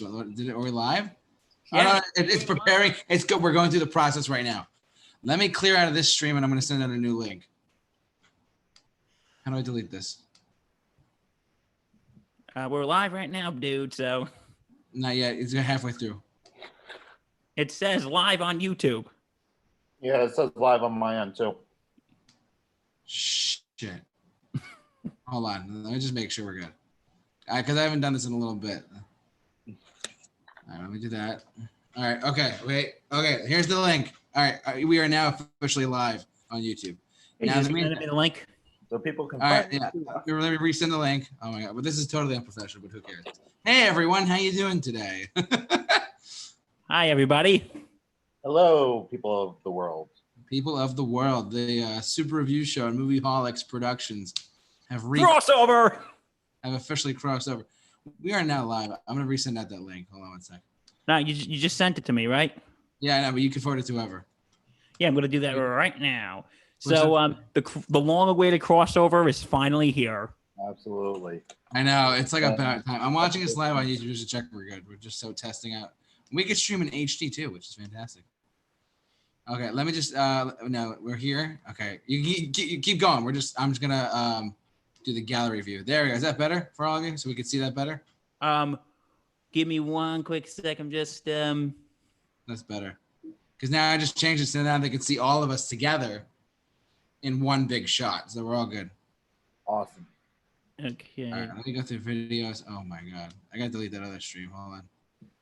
one. Are we live? Yeah. It's preparing. It's good. We're going through the process right now. Let me clear out of this stream and I'm going to send out a new link. How do I delete this? We're live right now, dude, so. Not yet. It's halfway through. It says live on YouTube. Yeah, it says live on my end, too. Shit. Hold on. Let me just make sure we're good. Because I haven't done this in a little bit. All right, let me do that. All right. Okay. Wait. Okay. Here's the link. All right. We are now officially live on YouTube. Now, Now, send me the link. So people can. All right. Yeah. Let me resend the link. Oh my God. But this is totally unprofessional. But who cares? Hey everyone. How you doing today? Hi everybody. Hello, people of the world. People of the world. The Super Review Show and Movieholics Productions have crossover. Have officially crossed over. We are now live. I'm gonna resend out that link. Hold on one sec. No, you just sent it to me, right? Yeah, I know, but you can forward it to whoever. Yeah, I'm gonna do that right now. So the long-awaited crossover is finally here. Absolutely. I know, it's like about time. I'm watching this live on YouTube just to check we're good. We're just so testing out. We could stream in HD too, which is fantastic. Okay, let me just no, we're here. Okay, you keep going. I'm just gonna do the gallery view. There we go. Is that better for all of you? So we can see that better? Give me one quick sec. I'm just That's better. Because now I just changed it so now they can see all of us together in one big shot. So we're all good. Awesome. Okay. All right, let me go through videos. Oh my God. I gotta delete that other stream. Hold on.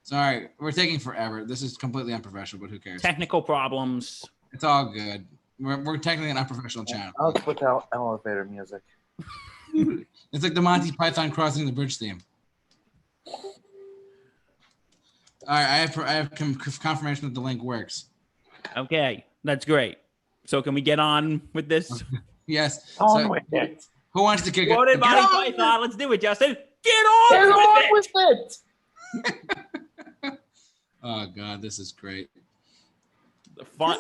Sorry, we're taking forever. This is completely unprofessional, but who cares? Technical problems. It's all good. We're technically an unprofessional channel. I'll put out elevator music. It's like the Monty Python Crossing the Bridge theme. All right, I have confirmation that the link works. Okay, that's great. So can we get on with this? Yes. On with it. Who wants to kick it? Quoted Monty Python. Let's do it, Justin. Get on with it. Oh God, this is great. The fun.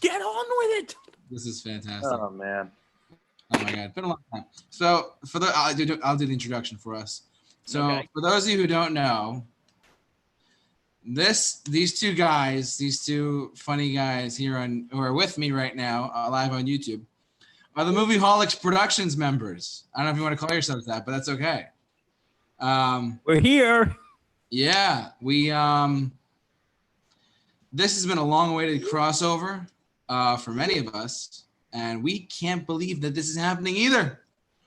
Get on with it. This is fantastic. Oh man. Oh my God, it's been a long time. So for the I'll do the introduction for us. So for those of you who don't know, these two funny guys here who are with me right now live on YouTube are the Movieholics Productions members. I don't know if you want to call yourselves that, but that's okay. We're here. Yeah, this has been a long-awaited crossover for many of us, and we can't believe that this is happening either.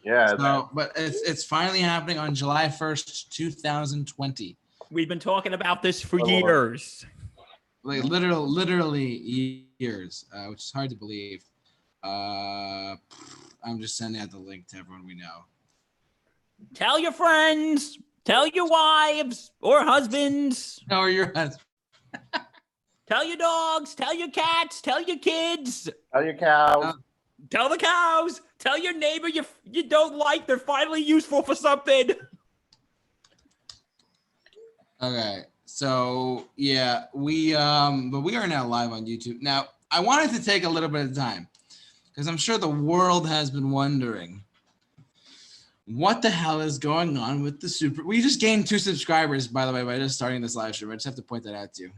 Yeah. So, but it's finally happening on July 1st, 2020. We've been talking about this for years. Like literally years, which is hard to believe. I'm just sending out the link to everyone we know. Tell your friends, tell your wives or husbands. Or your husband. Tell your dogs, tell your cats, tell your kids. Tell your cows. Tell the cows. Tell your neighbor you don't like. They're finally useful for something. Okay, so yeah, but we are now live on YouTube. Now, I wanted to take a little bit of time because I'm sure the world has been wondering what the hell is going on with the super. We just gained 2 subscribers, by the way, by just starting this live stream. I just have to point that out to you.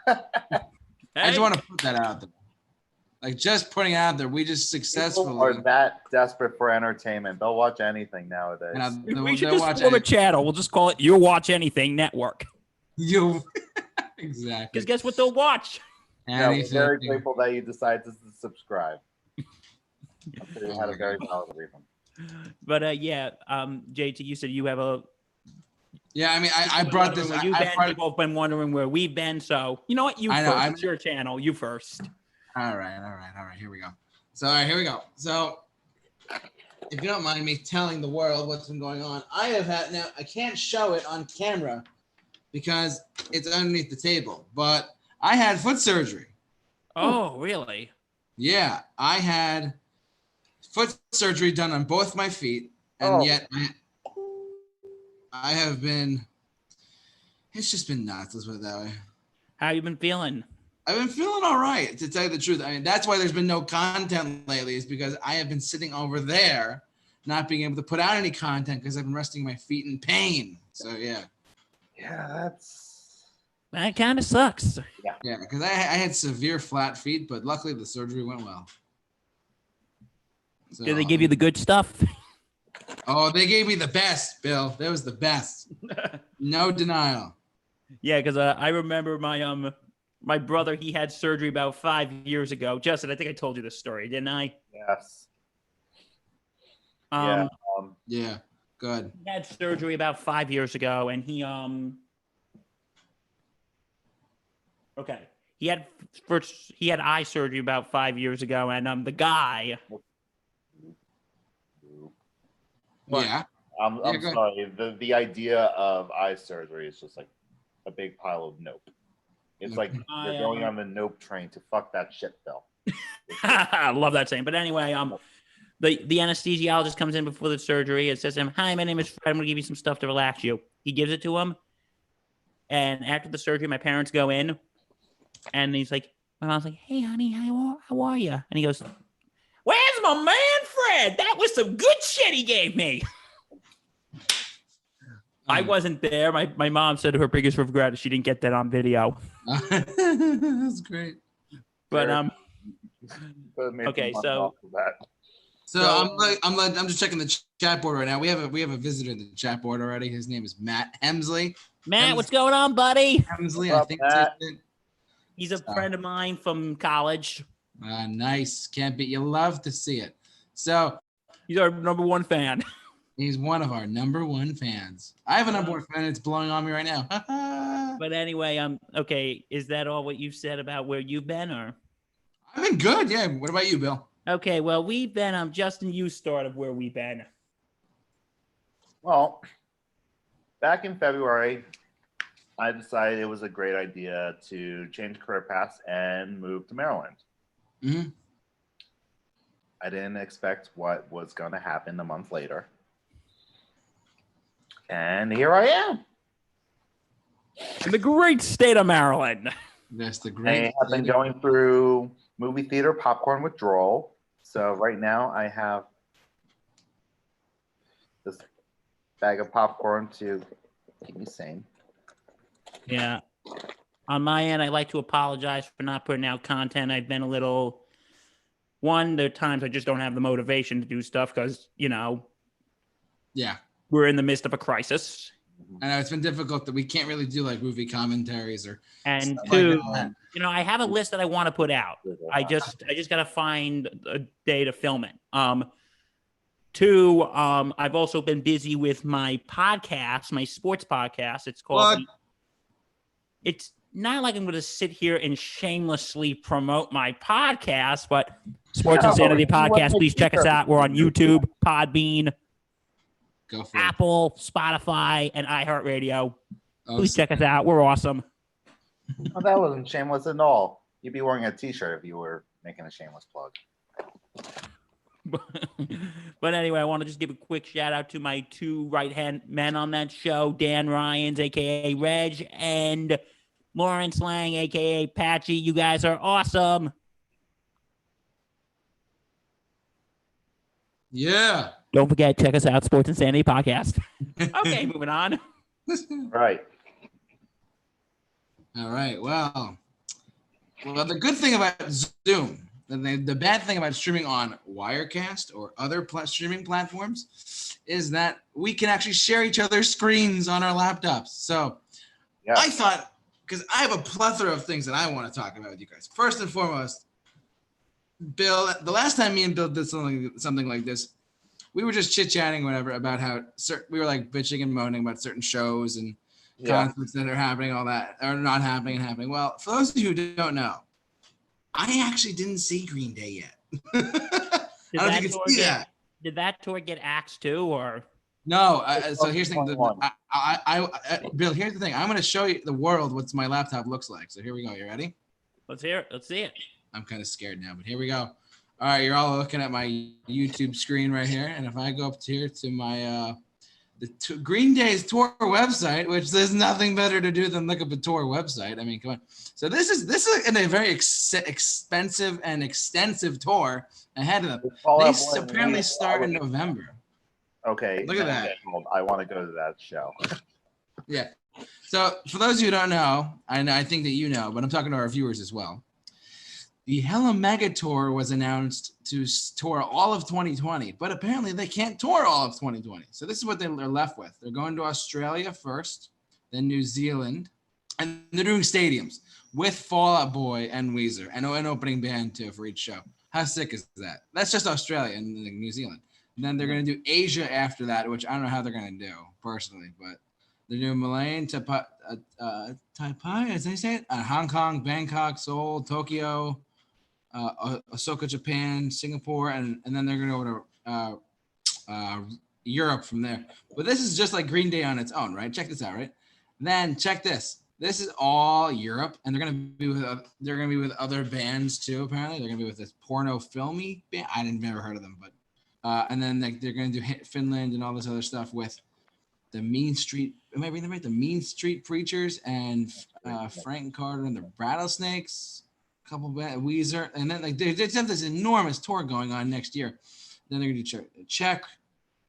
I just want to put that out there. Like just putting it out there, we just successfully People are that desperate for entertainment. They'll watch anything nowadays. We should just form a channel. We'll just call it You'll Watch Anything Network. You exactly. Because guess what they'll watch? Yeah, we're very grateful that you decided to subscribe. You had a very valid reason. But JT, you said you have a. Yeah, I mean, I brought this. People have been wondering where we've been, so you know what? It's your channel. You first. All right. Here we go. So, here we go. So, if you don't mind me telling the world what's been going on, now I can't show it on camera because it's underneath the table, but I had foot surgery. Oh, really? Yeah, I had foot surgery done on both my feet, and yet I have been. It's just been nuts. Let's put it that way. How you been feeling? I've been feeling all right, to tell you the truth. I mean, that's why there's been no content lately, is because I have been sitting over there, not being able to put out any content because I've been resting my feet in pain. So, yeah. Yeah, That kind of sucks. Yeah, because I had severe flat feet, but luckily the surgery went well. So, Did they give you the good stuff? Oh, they gave me the best, Bill. That was the best. No denial. Yeah, because I remember my brother, he had surgery about 5 years ago. Justin, I think I told you this story, didn't I? yes. Yeah, good. He had surgery about 5 years ago, and he he had eye surgery about 5 years ago, and the guy. Yeah. I'm go sorry. The idea of eye surgery is just like a big pile of nope. It's like you're going on the nope train to fuck that shit, Bill. I love that saying. But anyway, the anesthesiologist comes in before the surgery and says to him, "Hi, my name is Fred. I'm going to give you some stuff to relax you." He gives it to him. And after the surgery, my parents go in. And he's like, my mom's like, "Hey, honey, how are you?" And he goes, "Where's my man, Fred? That was some good shit he gave me." I wasn't there. My mom said her biggest regret is she didn't get that on video. That's great. But okay, so I'm just checking the chat board right now. We have a visitor in the chat board already. His name is Matt Hemsley. Matt, what's going on, buddy? Hemsley, I think that's it. He's a friend of mine from college. Nice. Can't beat. You love to see it. So he's our number one fan. He's one of our number one fans. I have a number one fan. It's blowing on me right now. But anyway, okay. Is that all what you've said about where you've been, or? I've been good. Yeah. What about you, Bill? Okay. Well, we've been. Justin, you started where we've been. Well, back in February, I decided it was a great idea to change career paths and move to Maryland. Mm-hmm. I didn't expect what was going to happen a month later. And here I am. In the great state of Maryland. That's the great. I have been going through movie theater popcorn withdrawal. So right now I have this bag of popcorn to keep me sane. Yeah. On my end, I'd like to apologize for not putting out content. I've been a little... there are times I just don't have the motivation to do stuff because, Yeah. We're in the midst of a crisis. I know it's been difficult that we can't really do like movie commentaries or. And two, I have a list that I want to put out. I just got to find a day to film it. Two, I've also been busy with my podcast, my sports podcast. It's called. What? It's not like I'm going to sit here and shamelessly promote my podcast, but Sports Insanity Podcast. Please check us out. We're on YouTube, Podbean. Go for Apple, Spotify, and iHeartRadio. Please check us out. We're awesome. Well, that wasn't shameless at all. You'd be wearing a t-shirt if you were making a shameless plug. But anyway, I want to just give a quick shout out to my two right-hand men on that show, Dan Ryans, a.k.a. Reg, and Lawrence Lang, a.k.a. Patchy. You guys are awesome. Yeah. Don't forget, check us out, Sports Insanity Podcast. Okay, moving on. Right. All right. Well, the good thing about Zoom, the bad thing about streaming on Wirecast or other streaming platforms is that we can actually share each other's screens on our laptops. So I thought, because I have a plethora of things that I want to talk about with you guys. First and foremost, Bill, the last time me and Bill did something like this, we were just chit-chatting whatever about how we were like bitching and moaning about certain shows and conflicts that are happening, all that, or not happening and happening. Well, for those of you who don't know, I actually didn't see Green Day yet. I don't know if you can see that. Did that tour get axed too, or? No. So here's the thing. Bill, here's the thing. I'm going to show you the world what my laptop looks like. So here we go. You ready? Let's hear it. Let's see it. I'm kind of scared now, but here we go. All right, you're all looking at my YouTube screen right here, and if I go up here to my Green Day's tour website, which there's nothing better to do than look up a tour website. I mean, come on. So this is a very expensive and extensive tour ahead of them. They apparently start in November. Okay. Look at that. I want to go to that show. Yeah. So for those of you who don't know, I think that you know, but I'm talking to our viewers as well. The Hella Mega Tour was announced to tour all of 2020, but apparently they can't tour all of 2020. So this is what they're left with. They're going to Australia first, then New Zealand, and they're doing stadiums with Fall Out Boy and Weezer, and an opening band too for each show. How sick is that? That's just Australia and New Zealand. And then they're going to do Asia after that, which I don't know how they're going to do personally, but they're doing Malayan, Taipei, as they say it, Hong Kong, Bangkok, Seoul, Tokyo, Osaka, Japan, Singapore, and then they're going to go to Europe from there. But this is just like Green Day on its own, right? Check this out, right? Then check this. This is all Europe, and they're going to be with other bands too. Apparently, they're going to be with this porno filmy band. I didn't never heard of them, but and then they're going to do Finland and all this other stuff with the Mean Street. Am I reading them right? The Mean Street Preachers and Frank Carter and the Rattlesnakes. Couple of Weezer, and then like they have this enormous tour going on next year. Then they're gonna do Czech,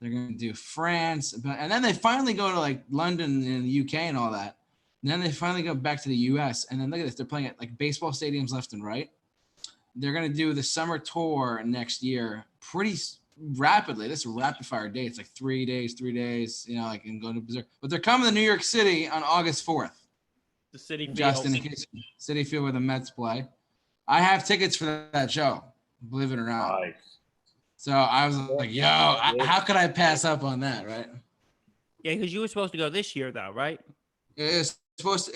they're gonna do France, and then they finally go to like London and the UK and all that. And then they finally go back to the US. And then look at this, they're playing at like baseball stadiums left and right. They're gonna do the summer tour next year pretty rapidly. This is rapid fire dates, like 3 days, you know, like and go to berserk. But they're coming to New York City on August 4th. The City Field. Just in case, City Field where the Mets play. I have tickets for that show, believe it or not. Nice. So I was like, yo, how could I pass up on that, right? Yeah, because you were supposed to go this year, though, right? It was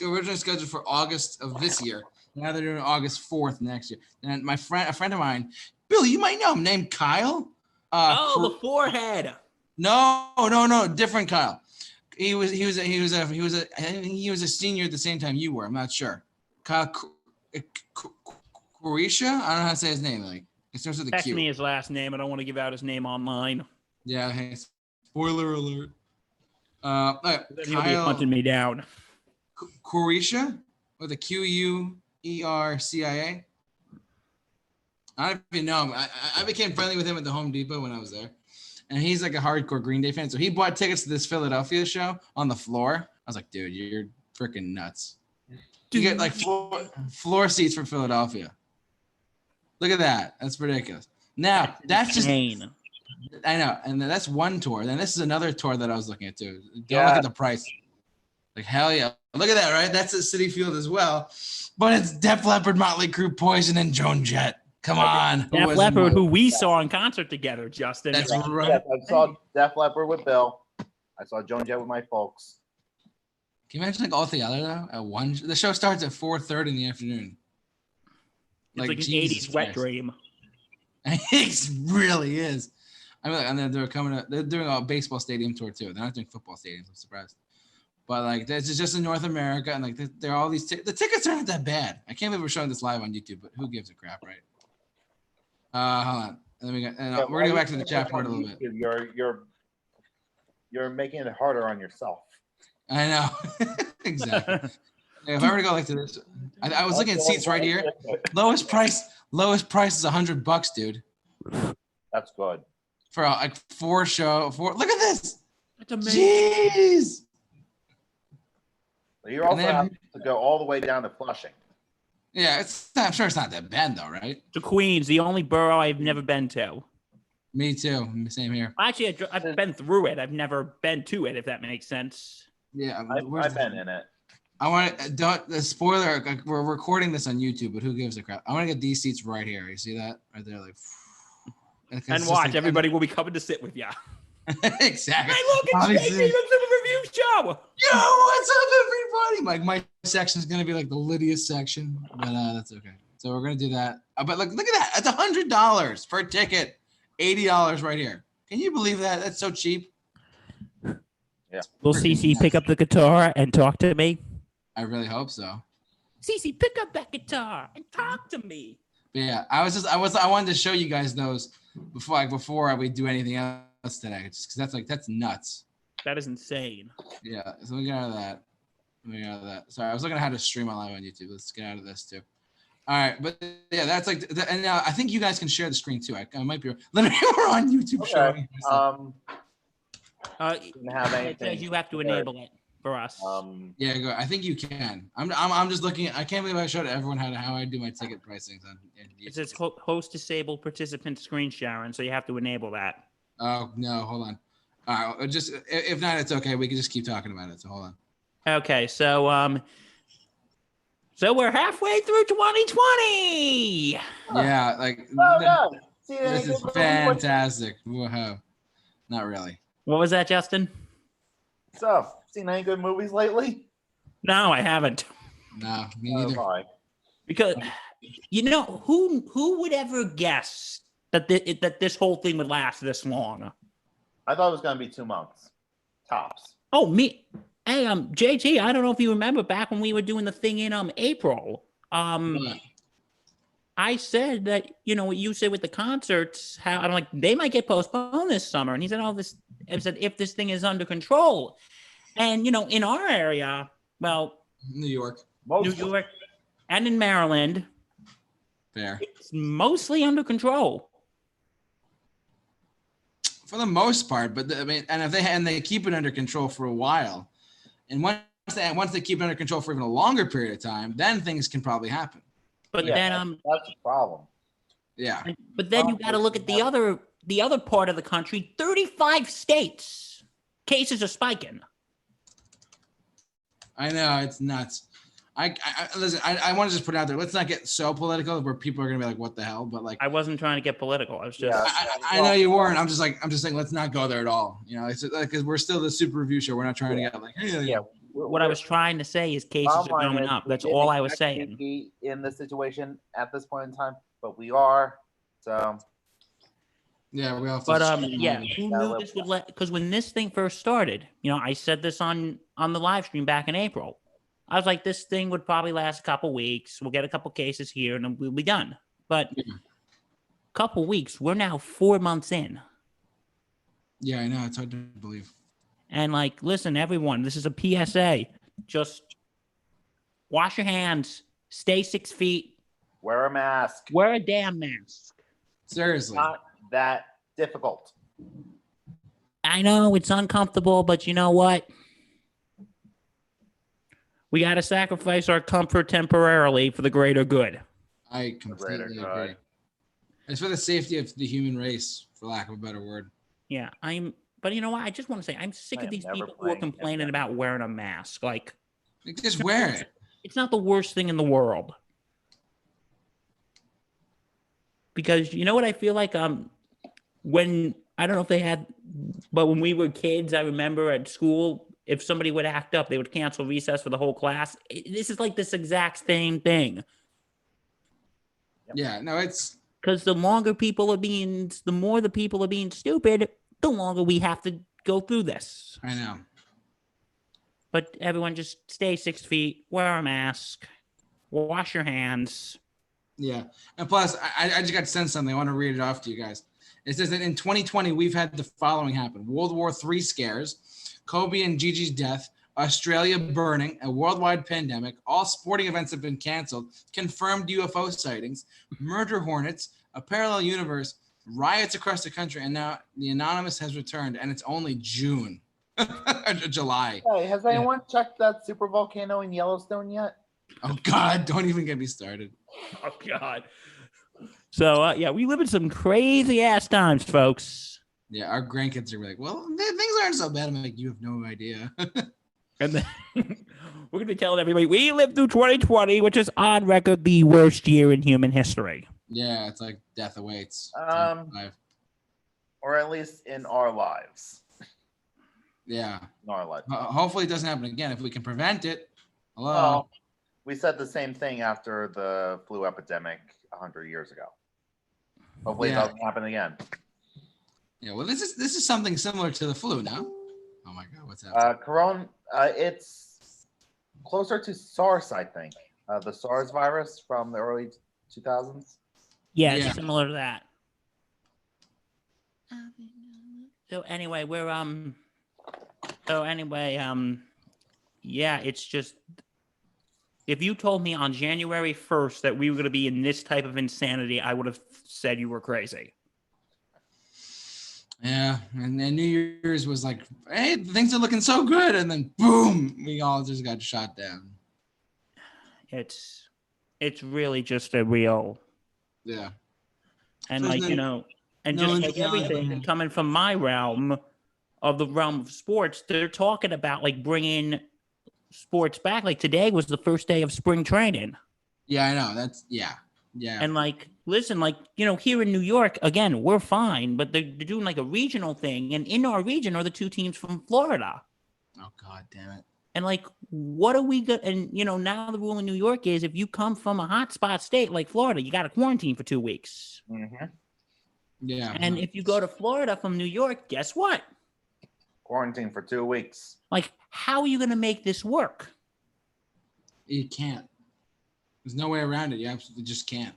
originally scheduled for August of this year. Now they're doing August 4th next year. And a friend of mine, Bill, you might know him, named Kyle. The forehead. No, different Kyle. He was a senior at the same time you were. I'm not sure. Kyle Croatia? I don't know how to say his name. Like it starts with a Text Q. me his last name. I don't want to give out his name online. Yeah. Hey, spoiler alert. He'll be hunting me down. Croatia with a Quercia. I don't even know him. I became friendly with him at the Home Depot when I was there, and he's like a hardcore Green Day fan. So he bought tickets to this Philadelphia show on the floor. I was like, dude, you're freaking nuts. You get like floor seats for Philadelphia. Look at that. That's ridiculous. Now, that's just insane. I know. And that's one tour. Then this is another tour that I was looking at too. Don't look at the price. Like, hell yeah. Look at that, right? That's at City Field as well. But it's Def Leppard, Motley Crue, Poison, and Joan Jett. Come on. Def Leppard, who we saw in concert together, Justin. That's right. Yes, I saw Def Leppard with Bill. I saw Joan Jett with my folks. Can you imagine like all together though? At one, the show starts at 4:30 in the afternoon. It's like an 80s wet dream. It really is. I mean, and then they're doing a baseball stadium tour too. They're not doing football stadiums. I'm surprised. But like, this is just in North America, and like, there are all these. The tickets aren't that bad. I can't believe we're showing this live on YouTube, but who gives a crap, right? Hold on. And then we're gonna go back to the chat part a little bit. You're making it harder on yourself. I know. Exactly. Yeah, if I were to go like to this, I was looking at seats right here. Lowest price is $100, dude. That's good. For like four. Look at this. That's amazing. Jeez. You also have to go all the way down to Flushing. Yeah, I'm sure it's not that bad though, right? To Queens, the only borough I've never been to. Me too. Same here. Actually, I've been through it. I've never been to it, if that makes sense. Yeah, I've been in it. I want the spoiler. We're recording this on YouTube, but who gives a crap? I want to get these seats right here. You see that right there, like. And watch, like, everybody will be coming to sit with you. Exactly. Hey, look, it's JP from the review show. Yo, what's up, everybody? Like my section is gonna be like the Lydia section, but that's okay. So we're gonna do that. But look at that. That's $100 per ticket. $80 right here. Can you believe that? That's so cheap. Yeah. Will CC pick up the guitar and talk to me? I really hope so. CC, pick up that guitar and talk to me. But yeah, I wanted to show you guys those before we do anything else today, just because that's nuts. That is insane. Yeah, so we get out of that. Sorry, I was looking at how to stream live on YouTube. Let's get out of this too. All right, but yeah, that's like, and now I think you guys can share the screen too. I might be literally we're on YouTube showing. Didn't have anything. You have to enable it. for us. Yeah, go. I think you can. I'm just looking. I can't believe I showed everyone how I do my ticket pricings on. It says host disabled participant screen sharing, so you have to enable that. Oh no, hold on. All right, just if not, it's okay. We can just keep talking about it. So hold on. Okay, so we're halfway through 2020. Yeah, like no. See, this is fantastic. Whoa. Not really. What was that, Justin? So, seen any good movies lately? No, I haven't. No, me neither. Bye. Because who would ever guess that this whole thing would last this long? I thought it was gonna be 2 months, tops. Oh, me. Hey, JT, I don't know if you remember back when we were doing the thing in April. I said that, what you said with the concerts, how I'm like, they might get postponed this summer. And he said, I said, if this thing is under control. And, in our area, well, New York, and in Maryland, fair. It's mostly under control. For the most part, but and if they keep it under control for a while, and once they keep it under control for even a longer period of time, then things can probably happen. But then that's the problem. Yeah. But then you got to look at the other part of the country. 35 states, cases are spiking. I know, it's nuts. I listen. I want to just put it out there. Let's not get so political where people are gonna be like, "What the hell?" But like, I wasn't trying to get political. I was just. I know you weren't. I'm just saying, let's not go there at all. It's because we're still the super review show. We're not trying to get like, hey, yeah. What I was trying to say is cases are going up. That's all I was saying. Be in this situation at this point in time, but we are. So. Yeah, we all. But who knew this would let? Because when this thing first started, I said this on the live stream back in April. I was like, this thing would probably last a couple weeks. We'll get a couple cases here, and then we'll be done. But a couple weeks, we're now 4 months in. Yeah, I know. It's hard to believe. And listen, everyone, this is a PSA. Just wash your hands. Stay 6 feet. Wear a mask. Wear a damn mask. Seriously. Not that difficult. I know it's uncomfortable, but you know what? We got to sacrifice our comfort temporarily for the greater good. I completely agree. It's for the safety of the human race, for lack of a better word. Yeah, but you know what? I just want to say, I'm sick of these people who are complaining about wearing a mask. Just wear it. It's not the worst thing in the world. Because you know what I feel like? When, I don't know if they had, but when we were kids, I remember at school, if somebody would act up, they would cancel recess for the whole class. This is like this exact same thing. Yeah, no, it's because the more the people are being stupid, the longer we have to go through this. I know. But everyone just stay 6 feet, wear a mask, wash your hands. Yeah. And plus, I just got to send something. I want to read it off to you guys. It says that in 2020, we've had the following happen. World War III scares, Kobe and Gigi's death, Australia burning, a worldwide pandemic, all sporting events have been canceled, confirmed UFO sightings, murder hornets, a parallel universe, riots across the country, and now the Anonymous has returned, and it's only June. July. Hey, has anyone checked that super volcano in Yellowstone yet? Oh, God, don't even get me started. Oh, God. So, we live in some crazy-ass times, folks. Yeah, our grandkids are like, well, things aren't so bad. I'm like, you have no idea. And then we're going to be telling everybody, we lived through 2020, which is on record the worst year in human history. Yeah, it's like death awaits. Or at least in our lives. Yeah. In our lives. Hopefully it doesn't happen again if we can prevent it. Hello. Well, we said the same thing after the flu epidemic 100 years ago. Hopefully it doesn't happen again. Yeah, well, this is something similar to the flu now. Oh my God, what's happening? It's closer to SARS, I think. The SARS virus from the early 2000s. Yeah, it's similar to that. So anyway, it's just, if you told me on January 1st that we were going to be in this type of insanity, I would have said you were crazy. Yeah, and then New Year's was like, hey, things are looking so good, and then boom, we all just got shot down. It's really just a real, Yeah. and So like, you know, and just like everything coming from my realm of the realm of sports, they're talking about like bringing sports back. Like today was the first day of spring training. Yeah, I know. Yeah. And like, listen, like, you know, here in New York, again, we're fine, but they're doing like a regional thing. And in our region are the 2 teams from Florida. Oh, God damn it. And like, what are we good? And, you know, now the rule in New York is if you come from a hotspot state like Florida, you got to quarantine for 2 weeks. Mm-hmm. Yeah. And if you go to Florida from New York, guess what? Quarantine for 2 weeks. Like, how are you going to make this work? You can't. There's no way around it. You absolutely just can't.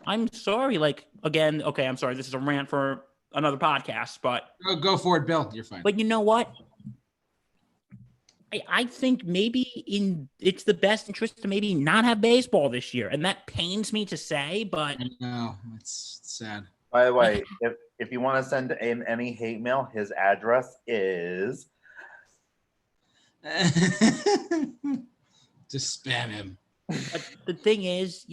I'm sorry. Like, again, okay, I'm sorry. This is a rant for another podcast, but Go for it, Bill. You're fine. But you know what? I think maybe it's the best interest to maybe not have baseball this year, and that pains me to say, but no, it's sad. By the way, if you want to send in any hate mail, his address is just spam him. But the thing is,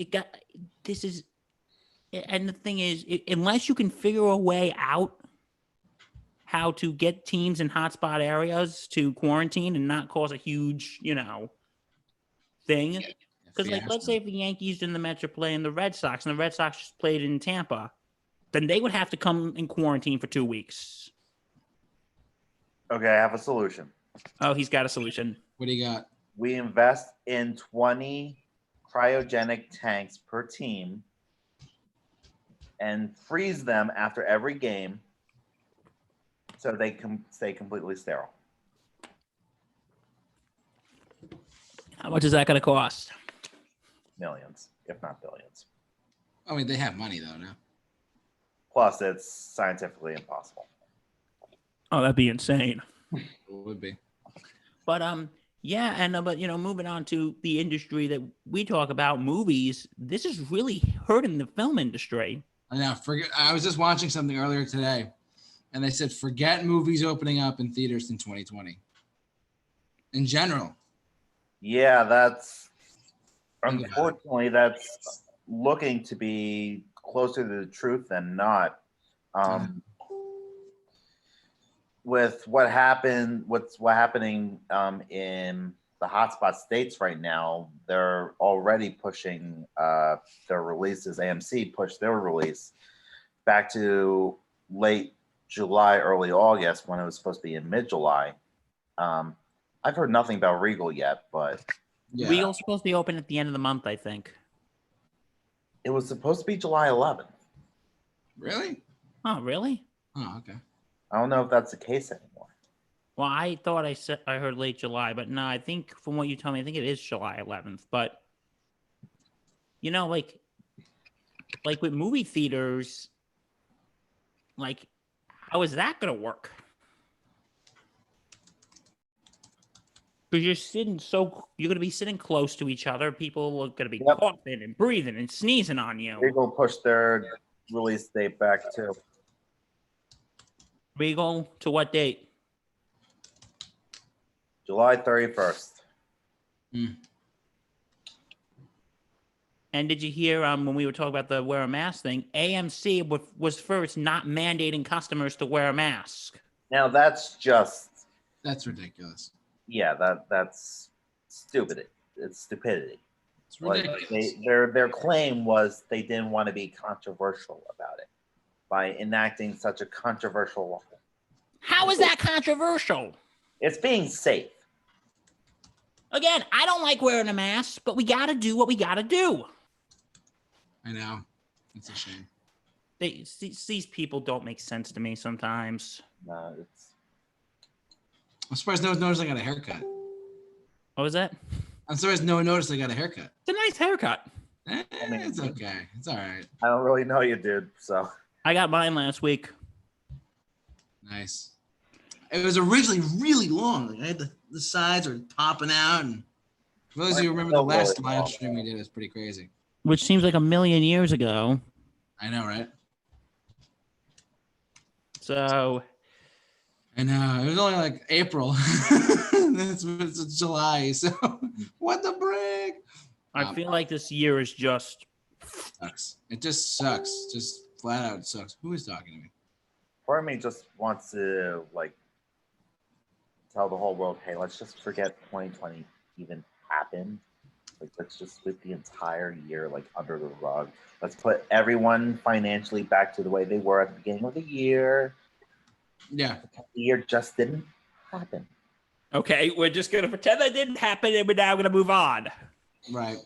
and the thing is, unless you can figure a way out how to get teams in hotspot areas to quarantine and not cause a huge, you know, thing. Because, like, let's say if the Yankees and the Mets are playing the Red Sox and the Red Sox just played in Tampa, then they would have to come in quarantine for 2 weeks. Okay, I have a solution. Oh, he's got a solution. What do you got? We invest in 20 cryogenic tanks per team and freeze them after every game so they can stay completely sterile. How much is that going to cost? Millions, if not billions. I mean, they have money, though, now. Plus, it's scientifically impossible. Oh, that'd be insane. It would be. But, yeah, and but you know, moving on to the industry that we talk about, movies. This is really hurting the film industry. I know. I was just watching something earlier today, and they said forget movies opening up in theaters in 2020. In general. Yeah, that's unfortunately that's looking to be closer to the truth than not. With what's happening in the hotspot states right now, they're already pushing their releases. AMC pushed their release back to late July, early August, when it was supposed to be in mid-July. I've heard nothing about Regal yet, but yeah. Regal's supposed to be open at the end of the month, I think. It was supposed to be July 11th. Really? Oh, really? Oh, okay. I don't know if that's the case anymore. Well, I thought I heard late July, but no, I think from what you told me, I think it is July 11th. But you know, like with movie theaters, like how is that going to work? Because you're going to be sitting close to each other. People are going to be coughing and breathing and sneezing on you. Regal pushed their release date back too. Regal to what date? July 31st. And did you hear when we were talking about the wear a mask thing, AMC was first not mandating customers to wear a mask. Now that's ridiculous. Yeah, that's stupid. It's stupidity. It's ridiculous. Like their claim was they didn't want to be controversial about it by enacting such a controversial law. How is that controversial? It's being safe. Again, I don't like wearing a mask, but we got to do what we got to do. I know. It's a shame. These people don't make sense to me sometimes. No, I'm surprised no one noticed I got a haircut. What was that? I'm surprised no one noticed I got a haircut. It's a nice haircut. It's okay. It's all right. I don't really know you, dude. So I got mine last week. Nice. It was originally really long. Like I had the sides were popping out, and for those of you who remember the last live stream we did, it was pretty crazy. Which seems like a million years ago. I know, right? So I know it was only like April. it's July, so what the brick? I feel like this year is just Sucks. It just sucks. Just flat out sucks. Who is talking to me? Part of me just wants to like tell the whole world, hey, let's just forget 2020 even happened. Like, let's just sweep the entire year like under the rug. Let's put everyone financially back to the way they were at the beginning of the year. Yeah. The year just didn't happen. okay. We're just gonna pretend that didn't happen, and we're now gonna move on. Right.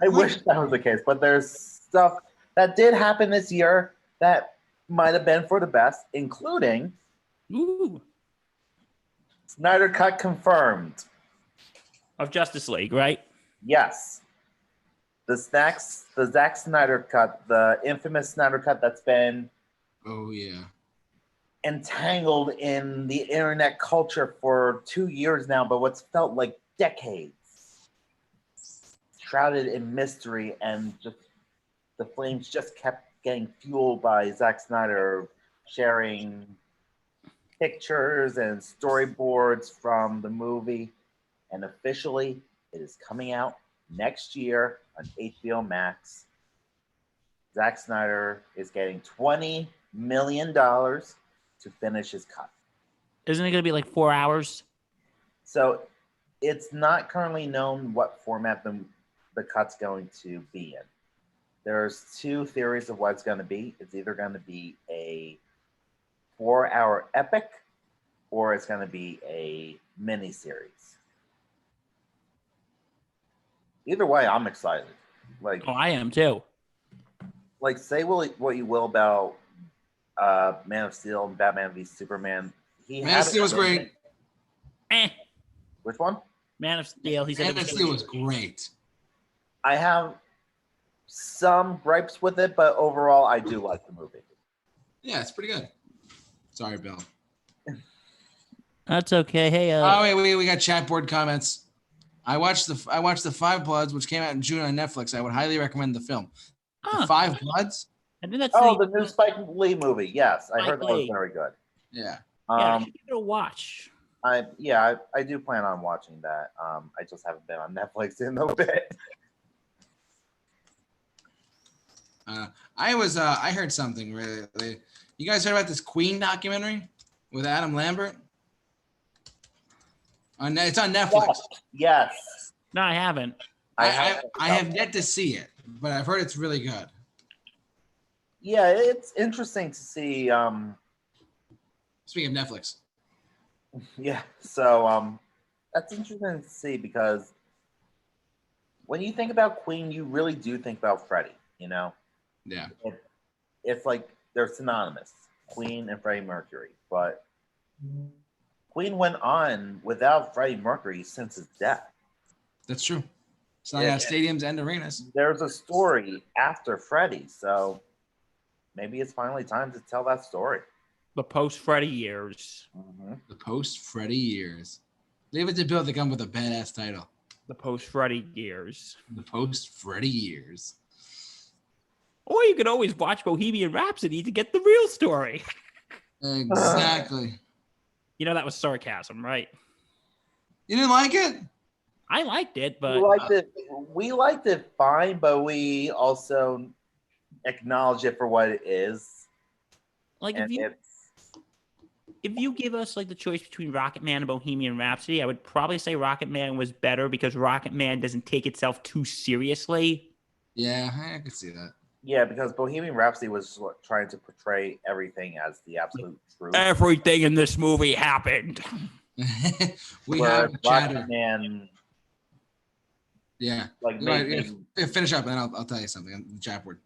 I wish that was the case, but there's stuff that did happen this year that might have been for the best, including Ooh, Snyder Cut confirmed. of Justice League, right? Yes. The Zack Snyder Cut, the infamous Snyder Cut that's been Oh yeah. entangled in the internet culture for 2 years now, but what's felt like decades. Shrouded in mystery, and just the flames just kept getting fueled by Zack Snyder sharing pictures and storyboards from the movie. And officially, it is coming out next year on HBO Max. Zack Snyder is getting $20 million to finish his cut. Isn't it gonna be like 4 hours? So it's not currently known what format the cut's going to be in. There's two theories of what it's going to be. It's either going to be a 4-hour epic, or it's going to be a mini-series. Either way, I'm excited. Like, Oh, I am too. like say what you will about Man of Steel and Batman v Superman. Man of Steel was great. Which one? Man of Steel. He said Man of Steel was great. I have some gripes with it, but overall, I do like the movie. Yeah, it's pretty good. Sorry, Bill. That's okay. Hey, Oh wait, we got chat board comments. I watched the Five Bloods, which came out in June on Netflix. I would highly recommend the film. The Five Bloods. I think that's the new Spike Lee movie. Yes, I heard that was Lee. very good. Yeah. Yeah, you should give it a watch. I do plan on watching that. I just haven't been on Netflix in a bit. I heard something really. You guys heard about this Queen documentary with Adam Lambert? It's on Netflix. Yes. No, I haven't. I have yet to see it, but I've heard it's really good. Yeah, it's interesting to see. Speaking of Netflix. Yeah, so that's interesting to see, because when you think about Queen, you really do think about Freddie, you know? Yeah. It's like they're synonymous, Queen and Freddie Mercury. But Queen went on without Freddie Mercury since his death. That's true. It's not out stadiums and arenas. There's a story after Freddie, so maybe it's finally time to tell that story. The post-Freddie years. Mm-hmm. The post-Freddie years. Leave it to Bill to come with a badass title. The post-Freddie years. The post-Freddie years. Or you could always watch Bohemian Rhapsody to get the real story. Exactly. You know that was sarcasm, right? You didn't like it? I liked it, but We liked it fine, but we also acknowledge it for what it is. like And if you give us like the choice between Rocket Man and Bohemian Rhapsody, I would probably say Rocket Man was better because Rocket Man doesn't take itself too seriously. Yeah, I could see that. Yeah, because Bohemian Rhapsody was trying to portray everything as the absolute truth. Everything in this movie happened. we Where have chatter. Rocket Man, Yeah. like, Finish up and I'll tell you something on the chat board.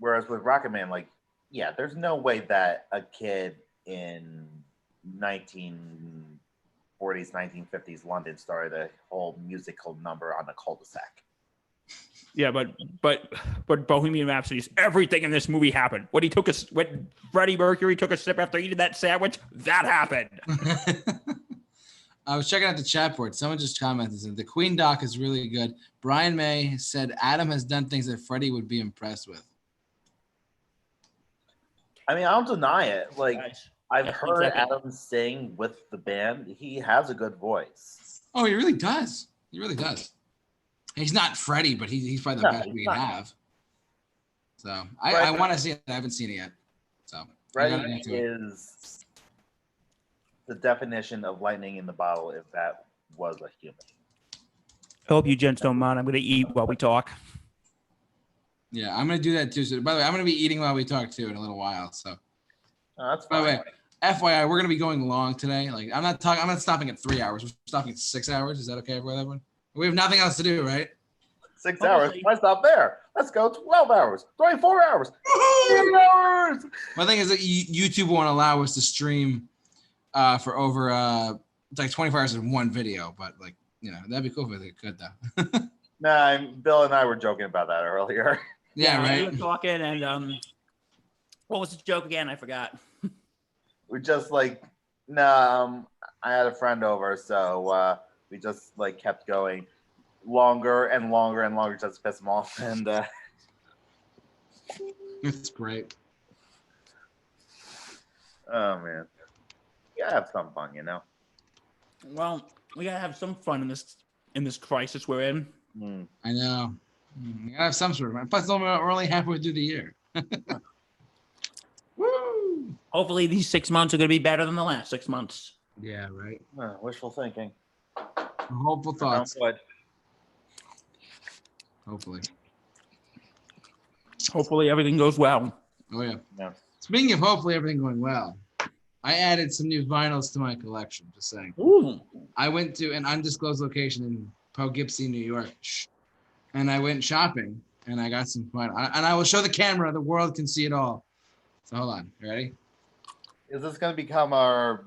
whereas with Rocket Man, like, yeah, there's no way that a kid in 1940s, 1950s London started a whole musical number on a cul-de-sac. Yeah, but Bohemian Rhapsody's everything in this movie happened. When Freddie Mercury took a sip after eating that sandwich, that happened. I was checking out the chat board. Someone just commented, the Queen doc is really good. Brian May said Adam has done things that Freddie would be impressed with. I mean, I don't deny it. Like, Nice. I've That's heard exactly- Adam sing with the band. He has a good voice. Oh, he really does. He really does. He's not Freddie, but he's probably the No, best he's we not. can have. So I Right. want to see it. I haven't seen it yet. So I Freddie gotta get to it. is the definition of lightning in the bottle if that was a human. I hope you gents don't mind. I'm going to eat while we talk. Yeah, I'm gonna do that too. So by the way, I'm gonna be eating while we talk too in a little while. So Oh, that's by the fine. way, FYI, we're gonna be going long today. Like I'm not stopping at 3 hours. We're stopping at 6 hours. Is that okay for everyone? We have nothing else to do, right? 6 hours. Hopefully. Why stop there? Let's go 12 hours, 24 hours, 10 hours. My thing is that YouTube won't allow us to stream for over it's like 24 hours in one video, but like that'd be cool if it could though. Nah, Bill and I were joking about that earlier. Yeah, We right. were talking, and what was the joke again? I forgot. We just like, I had a friend over, so we just like kept going longer and longer and longer just to piss him off. And It's great. oh man, you gotta have some fun, Well, we gotta have some fun in this crisis we're in. Mm. I know. We gotta have some sort of. Plus, we're only halfway through the year. Woo! Hopefully, these 6 months are gonna be better than the last 6 months. Yeah, right. Wishful thinking. Hopeful thoughts. Good. Hopefully. Hopefully, everything goes well. Oh yeah. Yeah. Speaking of hopefully everything going well, I added some new vinyls to my collection. Just saying. Ooh. I went to an undisclosed location in Poughkeepsie, New York, and I went shopping and I got some vinyl. And I will show the camera. The world can see it all. So hold on. You ready? Is this gonna become our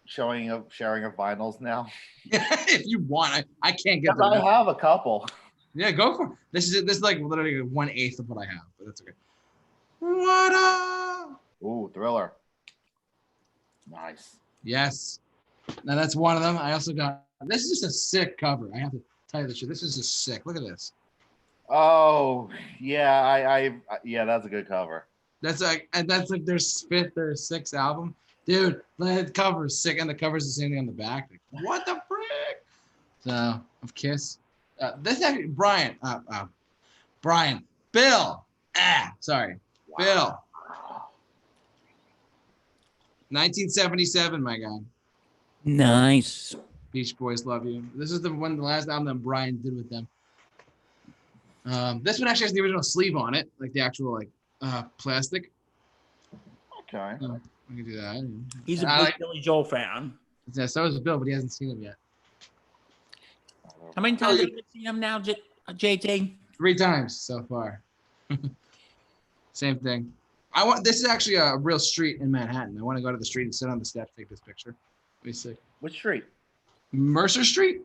sharing of vinyls now? If you want, I can't get I them. have a couple. Yeah, go for it. This is like literally 1/8 of what I have, but that's okay. What up? Ooh, Thriller. Nice. Yes. Now that's one of them. I also got this is just a sick cover. I have to tell you the truth. This is just sick. Look at this. Oh yeah, yeah, that's a good cover. That's like their 5th or 6th album. Dude, the cover is sick, and the cover is the same thing on the back. Like, what the frick? So of Kiss. This actually Brian. Bill. Sorry. Wow. Bill. 1977, my guy. Nice. Beach Boys love you. This is the last album that Brian did with them. This one actually has the original sleeve on it, like the actual plastic. Okay. We can do that. He's a I big like- Billy Joel fan. Yeah, so is Bill, but he hasn't seen him yet. How many times have you seen him now, JT? 3 times so far. Same thing. This is actually a real street in Manhattan. I want to go to the street and sit on the steps, take this picture. Let me see. Which street? Mercer Street?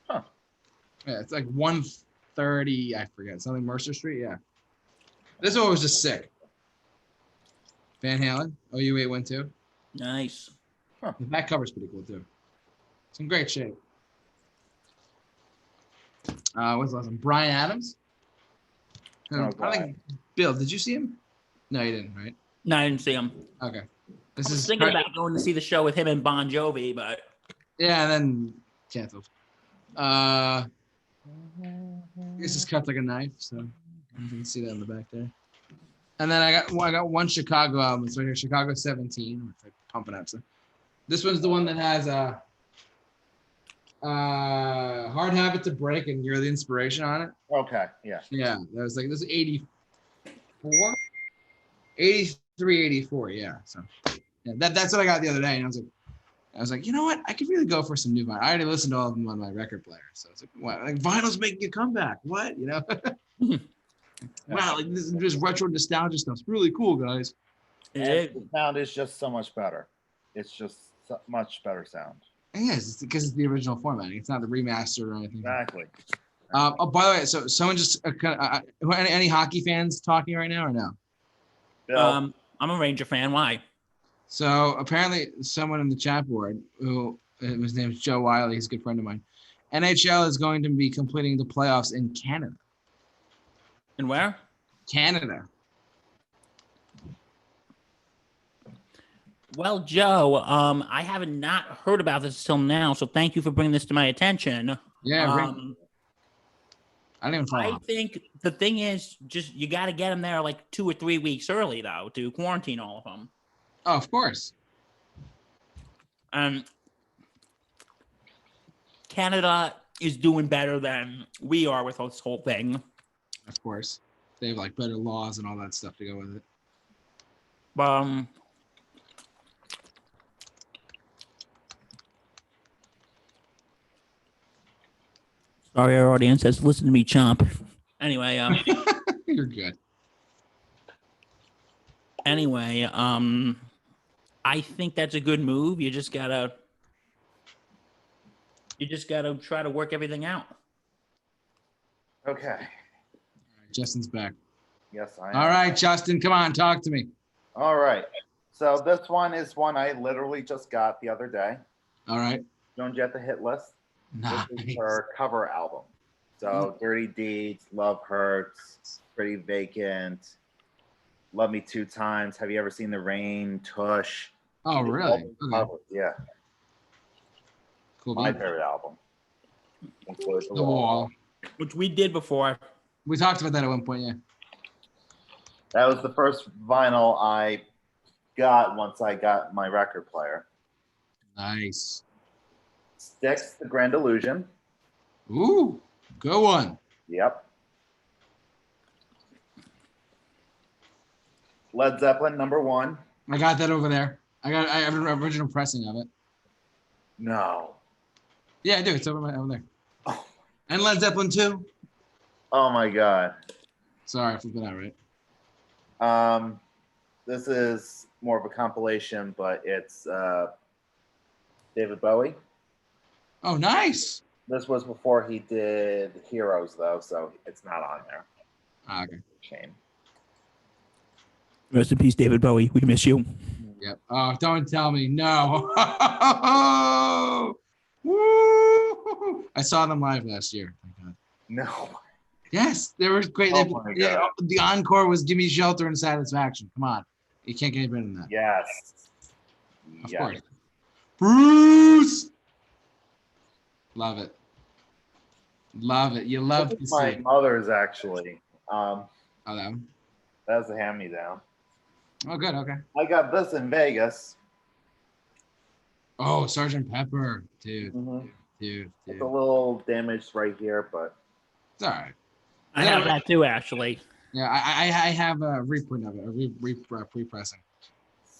Huh. Yeah, it's like 130, I forget. Something Mercer Street, yeah. This one was just sick. Van Halen, OU812. Nice. Huh. The back cover's pretty cool too. It's in great shape. What's the last one? Bryan Adams. Oh, I think Bill, did you see him? No, you didn't, right? No, I didn't see him. Okay. I This was is thinking about going to see the show with him and Bon Jovi, but yeah, and then canceled. This is cut like a knife, so you can see that in the back there. And then I got one Chicago album. It's right here, Chicago 17. It's like pumping up. So this one's the one that has Hard Habit to Break and You're the Inspiration on it. Okay, yeah. Yeah, that was like this is 84, 83, 84. Yeah, so yeah, that's what I got the other day, and I was like, you know what? I could really go for some new vinyl. I already listened to all of them on my record player, so it's like, what? Like vinyl's making a comeback. What? You know? Wow, like this retro nostalgia stuff's really cool, guys. And the sound is just so much better. It's just much better sound. And yes, it's because it's the original formatting. It's not the remaster or anything. Exactly. Oh, by the way, so someone just any hockey fans talking right now or no? Bill, I'm a Ranger fan. Why? So apparently, someone in the chat board who his name is Joe Wiley, he's a good friend of mine. NHL is going to be completing the playoffs in Canada. And where? Canada. Well, Joe, I haven't not heard about this till now, so thank you for bringing this to my attention. Yeah, I didn't even I follow. think the thing is, just you got to get them there like 2 or 3 weeks early, though, to quarantine all of them. Oh, of course. And Canada is doing better than we are with this whole thing. Of course. They have like better laws and all that stuff to go with it. Sorry, our audience has listened to me chomp. Anyway, You're good. Anyway, I think that's a good move. You just gotta try to work everything out. Okay. All right, Justin's back. Yes, I am. All right, Justin, come on, talk to me. All right. So this one is one I literally just got the other day. All right. Joan Jett, the hit list. Nice. This is her cover album. So Dirty Deeds, Love Hurts, Pretty Vacant, Love Me Two Times, Have You Ever Seen the Rain, Tush. Oh, really? Okay. Yeah. Cool. My favorite album. Includes The Wall. Which we did before. We talked about that at one point, yeah. That was the first vinyl I got once I got my record player. Nice. Styx, The Grand Illusion. Ooh, good one. Yep. Led Zeppelin, #1. I got that over there. I have an original pressing of it. No. Yeah, I do. It's over there. Oh. And Led Zeppelin 2. Oh my God. Sorry, I flipped it out, right? This is more of a compilation, but it's David Bowie. Oh, nice. This was before he did Heroes, though, so it's not on there. Ah, okay. Shame. Rest in peace, David Bowie. We miss you. Yep. Oh, don't tell me. No. Woo! I saw them live last year. Thank God. No. Yes, they were great. Oh my God. The encore was "Give Me Shelter and Satisfaction." Come on, you can't get any better than that. Yes. Of course. Bruce. Love it. Love it. You love to see my it. mother's actually. Oh, that one. That's a hand-me-down. Oh, good. Okay. I got this in Vegas. Oh, Sergeant Pepper, dude. Mhm. Dude. It's a little damaged right here, but It's all right. I have that too, actually. Yeah, I have a reprint of it, a pre-pressing.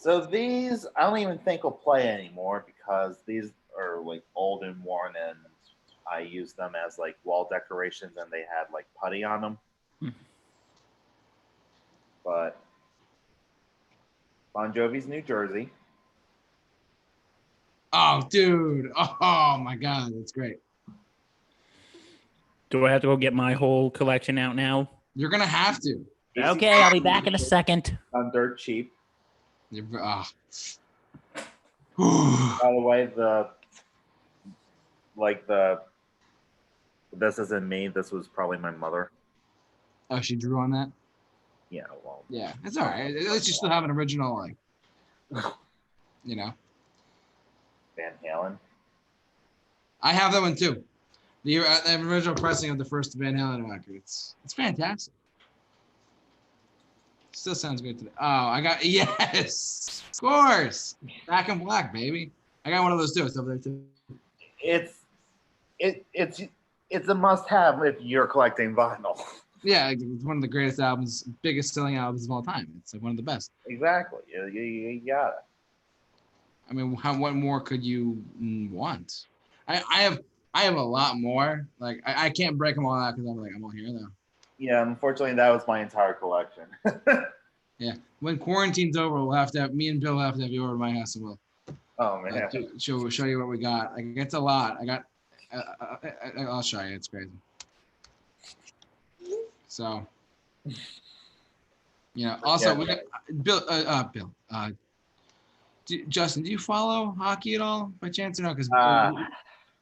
so these I don't even think will play anymore because these are like old and worn, and I use them as like wall decorations, and they had like putty on them. But Bon Jovi's New Jersey. Oh, dude. Oh my God, that's great. Do I have to go get my whole collection out now? You're gonna have to. Okay, I'll be back in a second. On Dirt Cheap. You're, By the way, this isn't me. This was probably my mother. Oh, she drew on that? Yeah, well. Yeah, it's all right. At least you still have an original, like, you know. Van Halen. I have that one too. The original pressing of the first Van Halen record. It's fantastic. Still sounds good today. Oh, I got yes, of course. Back in Black, baby. I got one of those too. It's over there too. It's a must-have if you're collecting vinyl. Yeah, it's one of the greatest albums, biggest selling albums of all time. It's like one of the best. Exactly. You got it. I mean, what more could you want? I have a lot more. Like I can't break them all out because I'm all here though. Yeah, unfortunately, that was my entire collection. Yeah, when quarantine's over, me and Bill will have to have you over to my house and we'll. Oh man. Show you what we got. Like it's a lot. I got. I'll show you. It's crazy. So. You know. Also, we got Bill. Justin, do you follow hockey at all by chance or no? Because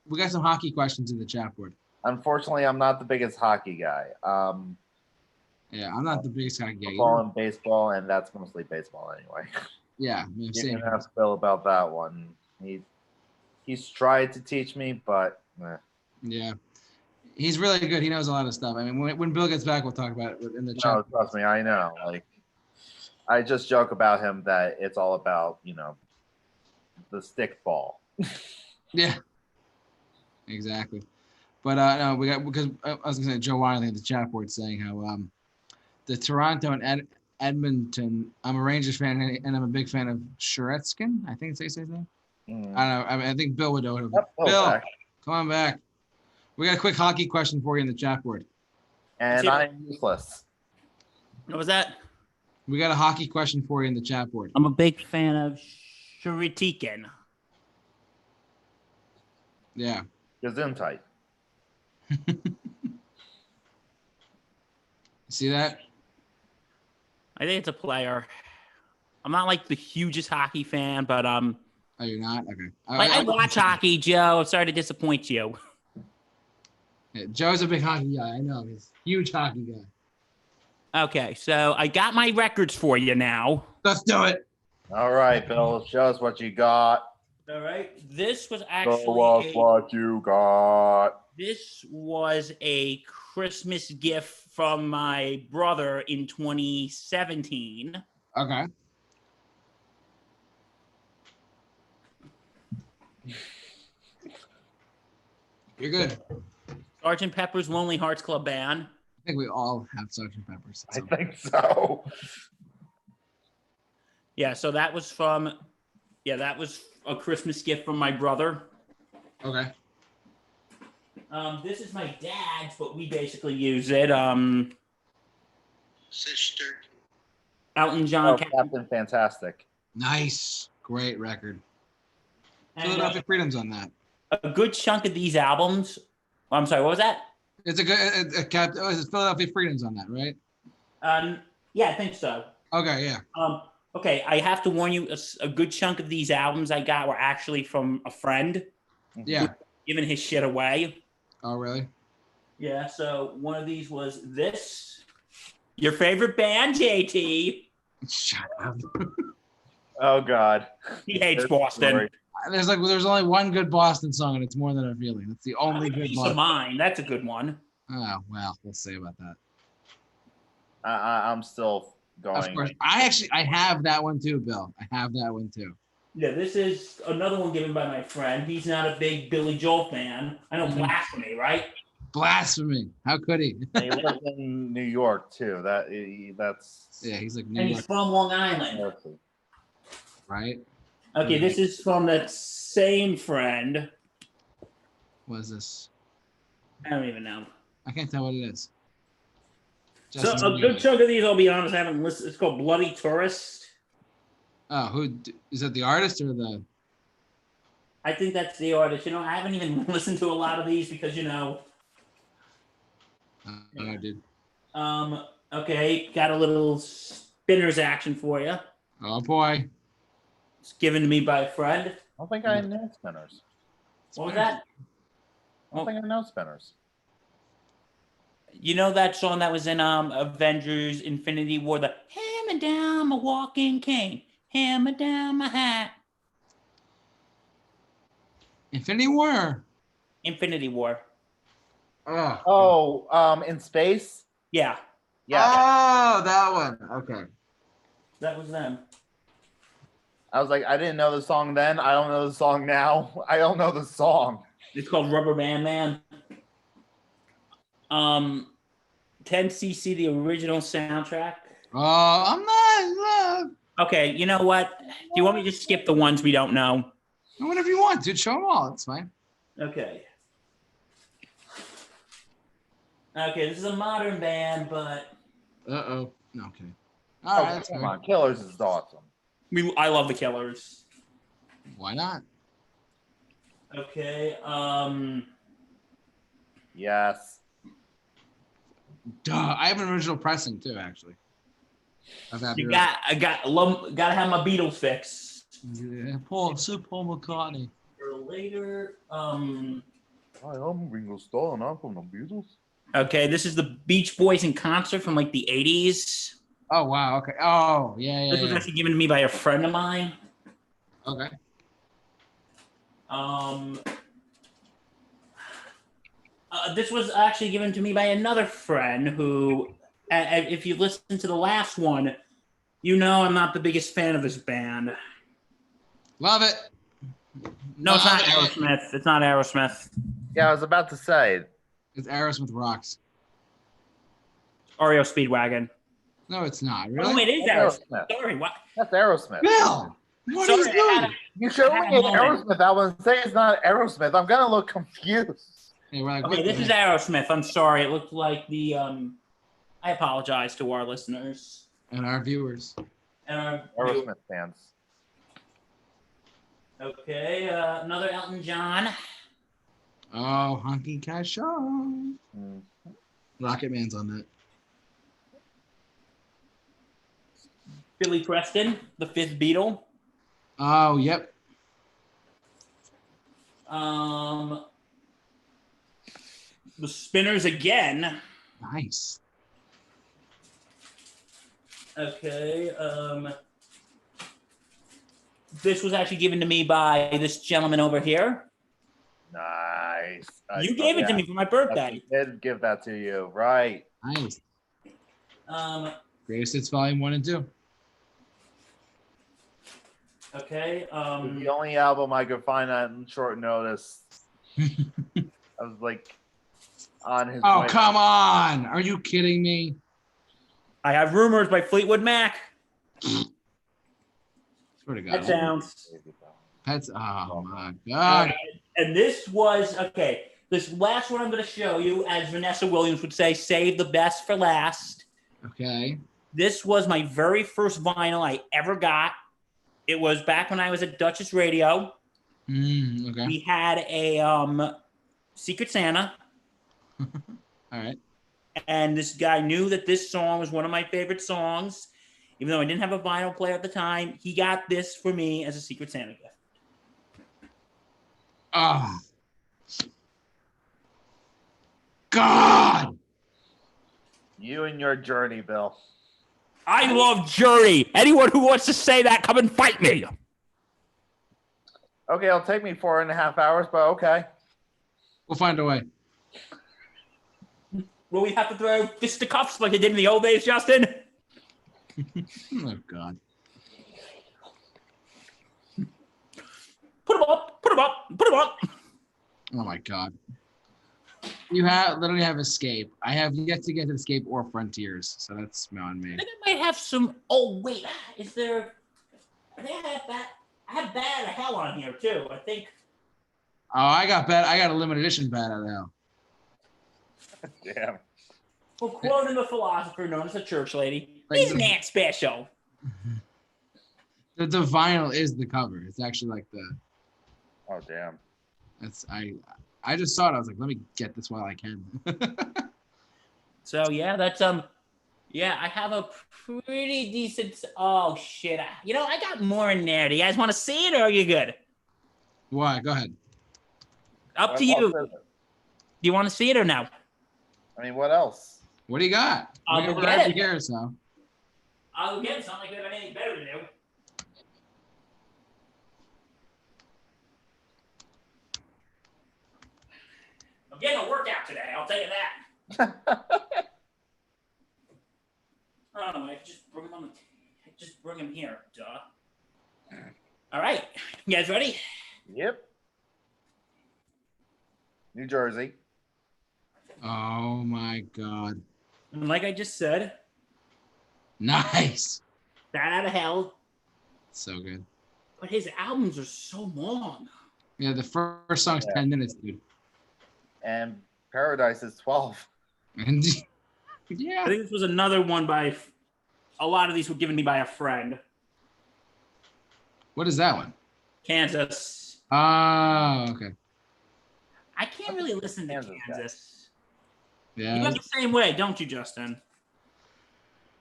we got some hockey questions in the chat board. Unfortunately, I'm not the biggest hockey guy. Yeah, I'm not the biggest hockey guy. Football and baseball, and that's mostly baseball anyway. Yeah, You same. can ask Bill about that one. He's tried to teach me, but yeah, he's really good. He knows a lot of stuff. I mean, when Bill gets back, we'll talk about it in the chat. no, trust me, I know. Like, I just joke about him that it's all about the stick ball. Yeah, exactly. But no, we got because I was gonna say Joe Wiley in the chat board saying how the Toronto and Edmonton. I'm a Rangers fan and I'm a big fan of Sheretskin. I think it's how you say that. I don't know. I think Bill would know it. Yep, Bill, back. come on back. We got a quick hockey question for you in the chat board. And I'm useless. What was that? We got a hockey question for you in the chat board. I'm a big fan of Shuritiken. Yeah. Gesundheit. See that? I think it's a player. I'm not like the hugest hockey fan, but Oh, you're not? Okay. I watch hockey, Joe. I'm sorry to disappoint you. Yeah, Joe's a big hockey guy. I know. He's a huge hockey guy. Okay, so I got my records for you now. Let's do it. All right, Bill, show us what you got. All right. This was actually Show us what you got. This was a Christmas gift from my brother in 2017. Okay. You're good. Sgt. Pepper's Lonely Hearts Club Band. I think we all have Sgt. Pepper's. I think so. Yeah, so that was that was a Christmas gift from my brother. Okay. This is my dad's, but we basically use it. Sister. Elton John. Captain Fantastic. Nice. Great record. And, Philadelphia Freedom's on that. a good chunk of these albums. I'm sorry, what was that? It's a good it's Philadelphia Freedom's on that, right? Yeah, I think so. Okay, yeah. Okay, I have to warn you, a good chunk of these albums I got were actually from a friend. Yeah. Giving his shit away. Oh, really? Yeah, so one of these was this. Your favorite band, JT. Shut up. Oh, God. He hates This Boston. story. There's only one good Boston song, and it's More Than a Feeling. That's the only good Piece Boston. of Mind. That's a good one. Oh, well, we'll see about that. I'm still going. Of course. I have that one too, Bill. I have that one too. Yeah, this is another one given by my friend. He's not a big Billy Joel fan. I know Blasphemy, right? Blasphemy. How could he? And he lives in New York, too. That's... Yeah, he's like New And York, he's from Long Island. right? Okay, this is from that same friend. What is this? I don't even know. I can't tell what it is. So Justin a good Bieber. chunk of these, I'll be honest, I haven't listened. It's called Bloody Tourist. Oh, who is that? The artist or the? I think that's the artist. You know, I haven't even listened to a lot of these because, you know. Oh, dude. Okay, got a little spinners action for you. Oh boy. It's given to me by a friend. I don't think I know Spinners. What was that? I don't think I know Spinners. You know that song that was in Avengers Infinity War, the hammer down my walking cane, hammer down my hat. Infinity War. Infinity War. Oh. In space? Yeah, Yeah. Oh, that one. Okay. that was them. I was like, I didn't know the song then. I don't know the song now. I don't know the song. It's called Rubber Band Man. 10cc, the original soundtrack. Oh, I'm not. Okay, you know what? Do you want me to just skip the ones we don't know? Whatever you want, dude. Show them all. It's fine. Okay. Okay, this is a modern band, but Uh-oh. No, okay. All right, that's come fine. on. Killers is awesome. I love the Killers. Why not? Okay, Yes. Duh. I have an original pressing too, actually. Of Abbey Road. gotta have my Beatles fix. Yeah, Sir Paul McCartney. For later, Hi, I'm Ringo Starr and I'm from the Beatles. okay, this is the Beach Boys in concert from like the 80s. Oh wow. Okay. Oh yeah. This was actually given to me by a friend of mine. Okay. This was actually given to me by another friend who, if you listen to the last one, you know I'm not the biggest fan of this band. Love it. No, it's not Love it. Aerosmith. It's not Aerosmith. Yeah, I was about to say. It's Aerosmith rocks. REO Speedwagon. No, it's not. Oh, Really? it is That's Aerosmith. Aerosmith. Sorry, what? That's Aerosmith. Bill, what Sorry, are you doing? You showed I had me a an moment. Aerosmith album and say it's not Aerosmith. I'm gonna look confused. Hey, we're like, Okay, what this the is heck? Aerosmith. I'm sorry. It looked like the. I apologize to our listeners And our viewers. and our. Aerosmith fans. Okay, another Elton John. Oh, Honky Cash Show. Mm. Rocket Man's on that. Billy Preston, the fifth Beatle. Oh, yep. The Spinners again. Nice. Okay. This was actually given to me by this gentleman over here. Nice. You gave it to me for my birthday. I did give that to you, right? Nice. Greatest Hits Volume 1 and 2. Okay. The only album I could find on short notice. I was like on his. Oh, way. come on. Are you kidding me? I Have Rumors by Fleetwood Mac. Swear to God. That sounds. That's, oh my God. And this was, okay, this last one I'm going to show you, as Vanessa Williams would say, save the best for last. Okay. This was my very first vinyl I ever got. It was back when I was at Duchess Radio. Okay. We had a Secret Santa. All right. And this guy knew that this song was one of my favorite songs. Even though I didn't have a vinyl player at the time, he got this for me as a Secret Santa gift. Oh. God. You and your journey, Bill. I love Journey. Anyone who wants to say that, come and fight me. Okay, it'll take me 4.5 hours, but okay. We'll find a way. Will we have to throw fisticuffs like they did in the old days, Justin? Oh, God. Put them up, put them up, put them up. Oh, my God. You literally have Escape. I have yet to get to Escape or Frontiers, so that's on me. I think I might have some. Oh, wait. Is there. I think I have that. I have Bad Out of Hell on here, too. I think. Oh, I got a limited edition Bad Out of Hell. Damn. Well, quoting the philosopher known as a church lady. Like Isn't that special? The vinyl is the cover. It's actually like the. Oh, damn. That's I just saw it. I was like, let me get this while I can. So yeah, that's yeah, I have a pretty decent. Oh shit! You know, I got more in there. Do you guys want to see it, or are you good? Why? Go ahead. Up to you. Do you want to see it or no? I mean, what else? What do you got? I'll We go got get right it. here, so. I'll get it. It's not like we have anything better to do. I'm getting a workout today. I'll tell you that. Oh, I just bring him on the. Just bring him here, duh. All right, you guys ready? Yep. New Jersey. Oh my God. And like I just said, Nice. Bad Out of Hell. So good. But his albums are so long. Yeah, the first song's 10 minutes, dude. And Paradise is 12. And I yeah. think this was another one by. A lot of these were given me by a friend. What is that one? Kansas. Oh, okay. I can't really listen to Kansas Kansas. Yeah. You got the same way, don't you, Justin?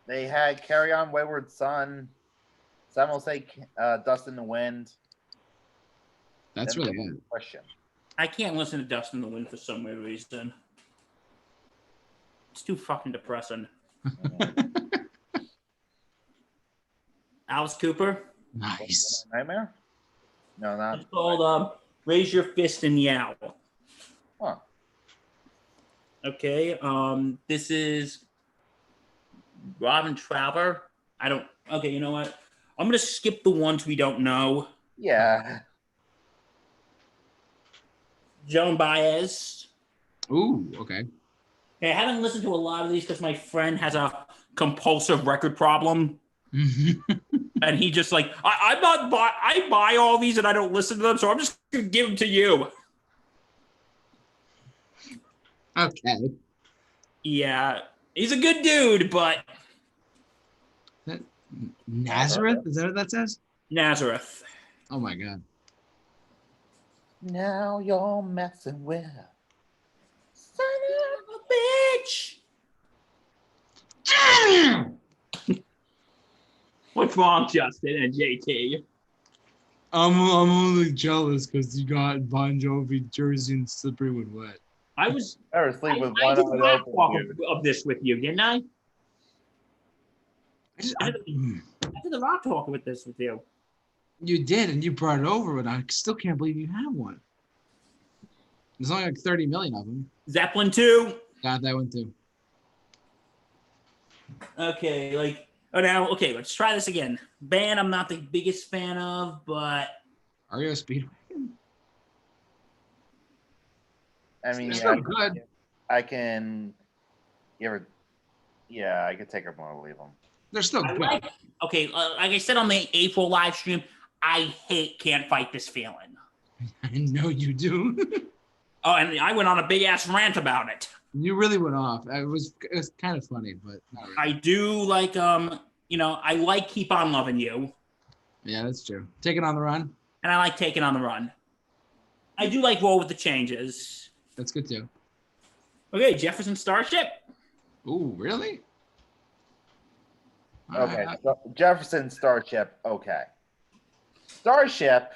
They had Carry On Wayward Son. Some will say Dust in the Wind. That's Then really there's good. Question. I can't listen to Dust in the Wind for some weird reason. It's too fucking depressing. Alice Cooper. Nice. Nightmare? No, not. It's called Raise Your Fist and Yowl. Huh. Okay. This is Robin Trauber. Okay, you know what? I'm gonna skip the ones we don't know. Yeah. Joan Baez. Ooh, okay. Hey, I haven't listened to a lot of these because my friend has a compulsive record problem. And he just like, I buy all these and I don't listen to them, so I'm just gonna give them to you. Okay. Yeah, he's a good dude, but Nazareth? Is that what that says? Nazareth. Oh my god. Now you're messing with Son of a bitch. What's wrong, Justin and JT? I'm only jealous because you got Bon Jovi jersey and slippery when wet. I was. Or sleep with I one did eye not open. talk Dude. of this with you, didn't I? I I did the rock talk with this with you. You did, and you brought it over, but I still can't believe you have one. There's only like 30 million of them. Zeppelin 2. Got that one too. Okay, okay, let's try this again. Band I'm not the biggest fan of, but REO Speedwagon. I mean, They're yeah, still good. I can. You ever? Yeah, I could take them or leave them. They're still good. like I said on the April live stream, I Can't Fight This Feeling. I know you do. Oh, and I went on a big ass rant about it. You really went off. It was kind of funny, but not really. I do like I like Keep On Loving You. Yeah, that's true. Take It on the Run. And I like Taking on the Run. I do like Roll with the Changes. That's good too. Okay, Jefferson Starship. Ooh, really? Okay, so Jefferson Starship. Okay, Starship.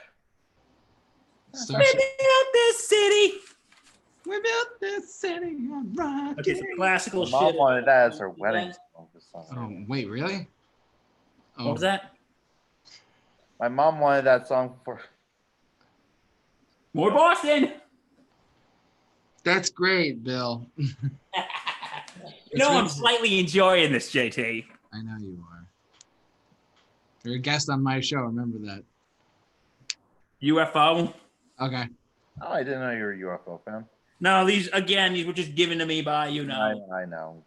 We built this city. We built this city on rock. Okay, some classical My mom shit. wanted that as her wedding song for some Oh, reason. wait, really? Oh. What was that? My mom wanted that song for. More Boston. That's great, Bill. I'm slightly enjoying this, JT. I know you are. You're a guest on my show. Remember that. UFO. Okay. Oh, I didn't know you were a UFO fan. No, these were just given to me by, I know.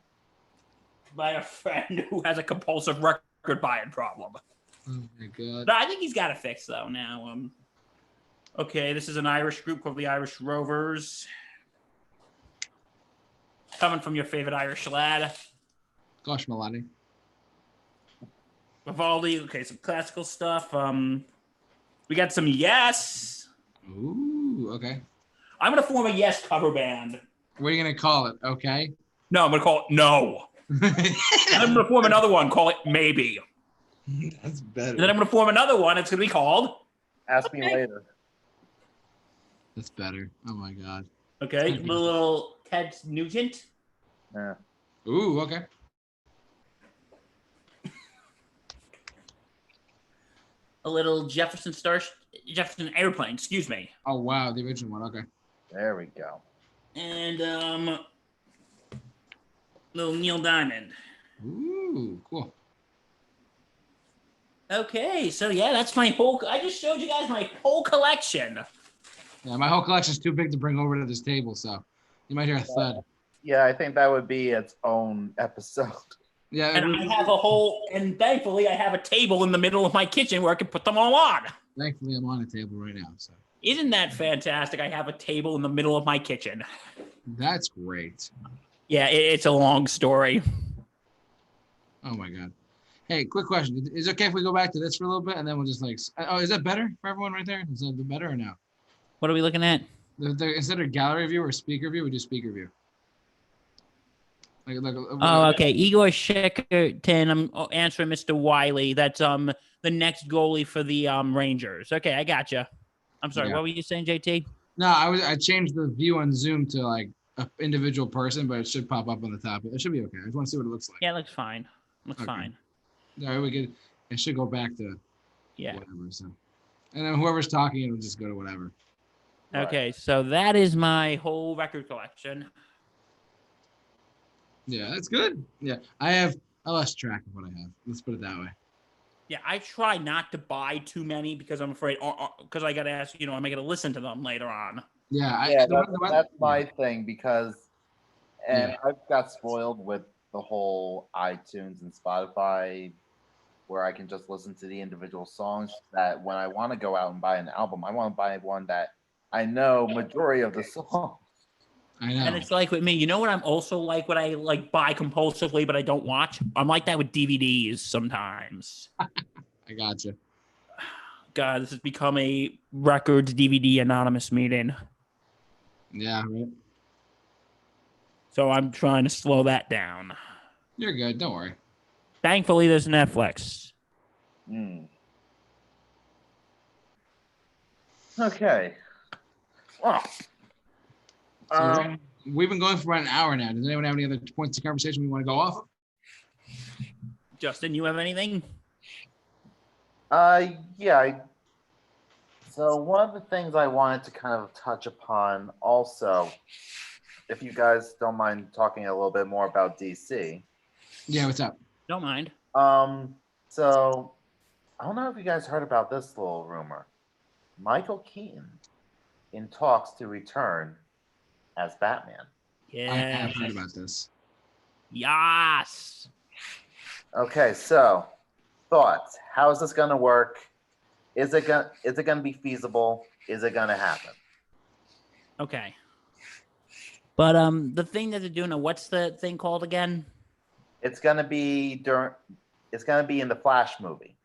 by a friend who has a compulsive record buying problem. Oh my god. No, I think he's got it fixed though now. Okay, this is an Irish group called the Irish Rovers. Coming from your favorite Irish lad. Gosh, Milani. Vivaldi. Okay, some classical stuff. We got some Yes. Ooh, okay. I'm gonna form a Yes cover band. What are you gonna call it? Okay. No, I'm gonna call it No. And I'm gonna form another one. Call it Maybe. That's better. And then I'm gonna form another one. It's gonna be called. Ask me later. That's better. Oh my god. Okay, little Ted Nugent. Yeah. Ooh, okay. A little Jefferson Airplane. Excuse me. Oh wow, the original one. Okay. There we go. And little Neil Diamond. Ooh, cool. Okay, so yeah, that's my whole. I just showed you guys my whole collection. Yeah, my whole collection's too big to bring over to this table, so you might hear a thud. Yeah, I think that would be its own episode. Yeah. And I have and thankfully, I have a table in the middle of my kitchen where I can put them all on. Thankfully, I'm on a table right now, so. Isn't that fantastic? I have a table in the middle of my kitchen. That's great. Yeah, it's a long story. Oh my god. Hey, quick question. Is it okay if we go back to this for a little bit and then we'll just like, oh, is that better for everyone right there? Is that better or no? What are we looking at? Instead of gallery view or speaker view, we do speaker view. Okay. Igor Shekerton. I'm answering Mr. Wiley. That's the next goalie for the Rangers. Okay, I gotcha. I'm sorry. Yeah. What were you saying, JT? No, I changed the view on Zoom to like an individual person, but it should pop up on the top. It should be okay. I just want to see what it looks like. Yeah, it looks fine. Okay. All right, we good. It should go back to Yeah. whatever. So, and then whoever's talking, it'll just go to whatever. Right. Okay, so that is my whole record collection. Yeah, that's good. Yeah, I lost track of what I have. Let's put it that way. Yeah, I try not to buy too many because I'm afraid, because I got to ask, am I going to listen to them later on? Yeah, Yeah, the one- that's my thing because, and Yeah. I've got spoiled with the whole iTunes and Spotify, where I can just listen to the individual songs. That when I want to go out and buy an album, I want to buy one that I know majority of the songs. I know. And it's like with me, you know what I'm also like, what I like buy compulsively, but I don't watch? I'm like that with DVDs sometimes. I gotcha. God, this has become a records DVD anonymous meeting. Yeah, right. So I'm trying to slow that down. You're good. Don't worry. Thankfully, there's Netflix. Okay. Well, So we've been going for about an hour now. Does anyone have any other points of conversation we want to go off? Justin, you have anything? yeah. So one of the things I wanted to kind of touch upon also, if you guys don't mind talking a little bit more about DC. Yeah, what's up? Don't mind. So I don't know if you guys heard about this little rumor. Michael Keaton in talks to return as Batman. Yeah. I have heard about this. Yes. Okay, so thoughts. How is this gonna work? Is it gonna be feasible? Is it gonna happen? Okay. But the thing that they're doing, what's the thing called again? It's gonna be in the Flash movie.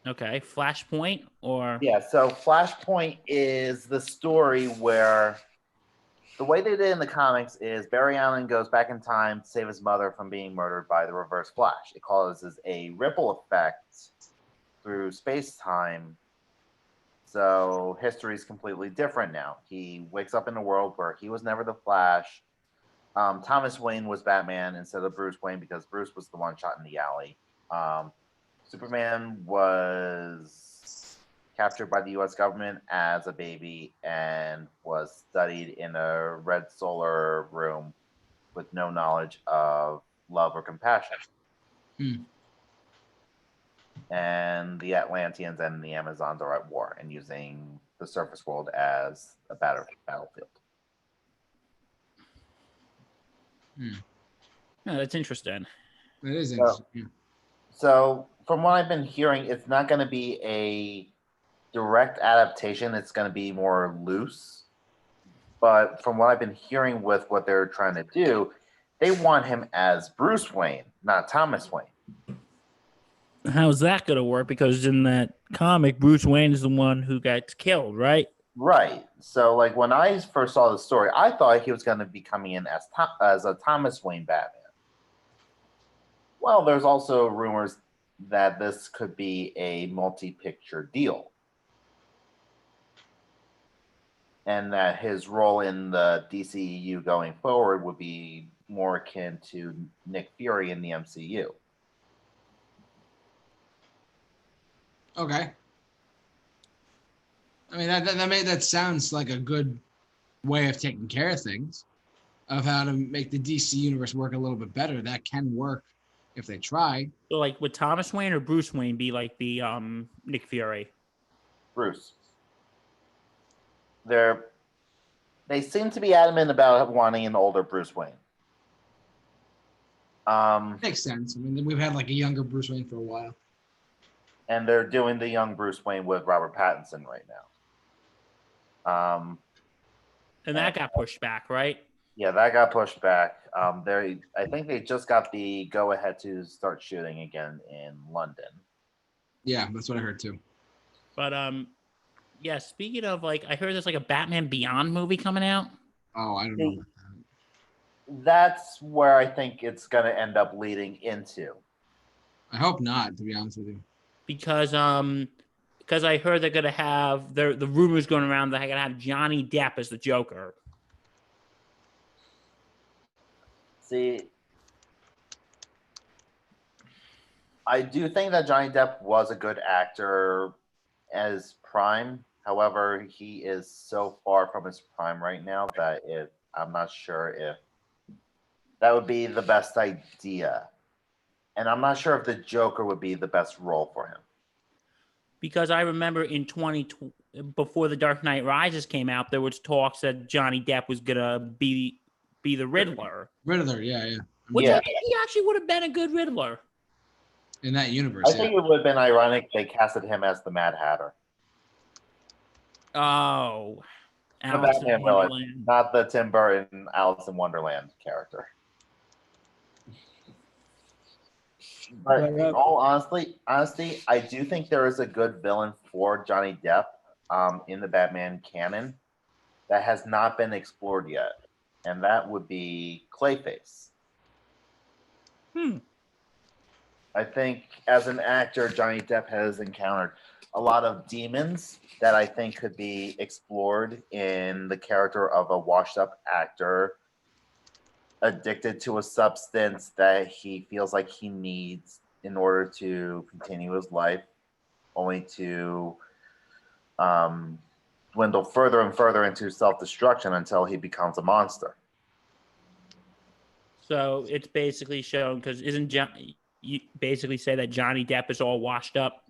Okay, Flashpoint or Yeah, so Flashpoint is the story where the way they did it in the comics is Barry Allen goes back in time to save his mother from being murdered by the Reverse Flash. It causes a ripple effect through space-time. So history is completely different now. He wakes up in a world where he was never the Flash. Thomas Wayne was Batman instead of Bruce Wayne because Bruce was the one shot in the alley. Superman was captured by the U.S. government as a baby and was studied in a red solar room with no knowledge of love or compassion. And the Atlanteans and the Amazons are at war and using the surface world as a battlefield. Oh, that's interesting. That is interesting. So, from what I've been hearing, it's not going to be a direct adaptation. It's going to be more loose. But from what I've been hearing with what they're trying to do, they want him as Bruce Wayne, not Thomas Wayne. How's that going to work? Because in that comic, Bruce Wayne is the one who gets killed, right? Right. So, like, when I first saw the story, I thought he was going to be coming in as a Thomas Wayne Batman. Well, there's also rumors that this could be a multi-picture deal. And that his role in the DCEU going forward would be more akin to Nick Fury in the MCU. Okay. I mean, that sounds like a good way of taking care of things, of how to make the DC universe work a little bit better. That can work if they try. So, like, would Thomas Wayne or Bruce Wayne be like the Nick Fury? Bruce. They seem to be adamant about wanting an older Bruce Wayne. Makes sense. I mean, we've had like a younger Bruce Wayne for a while. And they're doing the young Bruce Wayne with Robert Pattinson right now. And that got pushed back, right? Yeah, that got pushed back. I think they just got the go-ahead to start shooting again in London. Yeah, that's what I heard too. But yeah. Speaking of, like, I heard there's like a Batman Beyond movie coming out. Oh, I don't know about that. That's where I think it's going to end up leading into. I hope not, to be honest with you. Because I heard they're gonna have the rumors going around that they're gonna have Johnny Depp as the Joker. See, I do think that Johnny Depp was a good actor as Prime. However, he is so far from his prime right now that I'm not sure if that would be the best idea. And I'm not sure if the Joker would be the best role for him. Because I remember in before The Dark Knight Rises came out, there was talks that Johnny Depp was gonna be the Riddler. Riddler, yeah. Which I think he actually would have been a good Riddler. In that universe, I think it would have been ironic they casted him as the Mad Hatter. Oh, The Alice in Batman Wonderland. villain, not the Tim Burton Alice in Wonderland character. But in all honesty, I do think there is a good villain for Johnny Depp in the Batman canon that has not been explored yet, and that would be Clayface. I think as an actor, Johnny Depp has encountered a lot of demons that I think could be explored in the character of a washed-up actor addicted to a substance that he feels like he needs in order to continue his life, only to dwindle further and further into self-destruction until he becomes a monster. So it's basically shown, because you basically say that Johnny Depp is all washed up?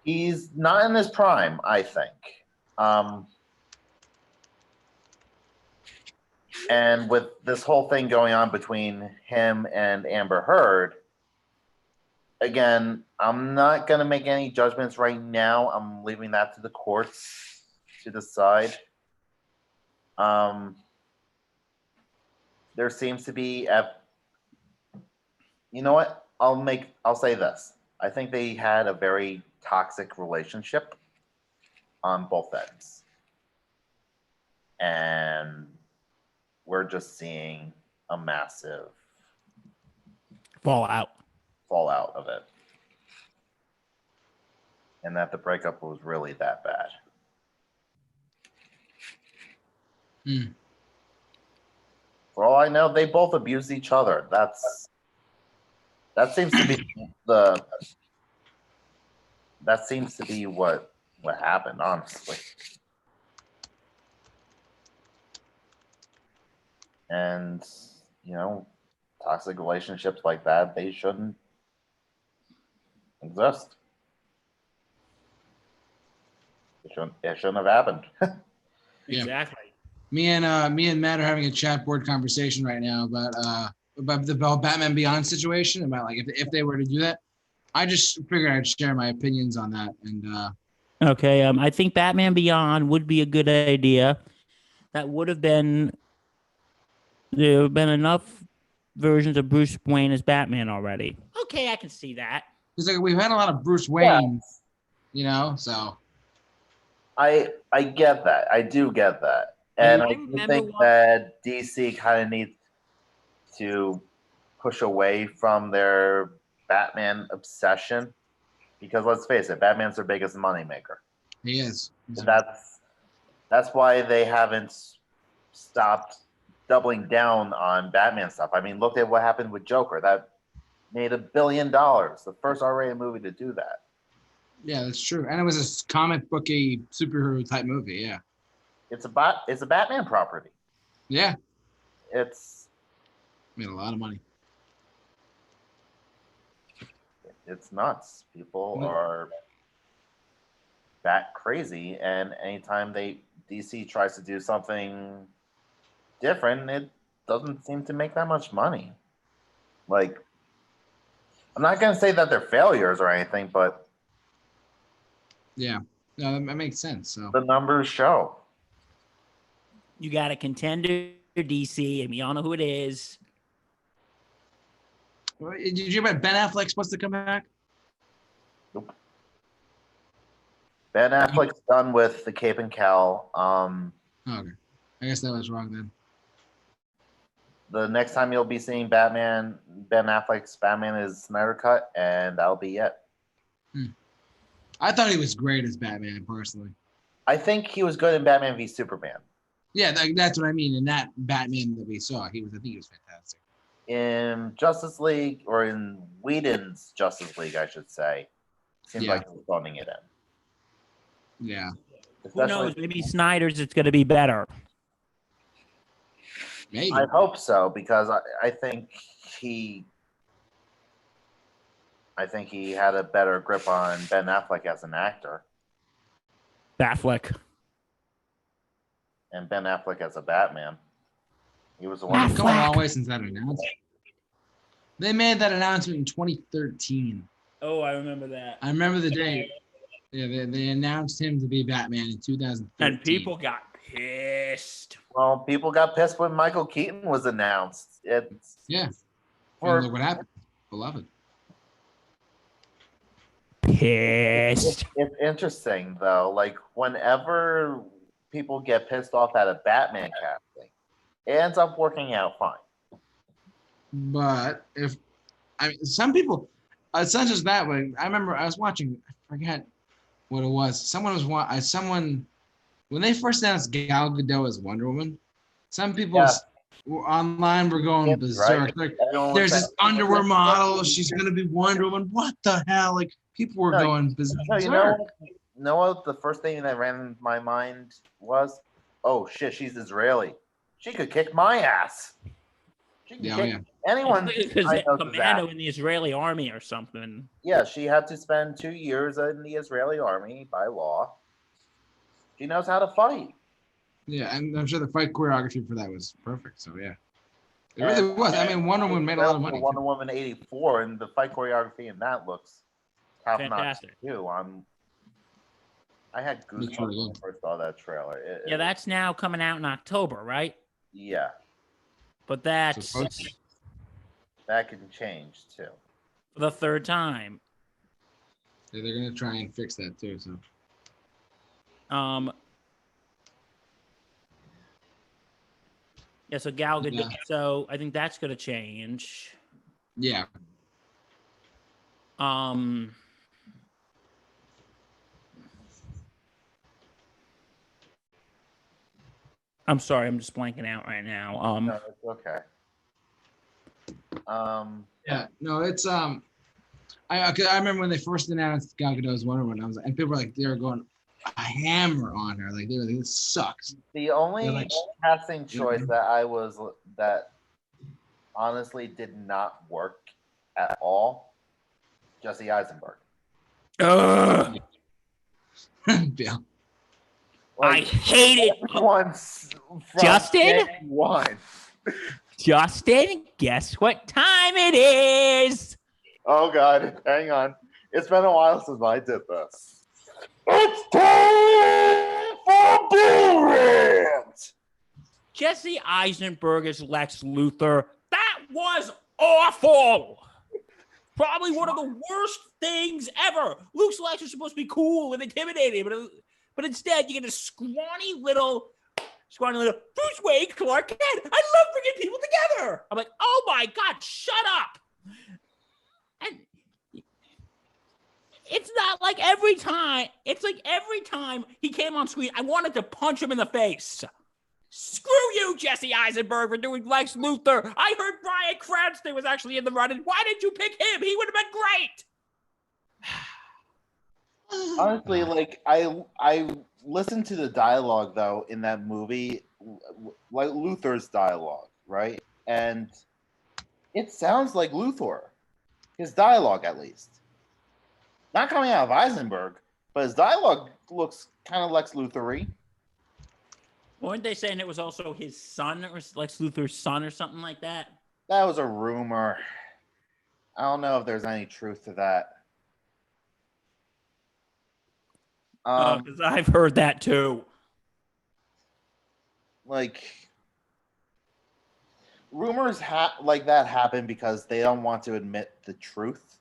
He's not in his prime, I think. And with this whole thing going on between him and Amber Heard, again, I'm not going to make any judgments right now. I'm leaving that to the courts to decide. There seems to be you know what? I'll say this. I think they had a very toxic relationship on both ends. And we're just seeing a massive fallout of it. And that the breakup was really that bad. For all I know, they both abused each other. That seems to be what happened, honestly. And, toxic relationships like that, they shouldn't exist. It shouldn't have happened. Exactly. Me and Matt are having a chat board conversation right now about the Batman Beyond situation, about like if they were to do that. I just figured I'd share my opinions on that. And okay, I think Batman Beyond would be a good idea. That would have been there have been enough versions of Bruce Wayne as Batman already. Okay, I can see that. Because like we've had a lot of Bruce Wayne, so I get that. I do get that. And I do think that DC kind of needs to push away from their Batman obsession, because let's face it, Batman's their biggest moneymaker. He is. That's why they haven't stopped doubling down on Batman stuff. I mean, look at what happened with Joker. That made $1 billion. The first R-rated movie to do that. Yeah, that's true. And it was a comic booky superhero type movie. Yeah. It's a Batman property. Yeah. It's made a lot of money. It's nuts. People are bat crazy, and anytime DC tries to do something different, it doesn't seem to make that much money. Like, I'm not gonna say that they're failures or anything, but yeah, no, that makes sense. So the numbers show. You got a contender, DC, and we all know who it is. Did you hear about Ben Affleck supposed to come back? Nope. Ben Affleck's done with the Cape and Cowl. Okay. I guess that was wrong then. The next time you'll be seeing Ben Affleck's Batman is Snyder Cut, and that'll be it. I thought he was great as Batman, personally. I think he was good in Batman v Superman. Yeah, that's what I mean. In that Batman that we saw, I think he was fantastic. in Justice League, or in Whedon's Justice League, I should say, seems Yeah. like he's phoning it in. Yeah. Who knows? Maybe Snyder's it's going to be better. Maybe. I hope so, because I think he had a better grip on Ben Affleck as an actor, Batfleck. and Ben Affleck as a Batman. He was the It's one. come a long way since that announcement. They made that announcement in 2013. Oh, I remember that. I remember the day. Yeah, they announced him to be Batman in 2013. And people got pissed. Well, people got pissed when Michael Keaton was announced. It's Yeah. Or- And look what happened. Beloved. Pissed. It's interesting though. Like whenever people get pissed off at a Batman casting, it ends up working out fine. But some people, it's not just that way. I remember I was watching. I forget what it was. Someone when they first announced Gal Gadot as Wonder Woman, some people online were going berserk. Right. Like, there's this underwear model. She's gonna be Wonder Woman. What the hell? Like people were going berserk. No, you know what? The first thing that ran in my mind was, "Oh shit, she's Israeli. She could kick my ass. She can kick anyone." Commando in the Israeli army or something. Yeah, she had to spend 2 years in the Israeli army by law. She knows how to fight. Yeah, and I'm sure the fight choreography for that was perfect. So yeah, it really was. I mean, Wonder Woman made a lot of money. Wonder Woman 84, and the fight choreography in that looks top notch too. I had goosebumps when I first saw that trailer. That's now coming out in October, right? Yeah, but that can change too. For the third time. Yeah, they're gonna try and fix that too. So. Yeah, so Gal Gadot. So I think that's gonna change. Yeah. I'm sorry, I'm just blanking out right now. No, it's okay. Yeah, no, it's I remember when they first announced Gal Gadot's Wonder Woman, and people were like, they were going a hammer on her, like they were like, this sucks. The only casting choice that honestly did not work at all, Jesse Eisenberg. Yeah. I hate it. Justin, guess what time it is? Oh God, hang on. It's been a while since I did this. It's time for Blue Rant! Jesse Eisenberg as Lex Luthor. That was awful. Probably one of the worst things ever. Luke's Lex is supposed to be cool and intimidating, but instead you get a scrawny little Bruce Wayne, Clark Kent. I love bringing people together. I'm like, oh my God, shut up. And it's not like every time. It's like every time he came on screen, I wanted to punch him in the face. Screw you, Jesse Eisenberg, for doing Lex Luthor. I heard Bryan Cranston was actually in the running. Why did you pick him? He would have been great. Honestly, like I listened to the dialogue though in that movie, like Luthor's dialogue, right? And it sounds like Luthor, his dialogue at least. Not coming out of Eisenberg, but his dialogue looks kind of Lex Luthor-y. Weren't they saying it was also his son, or Lex Luthor's son, or something like that? That was a rumor. I don't know if there's any truth to that. Because I've heard that too. Like, rumors like that happen because they don't want to admit the truth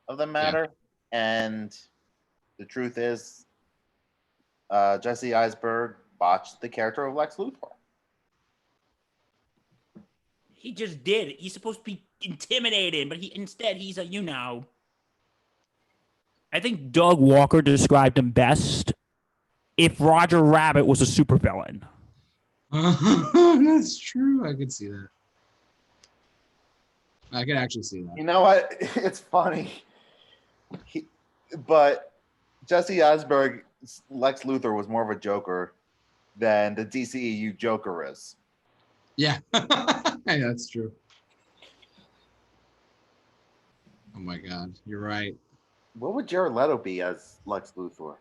of the matter. Yeah. And the truth is, Jesse Eisenberg botched the character of Lex Luthor. He just did. He's supposed to be intimidating, but he's a, I think Doug Walker described him best. If Roger Rabbit was a supervillain. That's true. I could see that. I can actually see that. You know what? It's funny. But Jesse Eisenberg's Lex Luthor was more of a Joker than the DCEU Joker is. Yeah. Hey, that's true. Oh my God, you're right. What would Jared Leto be as Lex Luthor?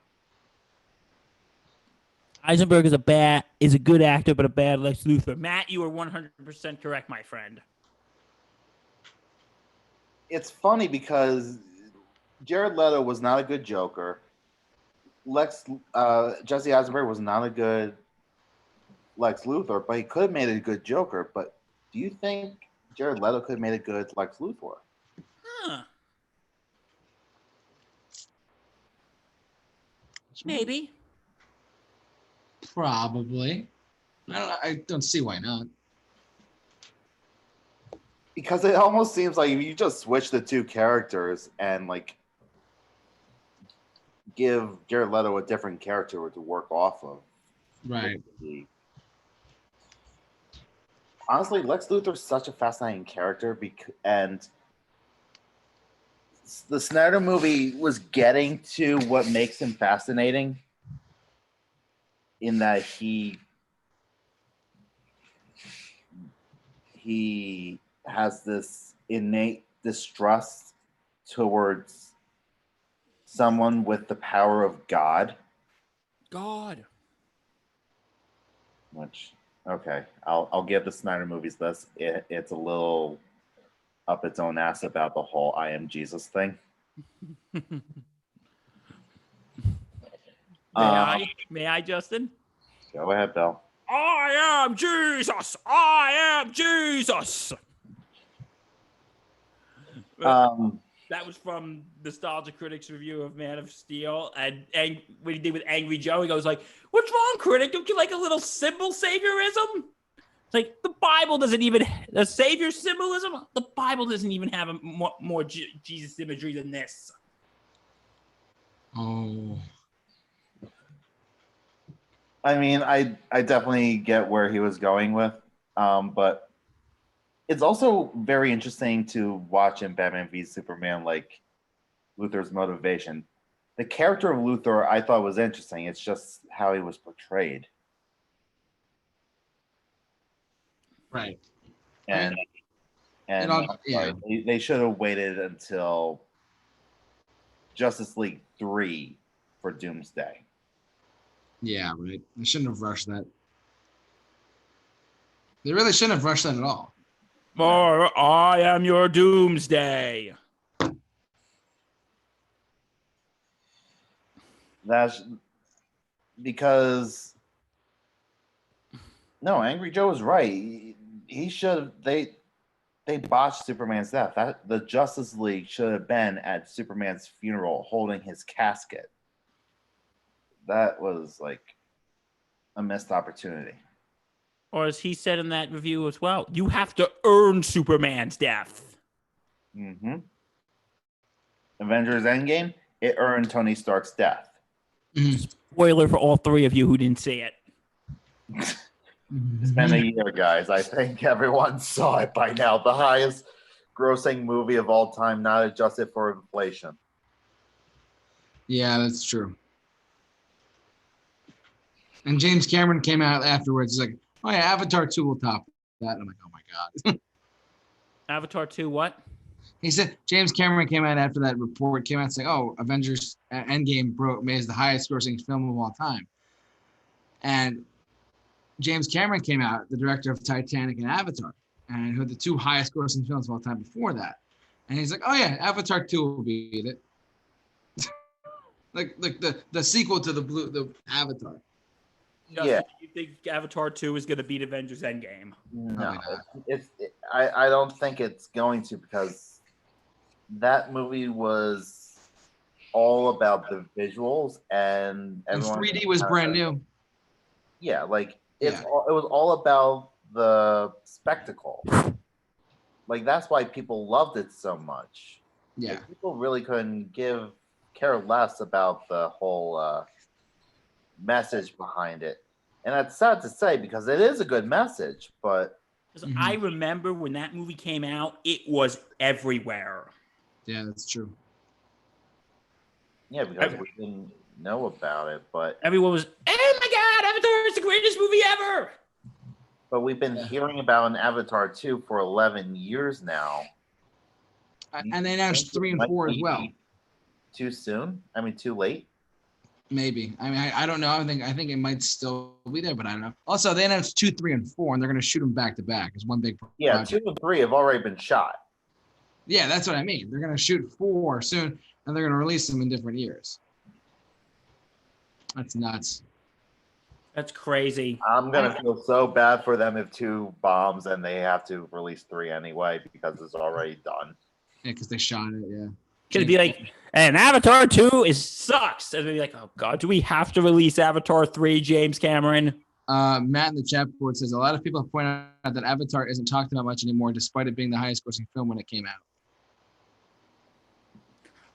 Eisenberg is a good actor, but a bad Lex Luthor. Matt, you are 100% correct, my friend. It's funny because Jared Leto was not a good Joker. Jesse Eisenberg was not a good Lex Luthor, but he could have made a good Joker. But do you think Jared Leto could have made a good Lex Luthor? Huh. Maybe. Probably. I don't see why not. Because it almost seems like if you just switch the two characters and like give Jared Leto a different character to work off of. Right. Honestly, Lex Luthor's such a fascinating character, and the Snyder movie was getting to what makes him fascinating in that he has this innate distrust towards someone with the power of God. Which, okay, I'll give the Snyder movies this. It's a little up its own ass about the whole I am Jesus thing. May I, Justin? Go ahead, Bill. I am Jesus. I am Jesus. That was from Nostalgia Critic's review of Man of Steel, and what he did with Angry Joe, he goes like, "What's wrong, critic? Don't you like a little symbol saviorism?" It's like the Bible doesn't even the savior symbolism. The Bible doesn't even have a more Jesus imagery than this. Oh. I mean, I definitely get where he was going with, but it's also very interesting to watch in Batman v Superman, like Luthor's motivation. The character of Luthor I thought was interesting. It's just how he was portrayed. Right. And yeah. They should have waited until Justice League 3 for Doomsday. Yeah, right. They shouldn't have rushed that. They really shouldn't have rushed that at all. Or I am your doomsday. That's because no, Angry Joe was right. He should they botched Superman's death. That the Justice League should have been at Superman's funeral holding his casket. That was like a missed opportunity. Or as he said in that review as well, you have to earn Superman's death. Mm-hmm. Avengers Endgame, it earned Tony Stark's death. Spoiler for all three of you who didn't see it. It's been a year, guys. I think everyone saw it by now. The highest grossing movie of all time, not adjusted for inflation. Yeah, that's true. And James Cameron came out afterwards. He's like, oh yeah, Avatar 2 will top that. And I'm like, oh my God. Avatar 2 what? He said James Cameron came out after that report came out saying, oh, Avengers Endgame made the highest grossing film of all time. And James Cameron came out, the director of Titanic and Avatar, and who are the two highest grossing films of all time before that. And he's like, oh yeah, Avatar 2 will beat it. like the sequel to the Avatar. Justin, Yeah. you think Avatar 2 is going to beat Avengers Endgame? No, I don't think it's going to, because that movie was all about the visuals and everyone. 3D was brand new. Yeah, like it was all about the spectacle. Like that's why people loved it so much. Yeah, like, people really couldn't care less about the whole message behind it. And that's sad to say because it is a good message, but Because I remember when that movie came out, it was everywhere. Yeah, that's true. Yeah, because we didn't know about it, but Everyone was, oh my God, Avatar is the greatest movie ever. But we've been hearing about an Avatar 2 for 11 years now. And they announced 3 and 4 as well. Too soon? I mean, too late? Maybe. I mean, I don't know. I think it might still be there, but I don't know. Also, they announced 2, 3, and 4, and they're going to shoot them back to back. It's one big project. Yeah, 2 and 3 have already been shot. Yeah, that's what I mean. They're going to shoot 4 soon, and they're going to release them in different years. That's nuts. That's crazy. I'm going to feel so bad for them if 2 bombs and they have to release 3 anyway because it's already done. Yeah, because they shot it, yeah. Could be like, and Avatar 2 sucks. And they'd be like, oh God, do we have to release Avatar 3, James Cameron? Matt in the chat board says, a lot of people have pointed out that Avatar isn't talked about much anymore, despite it being the highest grossing film when it came out.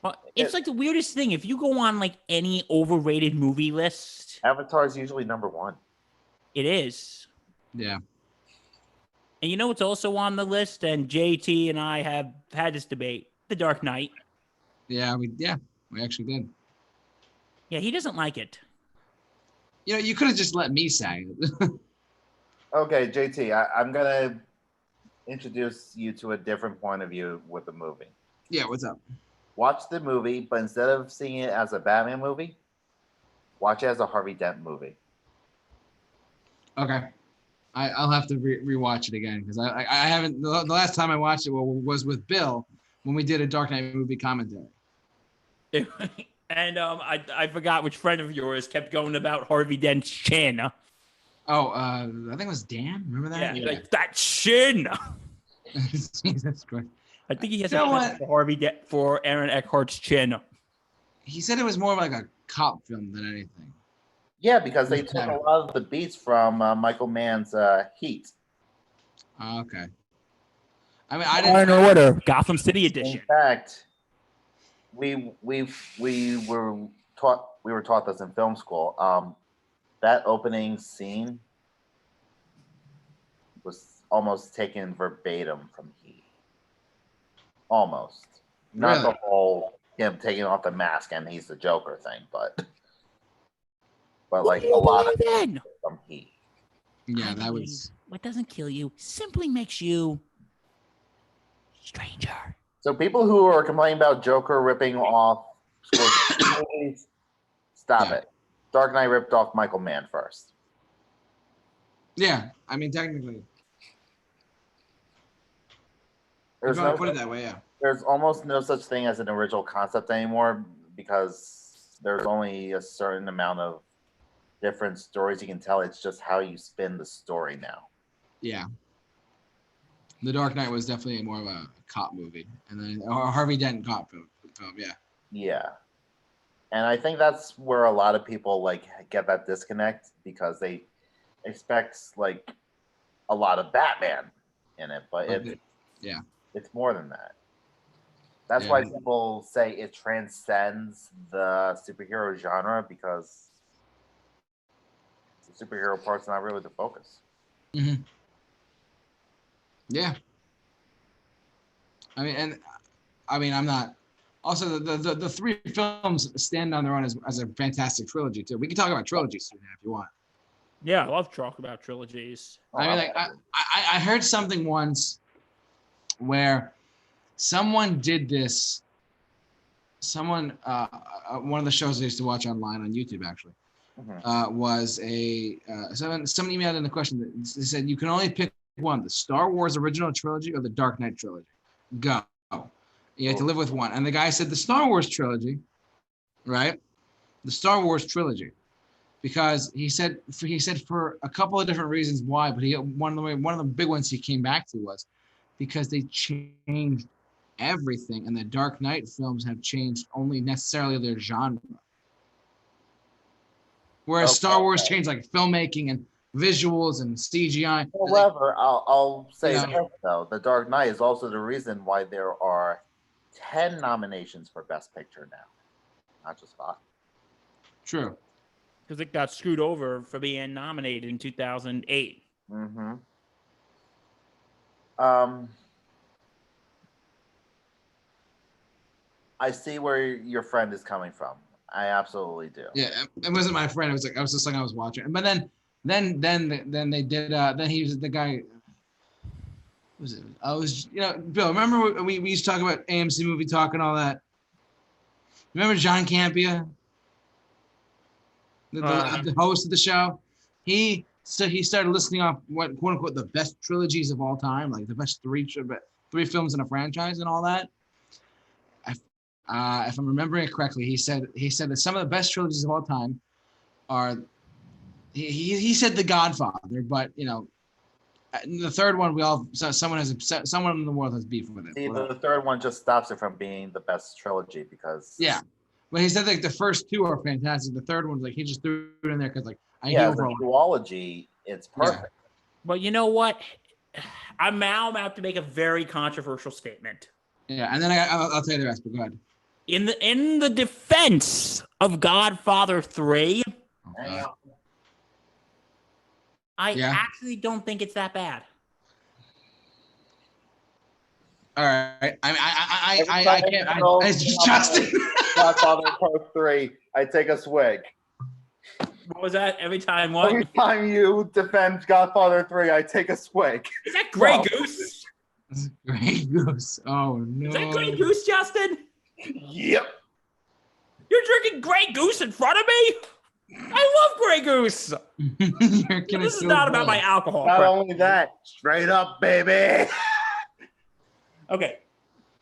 Well, it's like the weirdest thing. If you go on like any overrated movie list, Avatar is usually number 1. It is. Yeah. And you know what's also on the list? And JT and I have had this debate. The Dark Knight. Yeah, we actually did. Yeah, he doesn't like it. You know, you could have just let me say it. Okay, JT, I'm going to introduce you to a different point of view with the movie. Yeah, what's up? Watch the movie, but instead of seeing it as a Batman movie, watch it as a Harvey Dent movie. Okay. I'll have to rewatch it again because I haven't. The last time I watched it was with Bill when we did a Dark Knight movie commentary. And I forgot which friend of yours kept going about Harvey Dent's chin. Oh, I think it was Dan. Remember that? Yeah. Like that chin. Jesus Christ. I think he has a for Harvey Dent for Aaron Eckhart's chin. He said it was more of like a cop film than anything. Yeah, because they took a lot of the beats from Michael Mann's Heat. Oh, okay. I mean, I didn't. Law and Order, Gotham City edition. In fact, we were taught this in film school. That opening scene was almost taken verbatim from Heat. Almost. Not Really? the whole him taking off the mask and he's the Joker thing, but like a lot of it from Heat. Yeah, that was. What doesn't kill you simply makes you stranger. So people who are complaining about Joker ripping off stop it. Dark Knight ripped off Michael Mann first. Yeah, I mean technically. There's no, put it that way, yeah. There's almost no such thing as an original concept anymore because there's only a certain amount of different stories you can tell. It's just how you spin the story now. Yeah. The Dark Knight was definitely more of a cop movie, and then a Harvey Dent cop film. Yeah. Yeah, and I think that's where a lot of people like get that disconnect because they expect like a lot of Batman in it, but it's more than that. That's why people say it transcends the superhero genre because the superhero part's not really the focus. Mm-hmm. Yeah. I'm not. Also, the 3 films stand on their own as a fantastic trilogy too. We can talk about trilogies soon if you want. Yeah, I love to talk about trilogies. I mean, like I heard something once where someone did this. Someone, one of the shows I used to watch online on YouTube actually, was someone emailed in the question that they said you can only pick one: the Star Wars original trilogy or the Dark Knight trilogy. Go. You have to live with one. And the guy said the Star Wars trilogy, right? The Star Wars trilogy, because he said for a couple of different reasons why, but one of the big ones he came back to was because they changed everything, and the Dark Knight films have changed only necessarily their genre. Whereas Star Wars changed like filmmaking and visuals and CGI. However, I'll say this though: The Dark Knight is also the reason why there are 10 nominations for Best Picture now, not just 5. True. Because it got screwed over for being nominated in 2008. Mm-hmm. I see where your friend is coming from. I absolutely do. Yeah, it wasn't my friend. It was like I was just like I was watching. But then they did. Then he was the guy. What was it? I was Bill. Remember we used to talk about AMC Movie Talk and all that. Remember John Campia, the host of the show. He started listing off what quote unquote the best trilogies of all time, like the best three films in a franchise and all that. If I'm remembering it correctly, he said that some of the best trilogies of all time are. He said The Godfather, but the third one someone in the world has beef with it. See, the third one just stops it from being the best trilogy because but he said like the first two are fantastic. The third one's like he just threw it in there because like the duology, it's perfect. But you know what? I'm about to make a very controversial statement. Yeah, and then I'll tell you the rest. But go ahead. In the defense of Godfather 3, I actually don't think it's that bad. All right, I can't. It's Justin. Godfather Part 3. I take a swig. What was that? Every time what? Every time you defend Godfather 3, I take a swig. Is that Grey Goose? Grey Goose. Oh no. Is that Grey Goose, Justin? Yep. You're drinking Grey Goose in front of me? I love Grey Goose. This is not about my alcohol. Not only that, straight up, baby. Okay.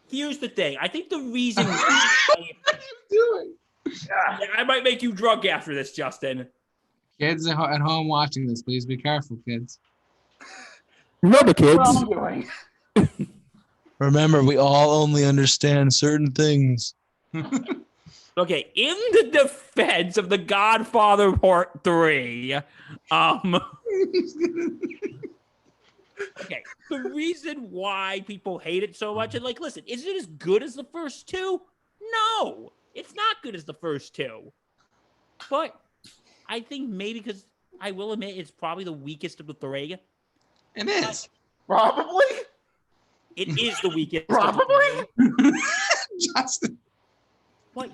Here's the thing. I think the reason what are you doing? I might make you drunk after this, Justin. Kids at home watching this, please be careful, kids. Remember, kids. Remember, we all only understand certain things. Okay, in the defense of The Godfather Part 3, okay, the reason why people hate it so much, and like, listen, is it as good as the first two? No, it's not good as the first two. But I think maybe because I will admit it's probably the weakest of the three. It is. Probably. It is the weakest. Probably. Justin. But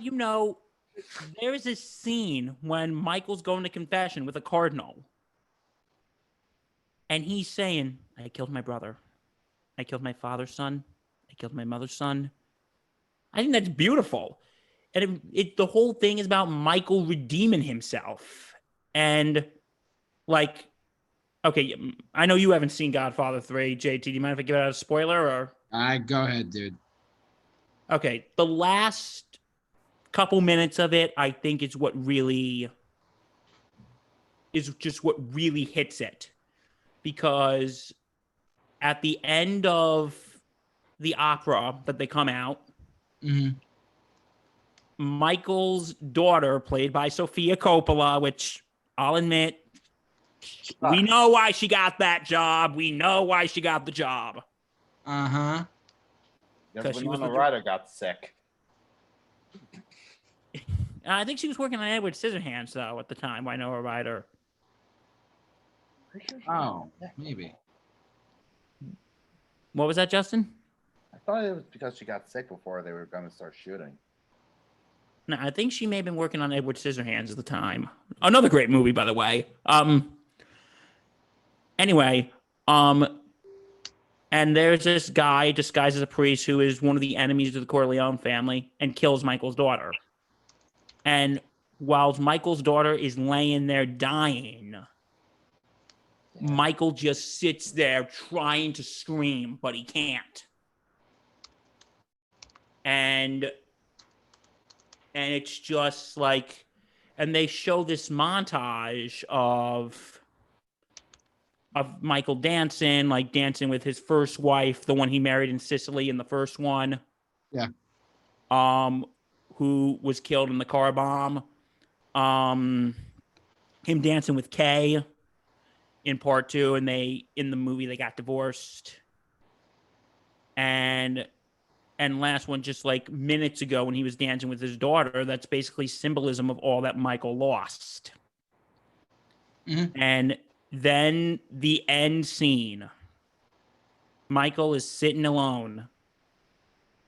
there is this scene when Michael's going to confession with a cardinal. And he's saying, I killed my brother. I killed my father's son. I killed my mother's son. I think that's beautiful. And the whole thing is about Michael redeeming himself. And like, okay, I know you haven't seen Godfather 3. JT, do you mind if I give out a spoiler? Or go ahead, dude. Okay, the last couple minutes of it, I think is what really hits it. Because at the end of the opera that they come out, Michael's daughter, played by Sofia Coppola, which I'll admit, we know why she got that job. We know why she got the job. Uh-huh. Because Winona Ryder got sick. I think she was working on Edward Scissorhands, though, at the time, Winona Ryder. Oh, maybe. What was that, Justin? I thought it was because she got sick before they were going to start shooting. No, I think she may have been working on Edward Scissorhands at the time. Another great movie, by the way. Anyway, and there's this guy disguised as a priest who is one of the enemies of the Corleone family and kills Michael's daughter. And while Michael's daughter is laying there dying, Michael just sits there trying to scream, but he can't. And it's just like, and they show this montage of Michael dancing with his first wife, the one he married in Sicily in the first one. Yeah. Who was killed in the car bomb. Him dancing with Kay in part 2, and in the movie they got divorced. And last one, just like minutes ago when he was dancing with his daughter, that's basically symbolism of all that Michael lost. Mm-hmm. And then the end scene Michael is sitting alone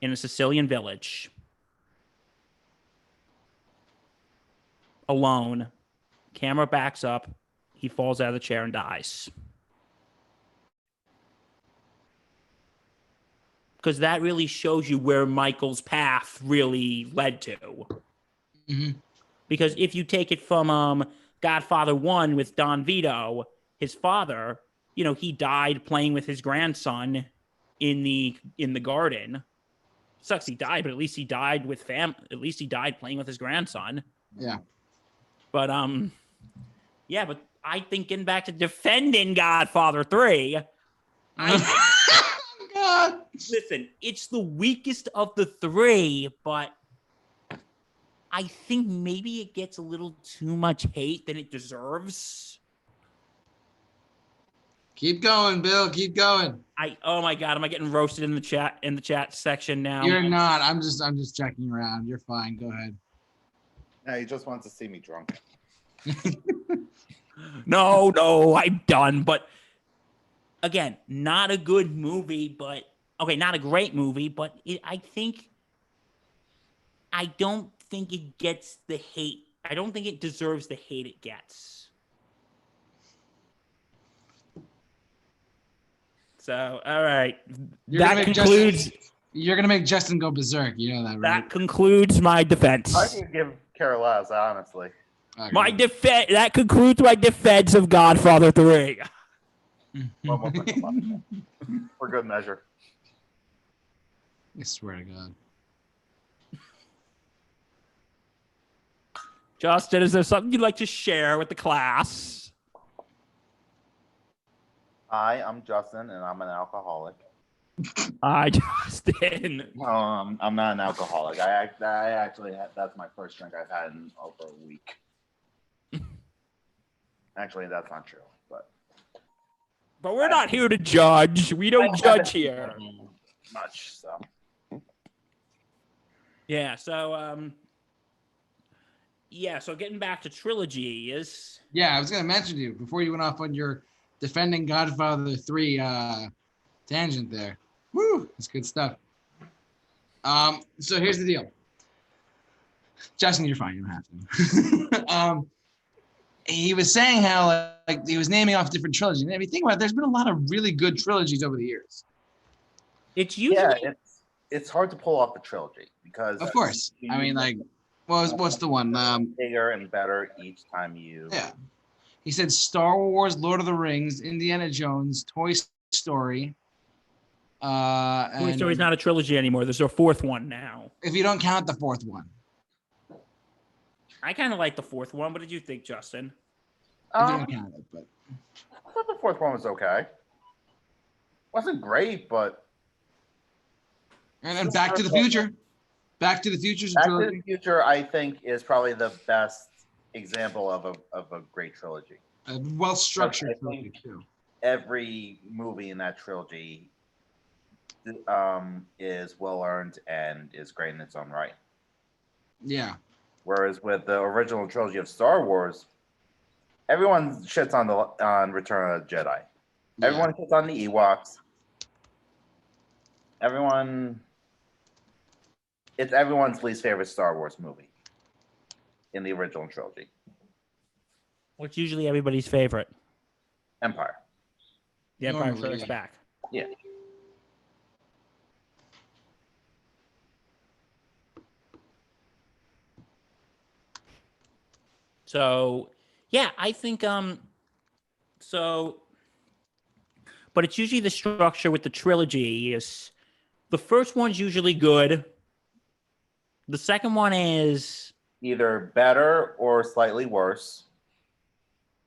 in a Sicilian village. Alone. Camera backs up. He falls out of the chair and dies. Because that really shows you where Michael's path really led to. Mm-hmm. Because if you take it from Godfather 1 with Don Vito, his father, you know, he died playing with his grandson in the garden. Sucks he died, but at least he died with at least he died playing with his grandson. Yeah. But yeah, but I think getting back to defending Godfather 3, God. listen, it's the weakest of the three, but I think maybe it gets a little too much hate than it deserves. Keep going, Bill. Keep going. Oh my God, am I getting roasted in the chat section now? You're not. I'm just checking around. You're fine. Go ahead. No, he just wants to see me drunk. No, I'm done. But again, not a good movie, but okay, not a great movie, but I don't think it gets the hate. I don't think it deserves the hate it gets. So, all right. That concludes. You're going to make Justin go berserk. You know that, right? That concludes my defense. I can give care less, honestly. Okay. That concludes my defense of Godfather 3. For good measure. I swear to God. Justin, is there something you'd like to share with the class? Hi, I'm Justin, and I'm an alcoholic. Hi, Justin. I'm not an alcoholic. I actually that's my first drink I've had in over a week. Actually, that's not true, but we're not here to judge. We don't judge here. Much so. Yeah. So So getting back to trilogy is. Yeah, I was going to mention to you before you went off on your defending Godfather 3 tangent there. Woo, that's good stuff. So here's the deal. Justin, you're fine. You don't have to. He was saying how like he was naming off different trilogies. And if you think about it, there's been a lot of really good trilogies over the years. It's usually it's hard to pull off a trilogy because of course. I mean, like, what's the one? Bigger and better each time you. Yeah. He said Star Wars, Lord of the Rings, Indiana Jones, Toy Story. Toy Story's not a trilogy anymore. There's a fourth one now. If you don't count the fourth one. I kind of like the fourth one. What did you think, Justin? If you don't count it, but I thought the fourth one was okay. Wasn't great, but. And then Back to the Future. Back to the Future. Back to the Future, I think, is probably the best example of a great trilogy. A well-structured trilogy too. Every movie in that trilogy is well earned and is great in its own right. Yeah. Whereas with the original trilogy of Star Wars, everyone shits on Return of the Jedi. Yeah. Everyone shits on the Ewoks. It's everyone's least favorite Star Wars movie in the original trilogy. What's usually everybody's favorite? Empire. The Empire Strikes Back. Yeah. So, yeah, I think but it's usually the structure with the trilogy is the first one's usually good. The second one is either better or slightly worse.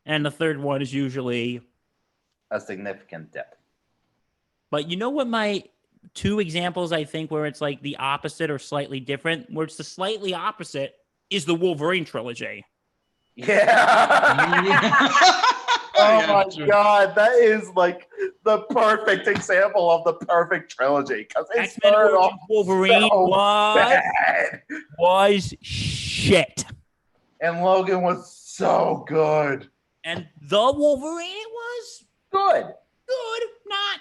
And the third one is usually a significant dip. But you know what my two examples I think where it's like the opposite or slightly different, where it's the slightly opposite is the Wolverine trilogy. Yeah. Oh my God, that is like the perfect example of the perfect trilogy because it started off Wolverine so was shit, and Logan was so good, and the Wolverine was good, not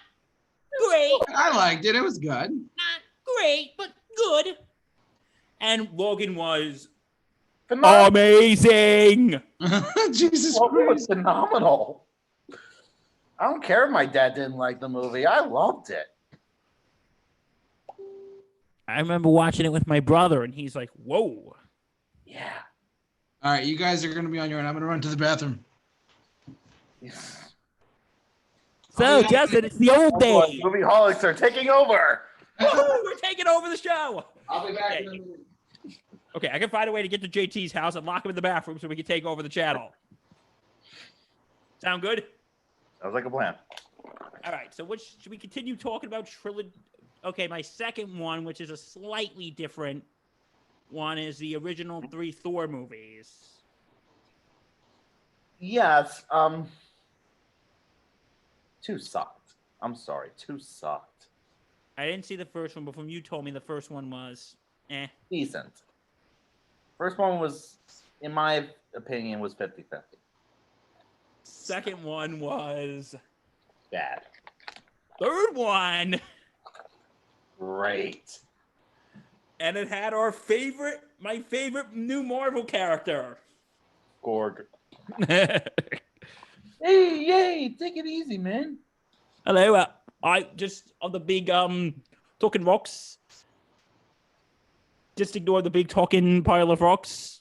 great. I liked it. It was good. Not great, but good. And Logan was Phenomenal. amazing. Jesus Logan was Christ. phenomenal. I don't care if my dad didn't like the movie. I loved it. I remember watching it with my brother, and he's like, whoa. Yeah. All right, you guys are going to be on your own. I'm going to run to the bathroom. So, Justin, it's the old day. Movieholics are taking over. Woo-hoo, we're taking over the show. I'll be back. Okay. Okay, I can find a way to get to JT's house and lock him in the bathroom so we can take over the channel. Sound good? Sounds like a plan. All right, so should we continue talking about trilogy? Okay, my second one, which is a slightly different one, is the original 3 Thor movies. Yes. 2 sucked. I'm sorry. 2 sucked. I didn't see the first one, but from you told me the first one was Decent. First one was, in my opinion, was 50-50. Second one was Bad. Third one. Great. And it had my favorite new Marvel character. Gorg. Hello, Hey, yay! Take it easy, man. I just on the big talking rocks. Just ignore the big talking pile of rocks.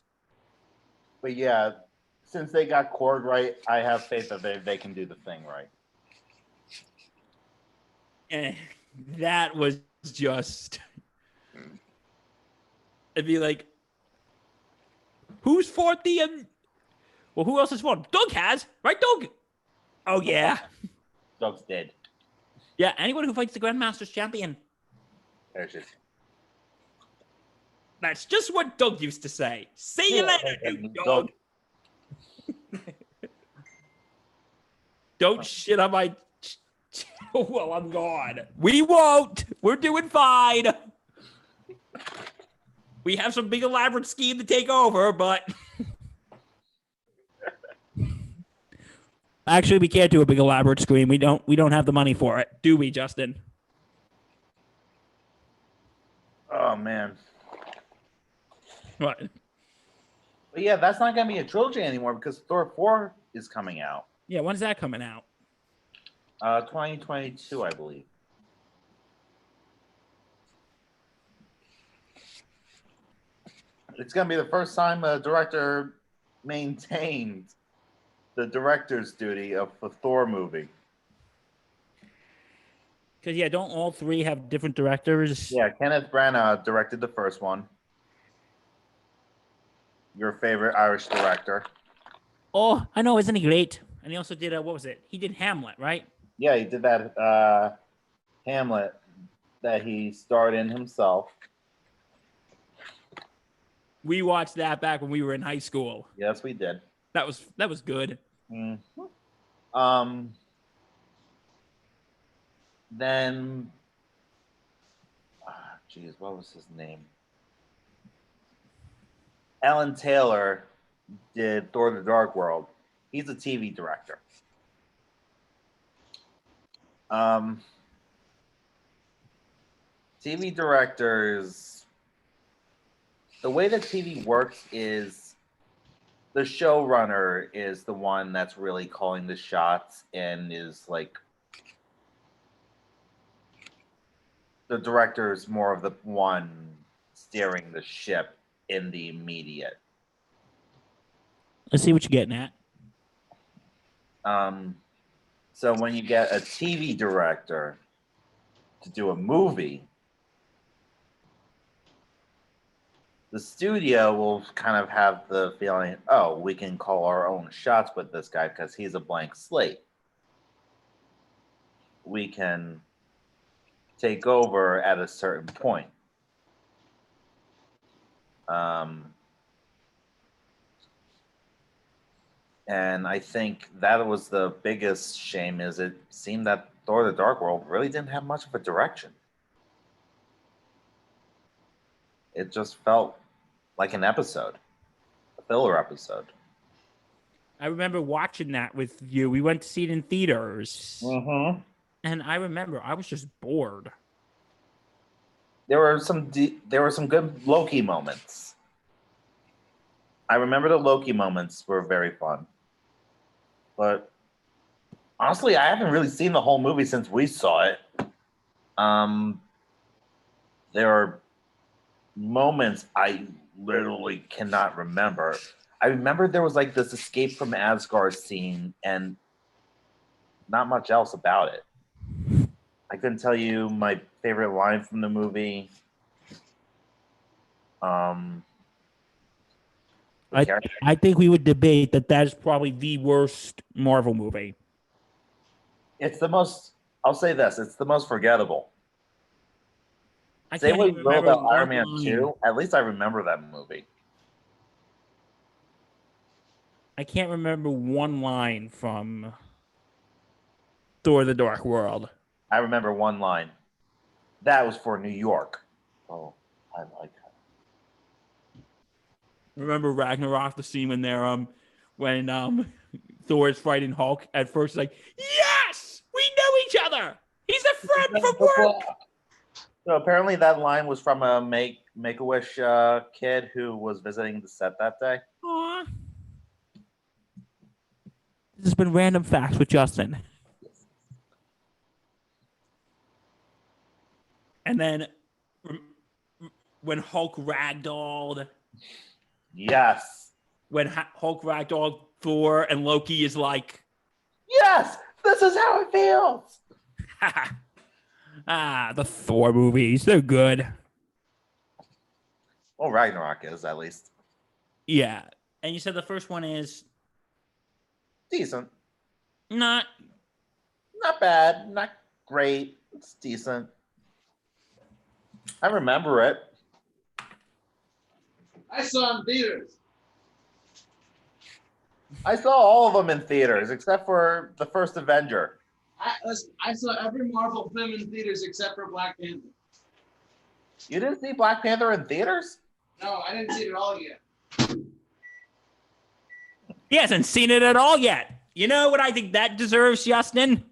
But yeah, since they got Korg right, I have faith that they can do the thing right. That was just. It'd be like, who's fought the well, who else has fought? Doug has, right, Doug? Oh yeah, Doug's dead. yeah. Anyone who fights the Grandmaster's champion. There's just That's just what Doug used to say. See you later, you dog. Don't shit on my. Well, I'm gone. We won't. We're doing fine. We have some big elaborate scheme to take over, but actually, we can't do a big elaborate scheme. We don't have the money for it, do we, Justin? oh man. What? But yeah, that's not gonna be a trilogy anymore because Thor 4 is coming out. Yeah, when's that coming out? 2022, I believe. It's gonna be the first time a director maintained the director's duty of the Thor movie. Because yeah, don't all 3 have different directors? Yeah, Kenneth Branagh directed the first one. Your favorite Irish director. Oh, I know, isn't he great? And he also did what was it? He did Hamlet, right? Yeah, he did that Hamlet that he starred in himself. We watched that back when we were in high school. Yes, we did. That was good. Mm-hmm. Then, geez, what was his name? Alan Taylor did Thor: The Dark World. He's a TV director. TV directors, the way that TV works is the showrunner is the one that's really calling the shots and is like the director is more of the one steering the ship in the immediate. Let's see what you're getting at. So when you get a TV director to do a movie, the studio will kind of have the feeling, oh, we can call our own shots with this guy because he's a blank slate. We can take over at a certain point. And I think that was the biggest shame is it seemed that Thor: The Dark World really didn't have much of a direction. It just felt like an episode, a filler episode. I remember watching that with you. We went to see it in theaters. Mm-hmm. And I remember I was just bored. There were some good Loki moments. I remember the Loki moments were very fun. But honestly, I haven't really seen the whole movie since we saw it. There are moments I literally cannot remember. I remember there was like this escape from Asgard scene and not much else about it. I couldn't tell you my favorite line from the movie. I think we would debate that is probably the worst Marvel movie. It's the most, I'll say this, it's the most forgettable. Say what you will about Iron Man 2, at least I remember that movie. I can't remember one line from Thor: The Dark World. I remember one line. That was for New York. Oh, I like that. Remember Ragnarok, the scene when Thor is fighting Hulk? At first, like, yes, we know each other. He's a friend from work. So apparently that line was from a Make-A-Wish kid who was visiting the set that day. Aww. This has been Random Facts with Justin. And then when Hulk ragdolled. Yes. When Hulk ragdolled Thor and Loki is like, yes, this is how it feels. The Thor movies, they're good. Well, Ragnarok is, at least. Yeah. And you said the first one is decent. Not bad, not great. It's decent. I remember it. I saw it in theaters. I saw all of them in theaters except for the first Avenger. I saw every Marvel film in theaters except for Black Panther. You didn't see Black Panther in theaters? No, I didn't see it all yet. He hasn't seen it at all yet. You know what I think that deserves, Justin?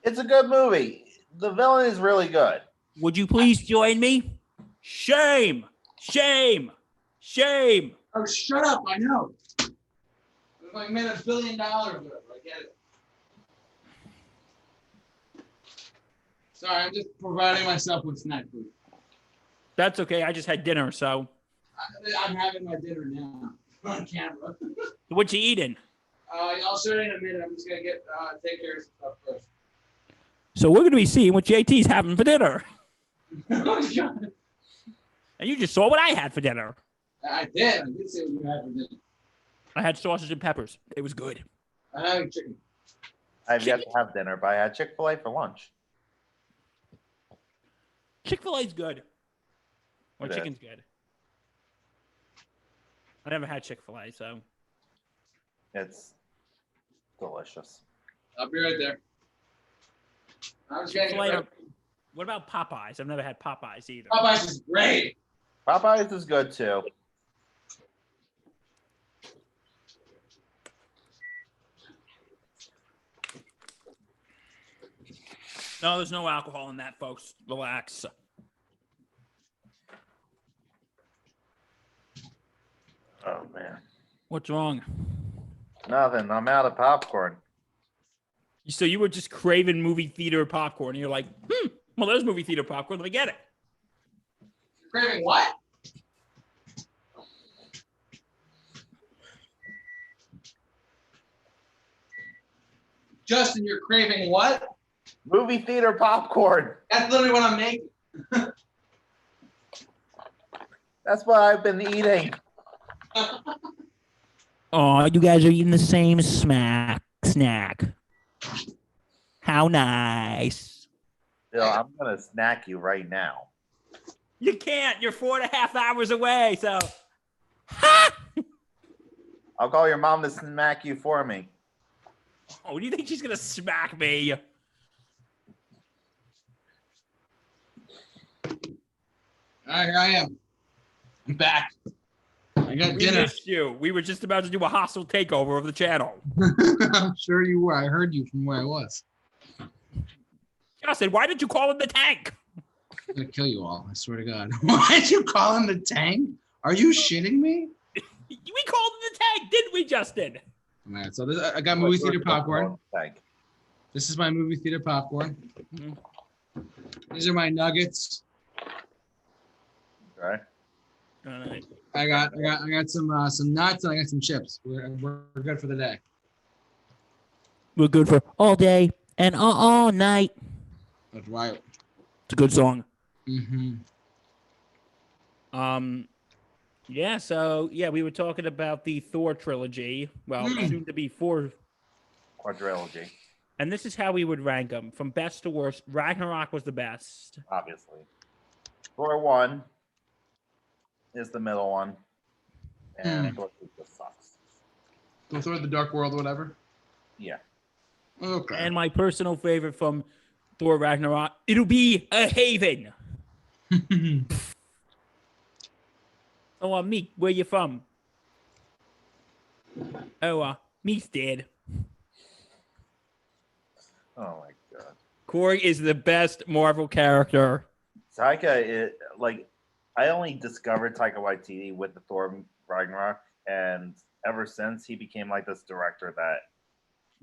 It's a good movie. The villain is really good. Would you please join me? Shame! Shame! Shame! Oh, shut up. I know. If I made $1 billion with it, I get it. Sorry, I'm just providing myself with snack food. That's okay. I just had dinner, so. I'm having my dinner now on camera. What you eating? I'll show you in a minute. I'm just going to take care of stuff first. So we're going to be seeing what JT's having for dinner. Oh, God. And you just saw what I had for dinner. I did see what you had for dinner. I had sausage and peppers. It was good. I had chicken. I've yet to have dinner, but I had Chick-fil-A for lunch. Chick-fil-A's good. Or chicken's good. I never had Chick-fil-A, so. It's delicious. I'll be right there. I was getting it. What about Popeyes? I've never had Popeyes either. Popeyes is great. Popeyes is good too. No, there's no alcohol in that, folks. Relax. Oh, man. What's wrong? Nothing. I'm out of popcorn. So you were just craving movie theater popcorn, and you're like, well, there's movie theater popcorn. Let me get it. You're craving what? Justin, you're craving what? Movie theater popcorn. That's literally what I'm making. That's what I've been eating. Oh, you guys are eating the same snack. How nice. Bill, I'm going to snack you right now. You can't. You're 4.5 hours away, so. I'll call your mom to smack you for me. Oh, do you think she's going to smack me? All right, here I am. I'm back. I got dinner. We missed you. We were just about to do a hostile takeover of the channel. I'm sure you were. I heard you from where I was. Justin, why did you call him the tank? I'm gonna kill you all. I swear to God. Why did you call him the tank? Are you shitting me? We called him the tank, didn't we, Justin? All right. So I got movie theater popcorn. Thank. This is my movie theater popcorn. Mhm. These are my nuggets. Okay. All right. I got some nuts and I got some chips. We're good for the day. We're good for all day and all night. That's right. It's a good song. Mm-hmm. Yeah, so we were talking about the Thor trilogy. Well, soon to be 4 Quadrilogy, and this is how we would rank them from best to worst. Ragnarok was the best. obviously. Thor 1 is the middle one. And Thor 2 just sucks. Go through the Dark World, whatever. Yeah. Okay. And my personal favorite from Thor Ragnarok, it'll be a haven. Oh, Meek, where you from? Oh, Meek's dead. Oh my god. Korg is the best Marvel character. Taika is like, I only discovered Taika Waititi with the Thor Ragnarok, and ever since he became like this director that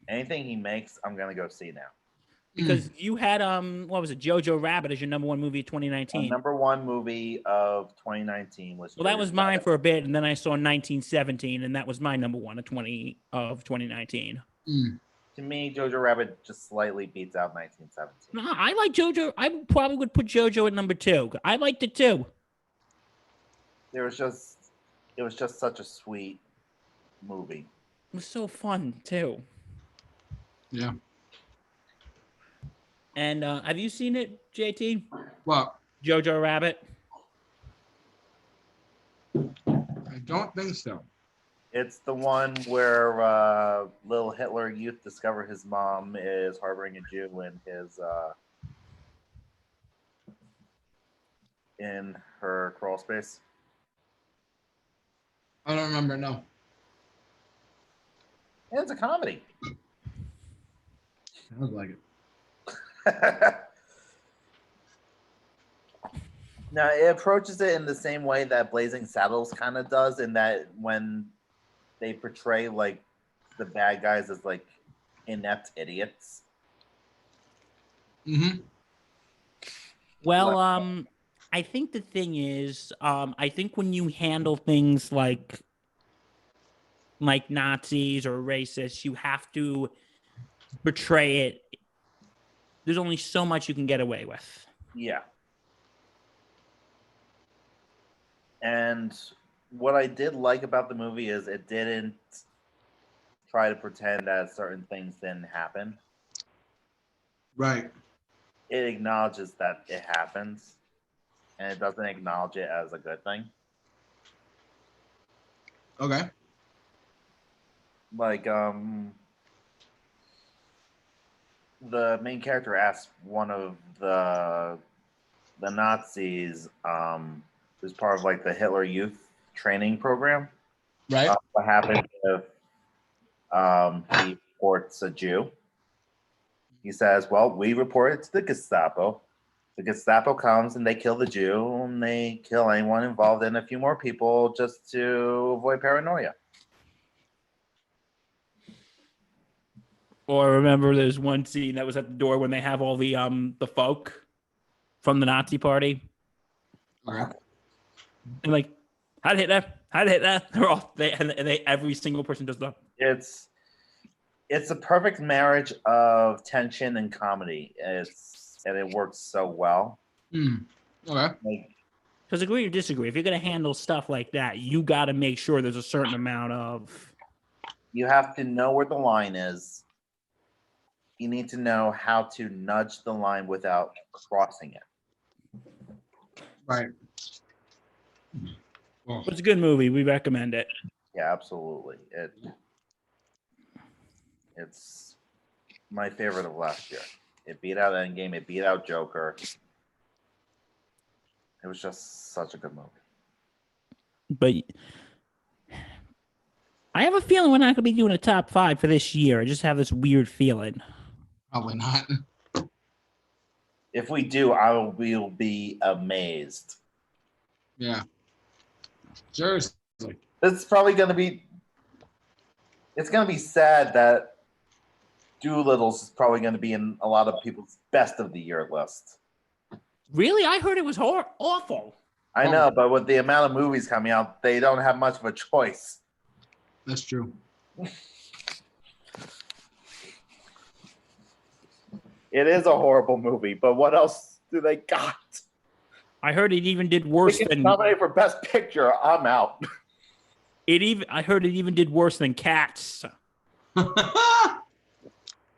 anything he makes, I'm gonna go see now. Because you had what was it, Jojo Rabbit as your number 1 movie of 2019. Number 1 movie of 2019 was. Well, that was mine for a bit, and then I saw 1917, and that was my number 1 of 2019. To me, Jojo Rabbit just slightly beats out 1917. No, I like Jojo. I probably would put Jojo at number 2. I liked it too. It was just such a sweet movie. It was so fun too. Yeah. And have you seen it, JT? What? Jojo Rabbit? I don't think so. It's the one where little Hitler Youth discover his mom is harboring a Jew in her crawl space. I don't remember. No. Yeah, it's a comedy. Sounds like it. Now it approaches it in the same way that Blazing Saddles kind of does, in that when they portray like the bad guys as like inept idiots. Mm-hmm. Well, I think the thing is, I think when you handle things like Nazis or racists, you have to portray it. There's only so much you can get away with. Yeah. And what I did like about the movie is it didn't try to pretend that certain things didn't happen. Right. It acknowledges that it happens, and it doesn't acknowledge it as a good thing. Okay. Like, the main character asked one of the Nazis, who's part of like the Hitler Youth training program, Right. what happened if he reports a Jew. He says, well, we report it to the Gestapo. The Gestapo comes and they kill the Jew, and they kill anyone involved in a few more people just to avoid paranoia. Or remember, there's one scene that was at the door when they have all the folk from the Nazi party. Okay. And like, how'd hit that? How'd hit that? They're all they every single person does that. It's a perfect marriage of tension and comedy. And it works so well. Okay. Because agree or disagree, if you're gonna handle stuff like that, you got to make sure there's a certain amount of. You have to know where the line is. You need to know how to nudge the line without crossing it. Right. Well, It's a good movie. We recommend it. Yeah, absolutely. It's my favorite of last year. It beat out Endgame. It beat out Joker. It was just such a good movie. But I have a feeling we're not going to be doing a top 5 for this year. I just have this weird feeling. probably not. If we do, will be amazed. Yeah. Seriously. It's probably going to be. It's going to be sad that Doolittle's is probably going to be in a lot of people's best of the year list. Really? I heard it was awful. I know, but with the amount of movies coming out, they don't have much of a choice. That's true. It is a horrible movie, but what else do they got? I heard it even did worse than nominated for Best Picture. I'm out. I heard it even did worse than Cats. That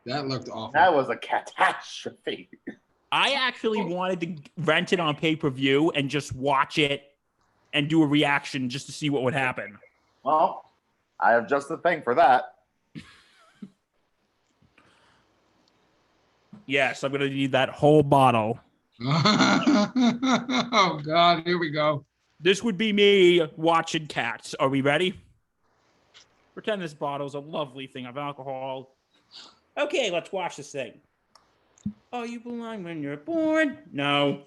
looked awful. That was a catastrophe. I actually wanted to rent it on pay-per-view and just watch it and do a reaction just to see what would happen. Well, I have just a thing for that. Yes, I'm going to need that whole bottle. Oh, God. Here we go. This would be me watching Cats. Are we ready? Pretend this bottle's a lovely thing of alcohol. Okay, let's watch this thing. Are you blind when you're born? No.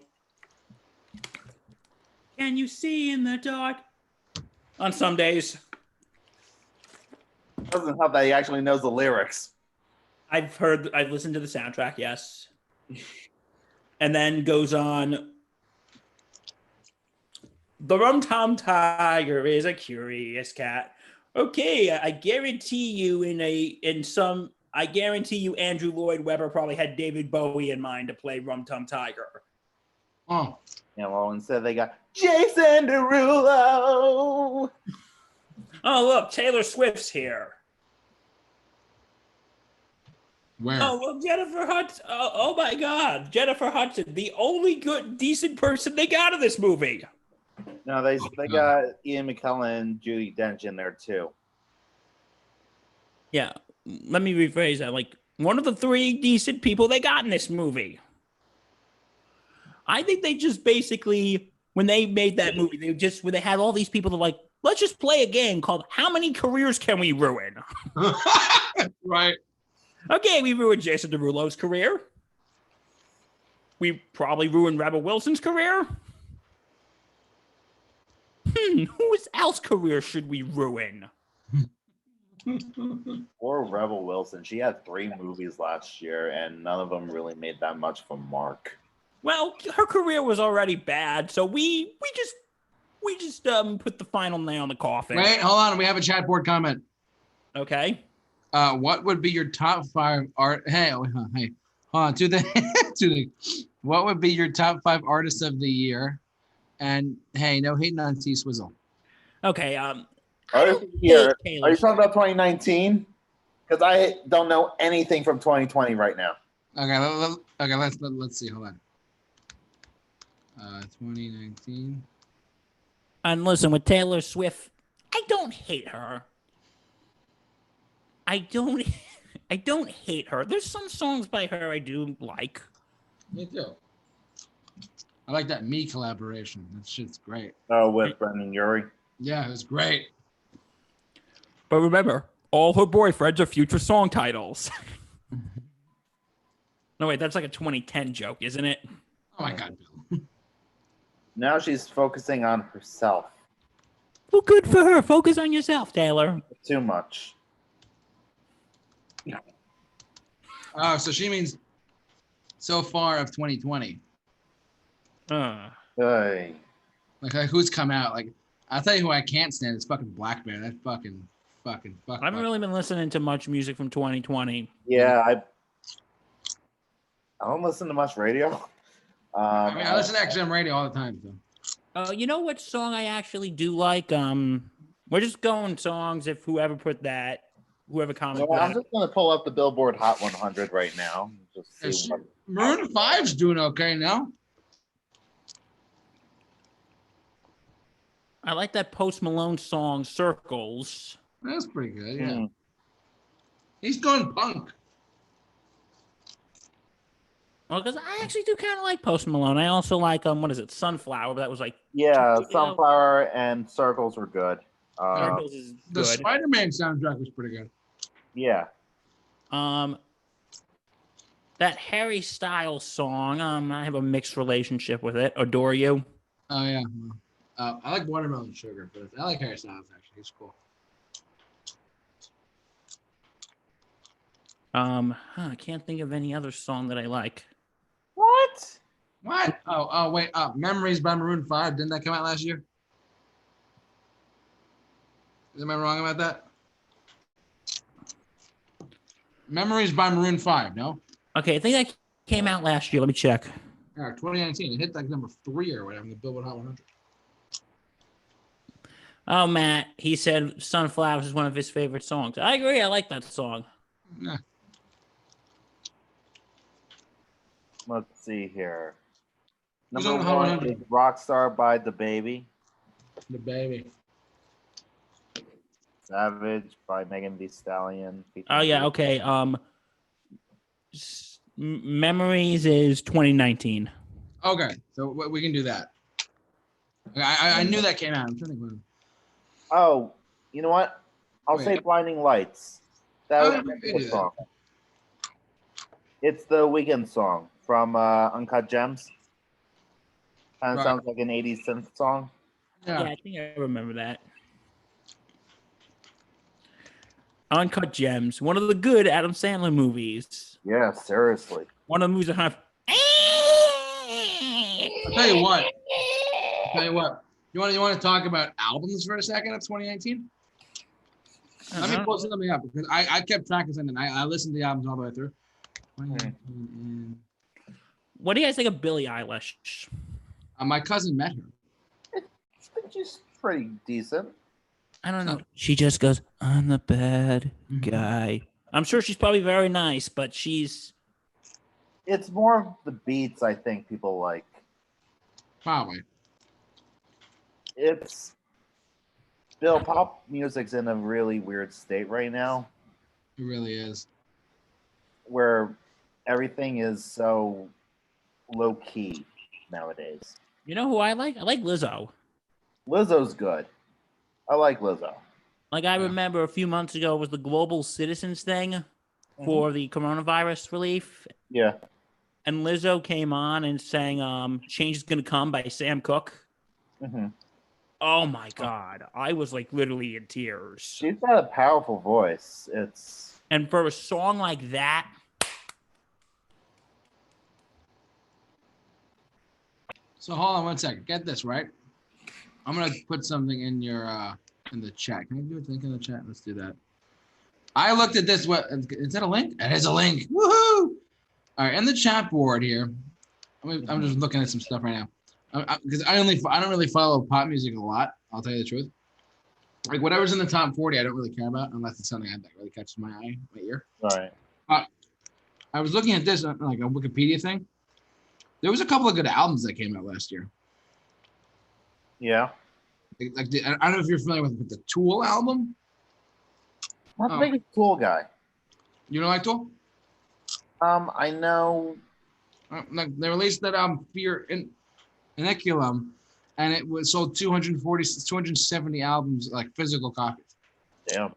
Can you see in the dark? On some days. Doesn't help that he actually knows the lyrics. I've listened to the soundtrack, yes. And then goes on. The Rum-Tum Tiger is a curious cat. Okay, I guarantee you I guarantee you Andrew Lloyd Webber probably had David Bowie in mind to play Rum-Tum Tiger. Oh. Yeah, well, instead they got Jason Derulo. Oh, look, Taylor Swift's here. Where? Oh, well, Jennifer Hudson. Oh, my God. Jennifer Hudson, the only good, decent person they got in this movie. No, they got Ian McKellen and Judi Dench in there, too. Yeah, let me rephrase that. Like, one of the three decent people they got in this movie. I think they just basically, when they made that movie, when they had all these people that like, let's just play a game called How Many Careers Can We Ruin? Right. Okay, we ruined Jason Derulo's career. We probably ruined Rebel Wilson's career. Whose else career should we ruin? Poor Rebel Wilson. She had 3 movies last year, and none of them really made that much of a mark. Well, her career was already bad, so we just put the final nail in the coffin. Wait, hold on. We have a chat board comment. Okay. What would be your top 5 art? Hey, hold on. What would be your top 5 artists of the year? And hey, no hating on T Swizzle. Okay. Are you talking about 2019? Because I don't know anything from 2020 right now. Okay, let's see. Hold on. 2019. And listen, with Taylor Swift, I don't hate her. I don't hate her. There's some songs by her I do like. Me too. I like that Me collaboration. That shit's great. Oh, with Brendan Urie. Yeah, it was great. But remember, all her boyfriends are future song titles. No, wait, that's like a 2010 joke, isn't it? Oh my God, Bill. Now she's focusing on herself. Well, good for her. Focus on yourself, Taylor. Too much. Oh, so she means so far of 2020. Hey. Like who's come out? Like, I'll tell you who I can't stand. It's fucking Black Bear. That fucking. I haven't really been listening to much music from 2020. Yeah, I don't listen to much radio. I listen to XM radio all the time. So. You know what song I actually do like? We're just going songs. If whoever commented. I'm just gonna pull up the Billboard Hot 100 right now. Just see Maroon 5's doing okay now. I like that Post Malone song, Circles. That's pretty good, yeah. He's going punk. Well, because I actually do kind of like Post Malone. I also like, what is it, Sunflower? That was like... Yeah, Sunflower and Circles were good. Circles is good. The Spider-Man soundtrack was pretty good. Yeah. That Harry Styles song, I have a mixed relationship with it. Adore You. Oh yeah. I like Watermelon Sugar, but I like Harry Styles actually. He's cool. I can't think of any other song that I like. What? What? Oh wait. Memories by Maroon 5. Didn't that come out last year? Am I wrong about that? Memories by Maroon 5. No. Okay, I think that came out last year. Let me check. Yeah, 2019. It hit like number 3 or whatever in the Billboard Hot 100. Oh, Matt, he said Sunflowers is one of his favorite songs. I agree. I like that song. Yeah. Let's see here. Who's Number on the Hot one 100? is Rockstar by The Baby. The Baby. Savage by Megan Thee Stallion. Oh, yeah. Okay. Memories is 2019. Okay, so we can do that. I knew that came out. I'm trying to think when. Oh, you know what? I'll Wait. say Blinding Lights. That Oh, was we a can good do that. song. It's the Weekend song from Uncut Gems. Kind of Right. sounds like an 80s synth song. Yeah, I think I remember that. Uncut Gems, one of the good Adam Sandler movies. Yeah, seriously. One of the movies that have. I'll tell you what. You want to talk about albums for a second of 2019? Let me pull something up because I kept track of something. I listened to the albums all the way through. 2019 What do you guys think of Billie Eilish? and my cousin met her. She's pretty decent. I don't know. She just goes, I'm the bad Mhm. guy. I'm sure she's probably very nice, but she's. It's more of the beats I think people like. Probably. It's Bill, pop music's in a really weird state right now It really is. where everything is so low key nowadays. You know who I like? I like Lizzo. Lizzo's good. I like Lizzo. Like, I Yeah. remember a few months ago was the Global Citizens thing for the coronavirus relief. Yeah. And Lizzo came on and sang Change is Gonna Come by Sam Cooke. hmm Oh my God. I was like literally in tears. She's got a powerful voice. It's And for a song like that, So hold on one second. Get this right. I'm gonna put something in your in the chat. Can I do a link in the chat? Let's do that. I looked at this. What is that a link? It is a link. Woohoo! All right, in the chat board here. I'm just looking at some stuff right now because I don't really follow pop music a lot. I'll tell you the truth. Like whatever's in the top 40, I don't really care about unless it's something that really catches my eye, my ear. right. I was looking at this like a Wikipedia thing. There was a couple of good albums that came out last year. Yeah. Like I don't know if you're familiar with the Tool album. Not the Oh. biggest Tool guy. You know, like Tool? I know. Like they released that album Fear in Inoculum, and it was sold 270 albums, like physical copies. Damn.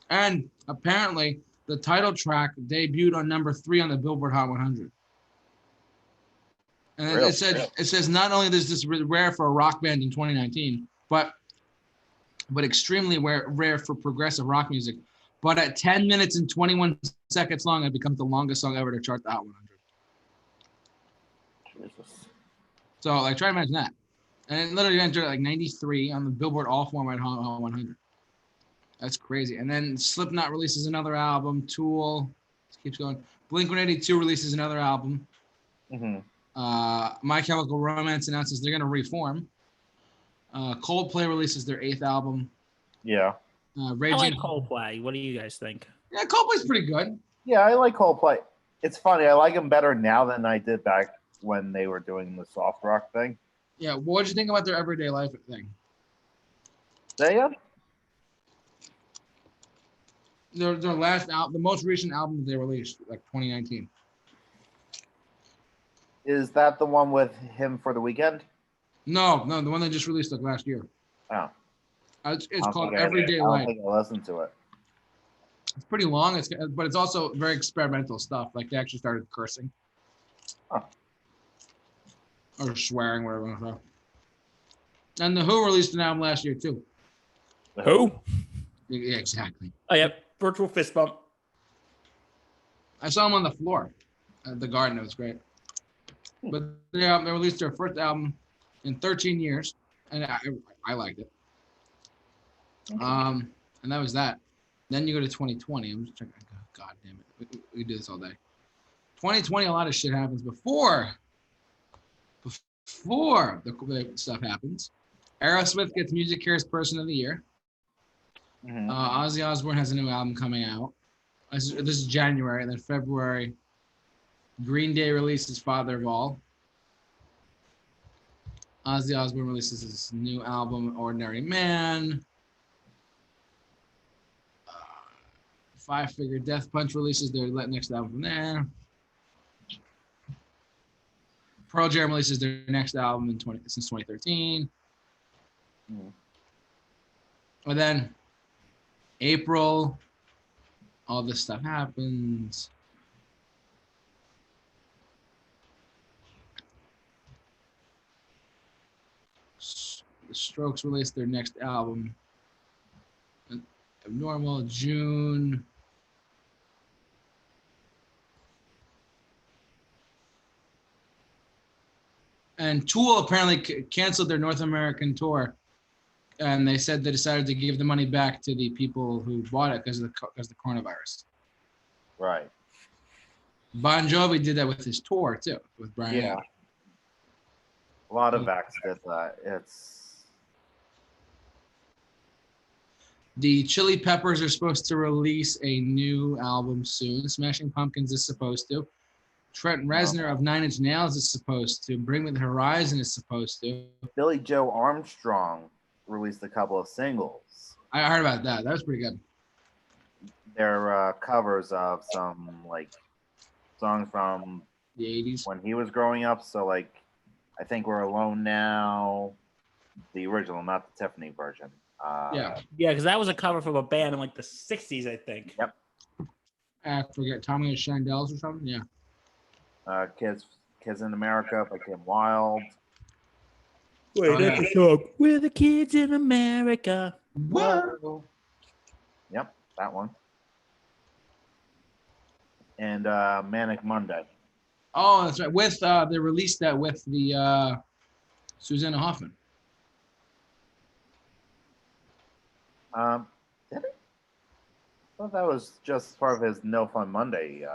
And apparently, the title track debuted on number 3 on the Billboard Hot 100. And Real, it said real. it says not only is this rare for a rock band in 2019, but extremely rare for progressive rock music. But at 10 minutes and 21 seconds long, it becomes the longest song ever to chart the Hot 100. Jesus. So like, try to imagine that. And it literally entered like 93 on the Billboard All Format Hot 100. That's crazy. And then Slipknot releases another album. Tool keeps going. Blink-182 releases another album. hmm My Chemical Romance announces they're going to reform. Coldplay releases their 8th album. Yeah. I Raging. like Coldplay. What do you guys think? Yeah, Coldplay's pretty good. Yeah, I like Coldplay. It's funny. I like them better now than I did back when they were doing the soft rock thing. Yeah, what did you think about their Everyday Life thing? They Their last album, the most recent album they released, like 2019. Is that the one with him for the weekend? No, the one they just released like last year. Oh. It's I don't called think Everyday I don't Life. think I listened to it. It's pretty long. But it's also very experimental stuff. Like they actually started cursing or swearing, whatever you want to say. And the Who released an album last year too. Who? Yeah, exactly. Oh, yep. Virtual fist bump. I saw them on the floor at the Garden. It was great. But they released their first album in 13 years, and I liked it. And that was that. Then you go to 2020. I'm just checking. God damn it. We do this all day. 2020, a lot of shit happens before the stuff happens. Aerosmith gets Music Cares Person of the Year. Ozzy Osbourne has a new album coming out. This is January, and then February, Green Day releases Father of All. Ozzy Osbourne releases his new album, Ordinary Man. Five Finger Death Punch releases their next album from there. Pearl Jam releases their next album since 2013. And then April, all this stuff happens. The Strokes released their next album. Abnormal, June. And Tool apparently canceled their North American tour, and they said they decided to give the money back to the people who bought it because of the coronavirus. Right. Bon Jovi did that with his tour too, with Brian. Yeah. A lot of acts did that. The Chili Peppers are supposed to release a new album soon. Smashing Pumpkins is supposed to. Trent Reznor of Nine Inch Nails is supposed to. Bring Me the Horizon is supposed to. Billy Joe Armstrong released a couple of singles. I heard about that. That was pretty good. They're covers of some like songs from the 80s when he was growing up. So like, I Think We're Alone Now, the original, not the Tiffany version. Yeah, because that was a cover from a band in like the 60s, I think. Yep. I forget, Tommy and Shandells or something. Yeah. Kids in America by Kim Wilde. Wait, that's a song. We're the kids in America. Whoa. Yep, that one. And Manic Monday. Oh, that's right. With they released that with the Susanna Hoffman. Did it? I thought that was just part of his No Fun Monday.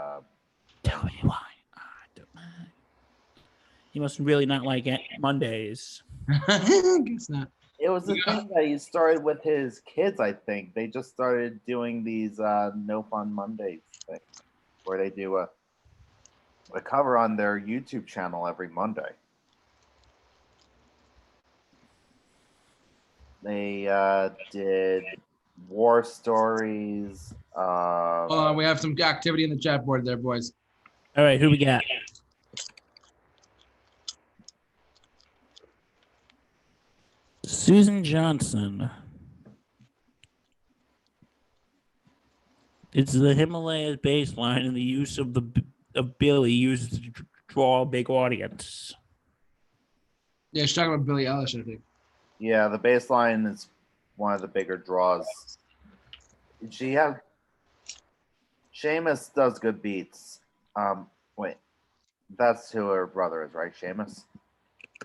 Tell me why. I don't mind. He must really not like Mondays. I guess not. It was the thing that he started with his kids, I think. They just started doing these No Fun Mondays things where they do a cover on their YouTube channel every Monday. They did war stories. Hold on, we have some activity in the chat board there, boys. All right, who we got? Susan Johnson. It's the Himalayas bass line and the use of Billy used to draw a big audience. Yeah, she's talking about Billie Eilish, I think. Yeah, the bass line is one of the bigger draws. Seamus does good beats. Wait, that's who her brother is, right? Seamus?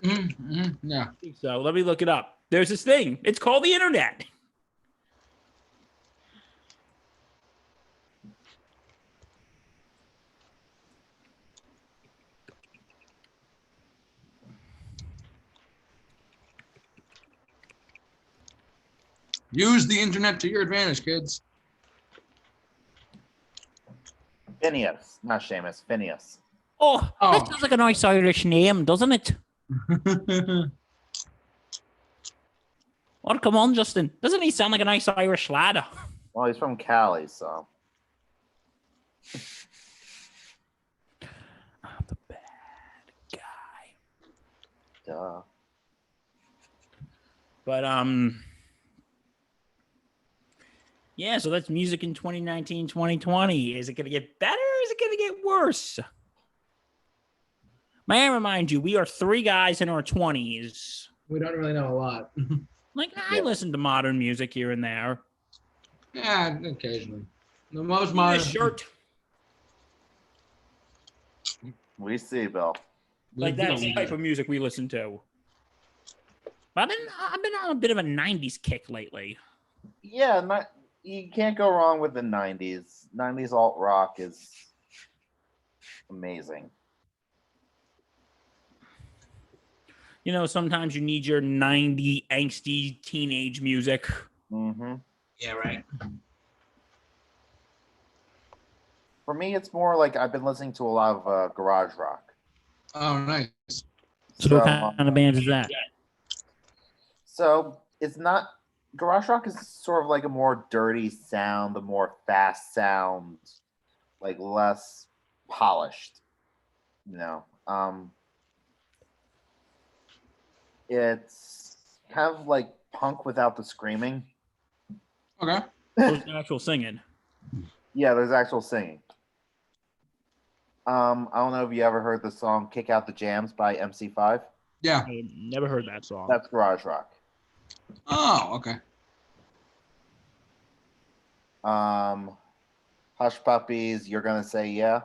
Yeah. I think so. Let me look it up. There's this thing. It's called the internet. Use the internet to your advantage, kids. Phineas, not Seamus, Phineas. Oh, that sounds like a nice Irish name, doesn't it? Oh, come on, Justin. Doesn't he sound like a nice Irish lad? Well, he's from Cali, so. I'm the bad guy. Duh. But Yeah, so that's music in 2019, 2020. Is it going to get better or is it going to get worse? May I remind you, we are three guys in our 20s. We don't really know a lot. Like, I listen to modern music here and there. Yeah, occasionally. The most Need modern a shirt. We see, Bill. Like, that's the type of music we listen to. But I've been on a bit of a 90s kick lately. Yeah, you can't go wrong with the 90s. 90s alt rock is amazing. You know, sometimes you need your 90 angsty teenage music. Mm-hmm. Yeah, right. For me, it's more like I've been listening to a lot of garage rock. Oh, nice. So what kind of band is that? So it's not garage rock is sort of like a more dirty sound, the more fast sound, like less polished. You know, it's kind of like punk without the screaming. Okay. There's actual singing. Yeah, there's actual singing. I don't know if you ever heard the song "Kick Out the Jams" by MC5. Yeah. I never heard that song. That's garage rock. Oh, okay. Hush Puppies, You're Gonna Say Yeah.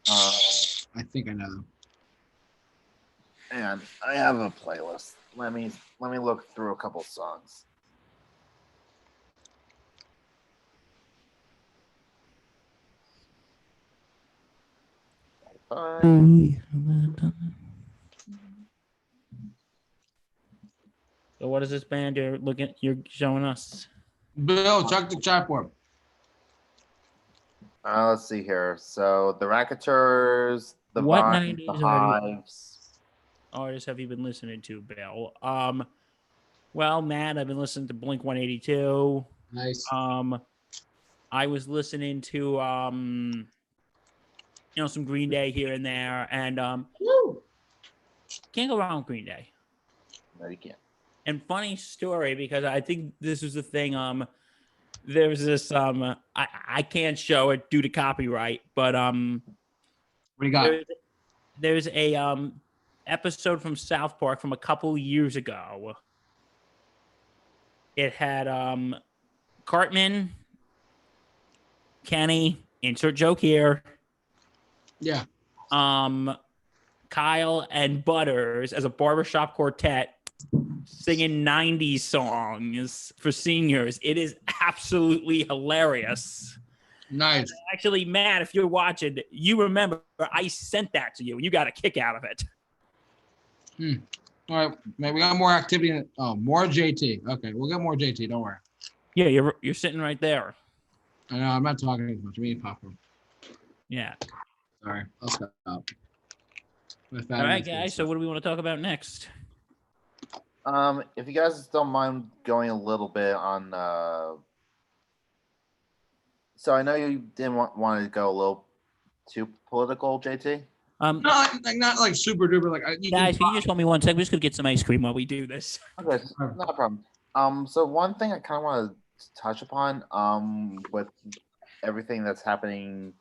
I think I know them. And I have a playlist. Let me look through a couple songs. So what is this band you're showing us? Bill, check the chat board. Let's see here. So the Racketeers, the What Vines, 90s the are you- Hives. Artists have you been listening to, Bill? Well, Matt, I've been listening to Blink 182. Nice. I was listening to some Green Day here and there, and Woo! can't go wrong with Green Day. No, you can't. And funny story, because I think this was the thing. There's this I can't show it due to copyright, but What do you got? there's a episode from South Park from a couple years ago. It had Cartman, Kenny, insert joke here, Yeah. Kyle and Butters as a barbershop quartet singing 90s songs for seniors. It is absolutely hilarious. Nice. Actually, Matt, if you're watching, you remember I sent that to you and you got a kick out of it. All right. Man, we got more activity. More JT. Okay, we'll get more JT. Don't worry. Yeah, you're sitting right there. I know. I'm not talking as much. I'm eating popcorn. Yeah. Sorry. I'll stop. All right, guys. So what do we want to talk about next? If you guys don't mind going a little bit on, so I know you didn't want to go a little too political, JT. Not like super duper. Like Guys, can you just hold me 1 second? We're just gonna get some ice cream while we do this. Okay, not a problem. So one thing I kind of want to touch upon, with everything that's happening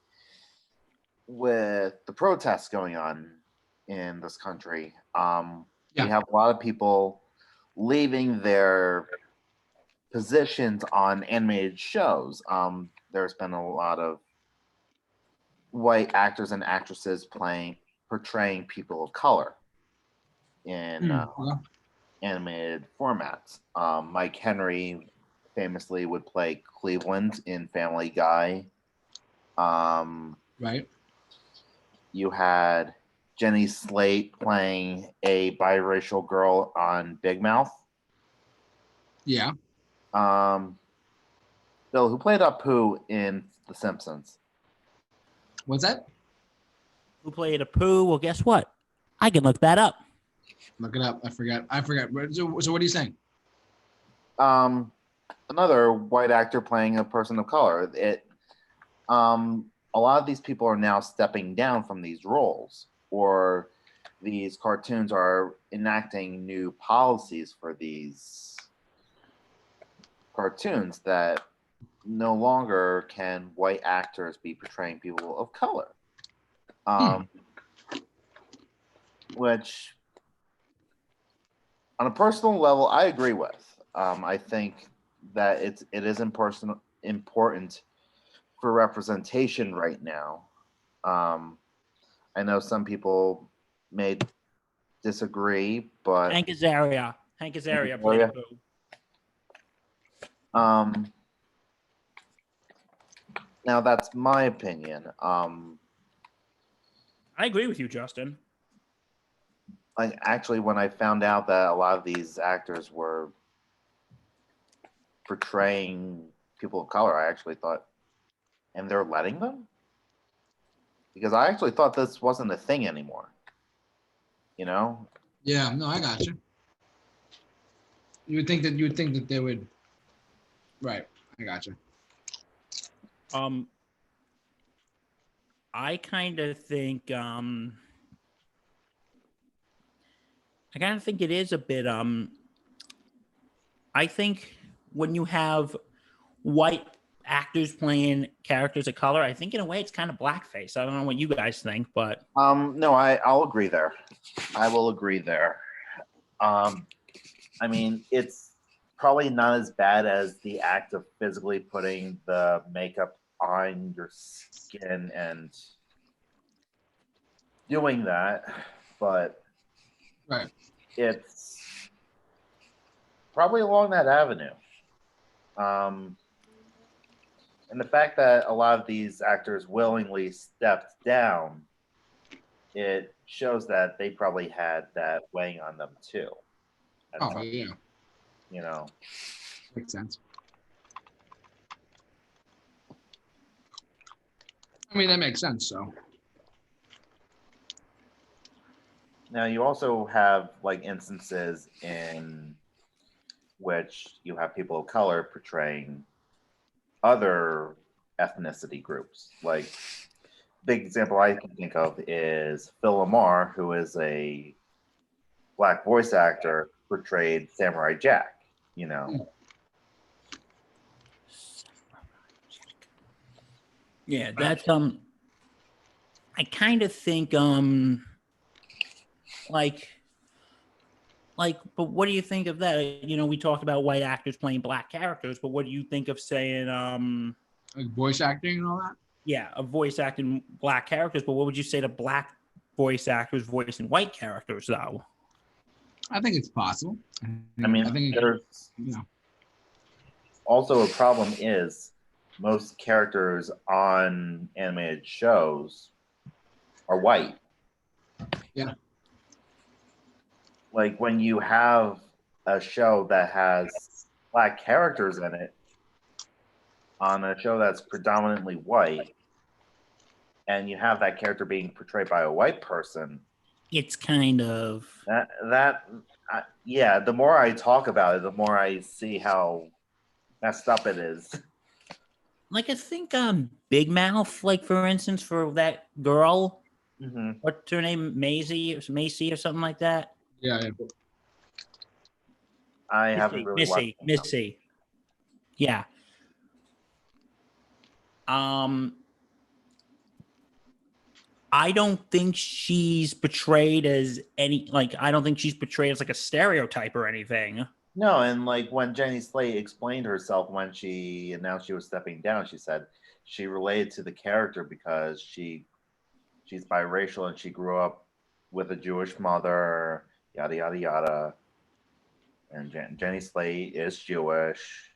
with the protests going on in this country, we have a lot of people leaving their positions on animated shows. There's been a lot of white actors and actresses portraying people of color in animated formats. Mike Henry famously would play Cleveland in Family Guy. Right. You had Jenny Slate playing a biracial girl on Big Mouth. Yeah. Bill, who played Apu in The Simpsons? What's that? Who played Apu? Well, guess what? I can look that up. Look it up. I forgot. So what are you saying? Another white actor playing a person of color. A lot of these people are now stepping down from these roles, or these cartoons are enacting new policies for these cartoons that no longer can white actors be portraying people of color. Which, on a personal level, I agree with. I think that it is important for representation right now. I know some people may disagree, but Hank Azaria played Boo. Now that's my opinion. I agree with you, Justin. Like, actually, when I found out that a lot of these actors were portraying people of color, I actually thought, and they're letting them? Because I actually thought this wasn't a thing anymore. You know? Yeah, no, I got you. You would think that they would. Right, I got you. I kind of think it is a bit I think when you have white actors playing characters of color, I think in a way it's kind of blackface. I don't know what you guys think, but no, I'll agree there. I will agree there. I mean, it's probably not as bad as the act of physically putting the makeup on your skin and doing that, but Right. it's probably along that avenue. And the fact that a lot of these actors willingly stepped down, it shows that they probably had that weighing on them too. Oh, yeah. You know. Makes sense. I mean, that makes sense, so. Now, you also have like instances in which you have people of color portraying other ethnicity groups. Like, big example I can think of is Phil Lamar, who is a black voice actor, portrayed Samurai Jack, you know. yeah, that's I kind of think but what do you think of that? You know, we talked about white actors playing black characters, but what do you think of saying Like voice acting and all that? yeah, a voice acting black characters, but what would you say to black voice actors voicing white characters though? I think it's possible. I mean, there's also a problem is most characters on animated shows are white. Yeah. Like, when you have a show that has black characters in it on a show that's predominantly white, and you have that character being portrayed by a white person, It's kind of yeah, the more I talk about it, the more I see how messed up it is. like I think Big Mouth, like for instance, for that girl, what's her name, Macy or something like that. Yeah. I haven't really watched Missy. Yeah. I don't think she's portrayed as I don't think she's portrayed as like a stereotype or anything. No, and like when Jenny Slate explained herself when she announced she was stepping down, she said she related to the character because she's biracial and she grew up with a Jewish mother, yada yada yada. And Jenny Slate is Jewish.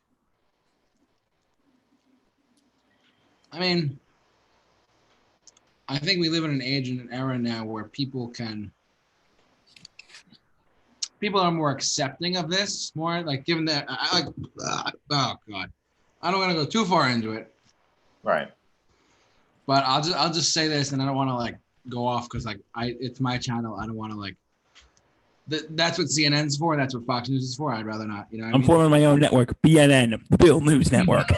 I mean, I think we live in an age and an era now where people are more accepting of this, more like given that oh God, I don't want to go too far into it. Right. But I'll just say this, and I don't want to like go off because like it's my channel. I don't want to like. That's what CNN's for. That's what Fox News is for. I'd rather not. You know. I'm forming my own network, BNN, the Bill News Network.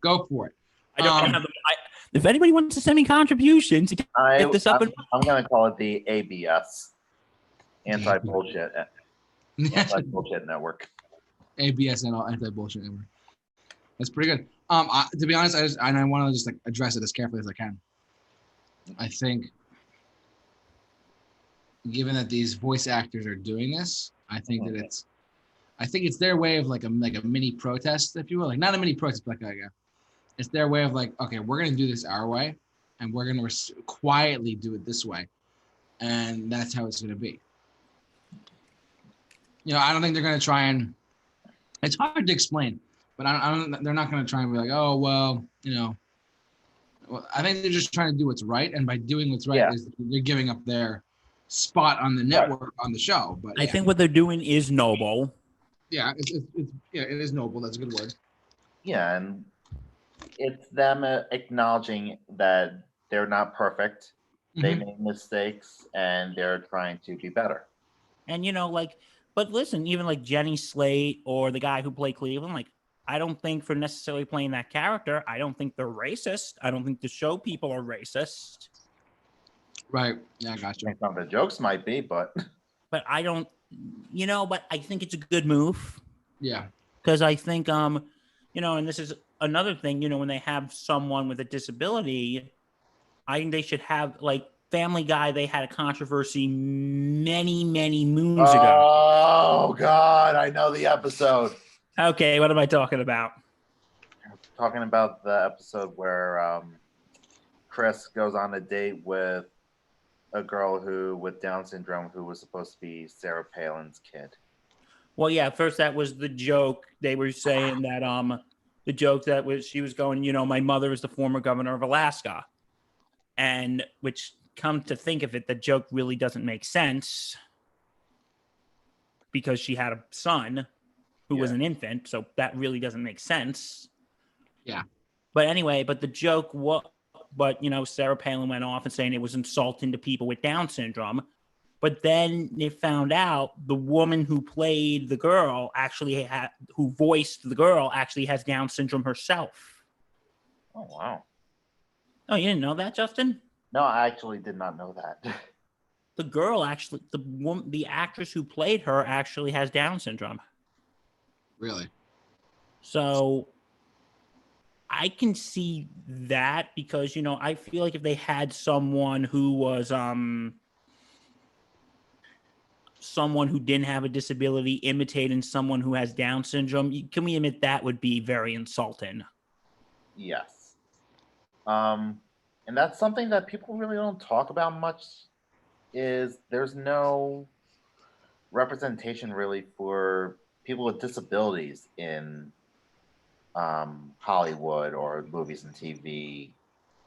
Go for it. I don't have them. If anybody wants to send me contributions, get this up. I'm going to call it the ABS, Anti Bullshit Network. ABS and all anti-bullshit. That's pretty good. To be honest, I want to just like address it as carefully as I can. I think, given that these voice actors are doing this, I think that it's their way of like a mini protest, if you will, like not a mini protest, but it's their way of like, okay, we're gonna do this our way, and we're gonna quietly do it this way, and that's how it's gonna be. You know, I don't think they're gonna try and. It's hard to explain, but I don't. They're not gonna try and be like, oh well, you know. Well, I think they're just trying to do what's right, and by doing what's right is they're giving up their spot on the network on the show. But I think what they're doing is noble. Yeah, it is noble. That's a good word. Yeah, and it's them acknowledging that they're not perfect. They made mistakes, and they're trying to be better. And you know, like, but listen, even like Jenny Slate or the guy who played Cleveland, like, I don't think for necessarily playing that character, I don't think they're racist. I don't think the show people are racist. Right. Yeah, I got you. Some of the jokes might be, but I don't, you know, but I think it's a good move. Yeah. Because I think, you know, and this is another thing, you know, when they have someone with a disability, I think they should have, like, Family Guy, they had a controversy many, many moons ago. Oh, God, I know the episode. Okay, what am I talking about? I'm talking about the episode where Chris goes on a date with a girl with Down syndrome who was supposed to be Sarah Palin's kid. Well, yeah, first that was the joke. They were saying that the joke that was she was going, you know, my mother is the former governor of Alaska. And which, come to think of it, the joke really doesn't make sense because she had a son who was an infant, so that really doesn't make sense. Yeah. But anyway, but the joke but you know, Sarah Palin went off and saying it was insulting to people with Down syndrome. But then they found out the woman who played the girl who voiced the girl actually has Down syndrome herself. Oh, wow. Oh, you didn't know that, Justin? No, I actually did not know that. The girl actually, the actress who played her actually has Down syndrome. Really? So I can see that because, you know, I feel like if they had someone who was someone who didn't have a disability imitating someone who has Down syndrome, can we admit that would be very insulting? Yes. And that's something that people really don't talk about much, is there's no representation really for people with disabilities in Hollywood or movies and TV.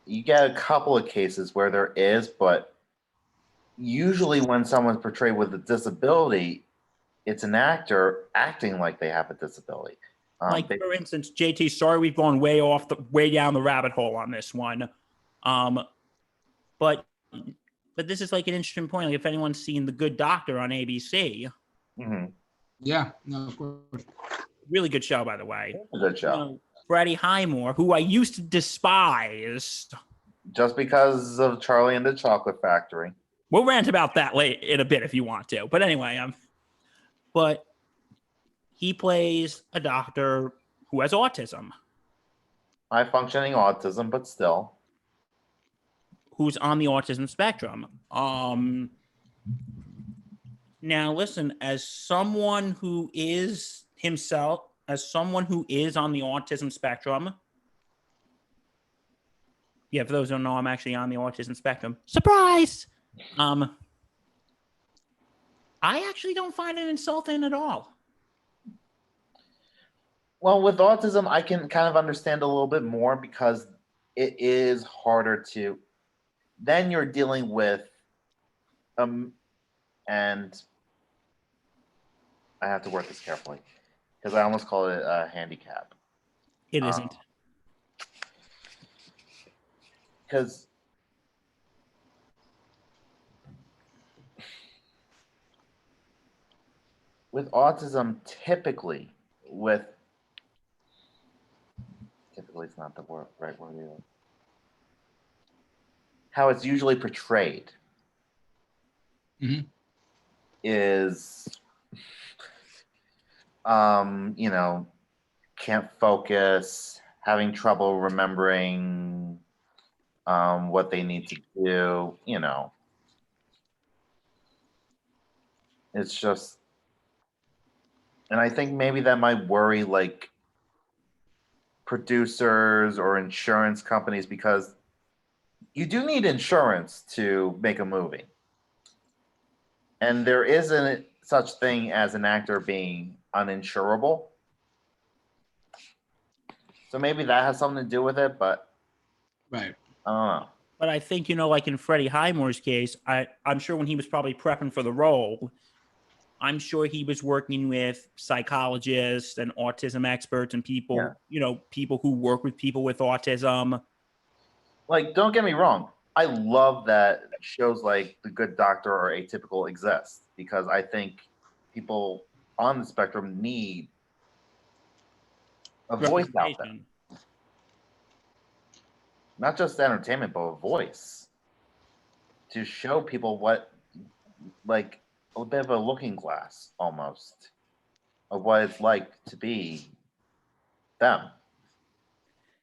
You get a couple of cases where there is, but usually when someone's portrayed with a disability, it's an actor acting like they have a disability. For instance, JT, sorry we've gone way down the rabbit hole on this one. But this is like an interesting point. Like if anyone's seen The Good Doctor on ABC. Mm-hmm. Yeah, no, of course. Really good show, by the way. A good show. You know, Freddie Highmore, who I used to despise. Just because of Charlie and the Chocolate Factory. We'll rant about that in a bit if you want to. But anyway, but he plays a doctor who has autism. High functioning autism, but still. Who's on the autism spectrum. Now listen, as someone who is on the autism spectrum. Yeah, for those who don't know, I'm actually on the autism spectrum. Surprise! I actually don't find it insulting at all. Well, with autism, I can kind of understand a little bit more because it is harder to. Then you're dealing with, and I have to work this carefully because I almost call it a handicap. It isn't. Because with autism, typically it's not the right word either. How it's usually portrayed is you know, can't focus, having trouble remembering what they need to do, you know. It's just, and I think maybe that might worry like producers or insurance companies, because you do need insurance to make a movie. And there isn't such thing as an actor being uninsurable. So maybe that has something to do with it, but Right. I don't know. But I think, you know, like in Freddie Highmore's case, I'm sure when he was probably prepping for the role, I'm sure he was working with psychologists and autism experts and people, Yeah. you know, people who work with people with autism. Like, don't get me wrong. I love that shows like The Good Doctor or Atypical exist, because I think people on the spectrum need a voice out there. Representation. Not just entertainment, but a voice to show people what, like, a bit of a looking glass almost of what it's like to be them.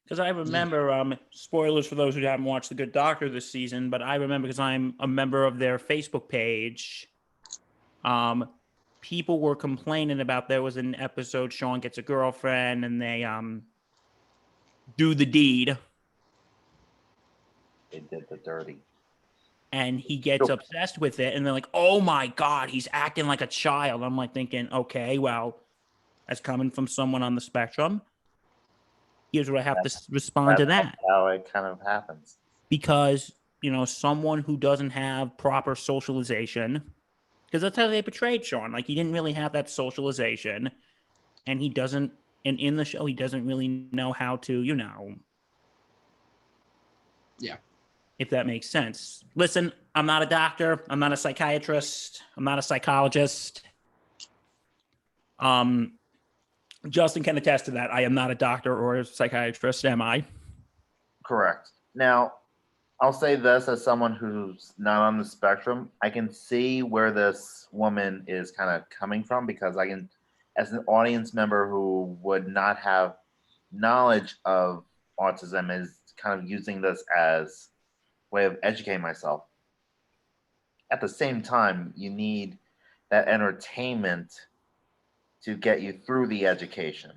Because I remember, spoilers for those who haven't watched The Good Doctor this season, but I remember because I'm a member of their Facebook page, people were complaining about there was an episode Sean gets a girlfriend and they do the deed. They did the dirty. And he gets obsessed with it, and they're like, oh my God, he's acting like a child. I'm like thinking, okay, well, that's coming from someone on the spectrum. Here's what I have to respond to that. How it kind of happens. Because, you know, someone who doesn't have proper socialization, because that's how they portrayed Sean. Like, he didn't really have that socialization, and he doesn't, and in the show, he doesn't really know how to, you know. Yeah. If that makes sense. Listen, I'm not a doctor. I'm not a psychiatrist. I'm not a psychologist. Justin can attest to that. I am not a doctor or a psychiatrist, am I? Correct. Now, I'll say this as someone who's not on the spectrum. I can see where this woman is kind of coming from, because I can, as an audience member who would not have knowledge of autism, is kind of using this as way of educating myself. At the same time, you need that entertainment to get you through the education.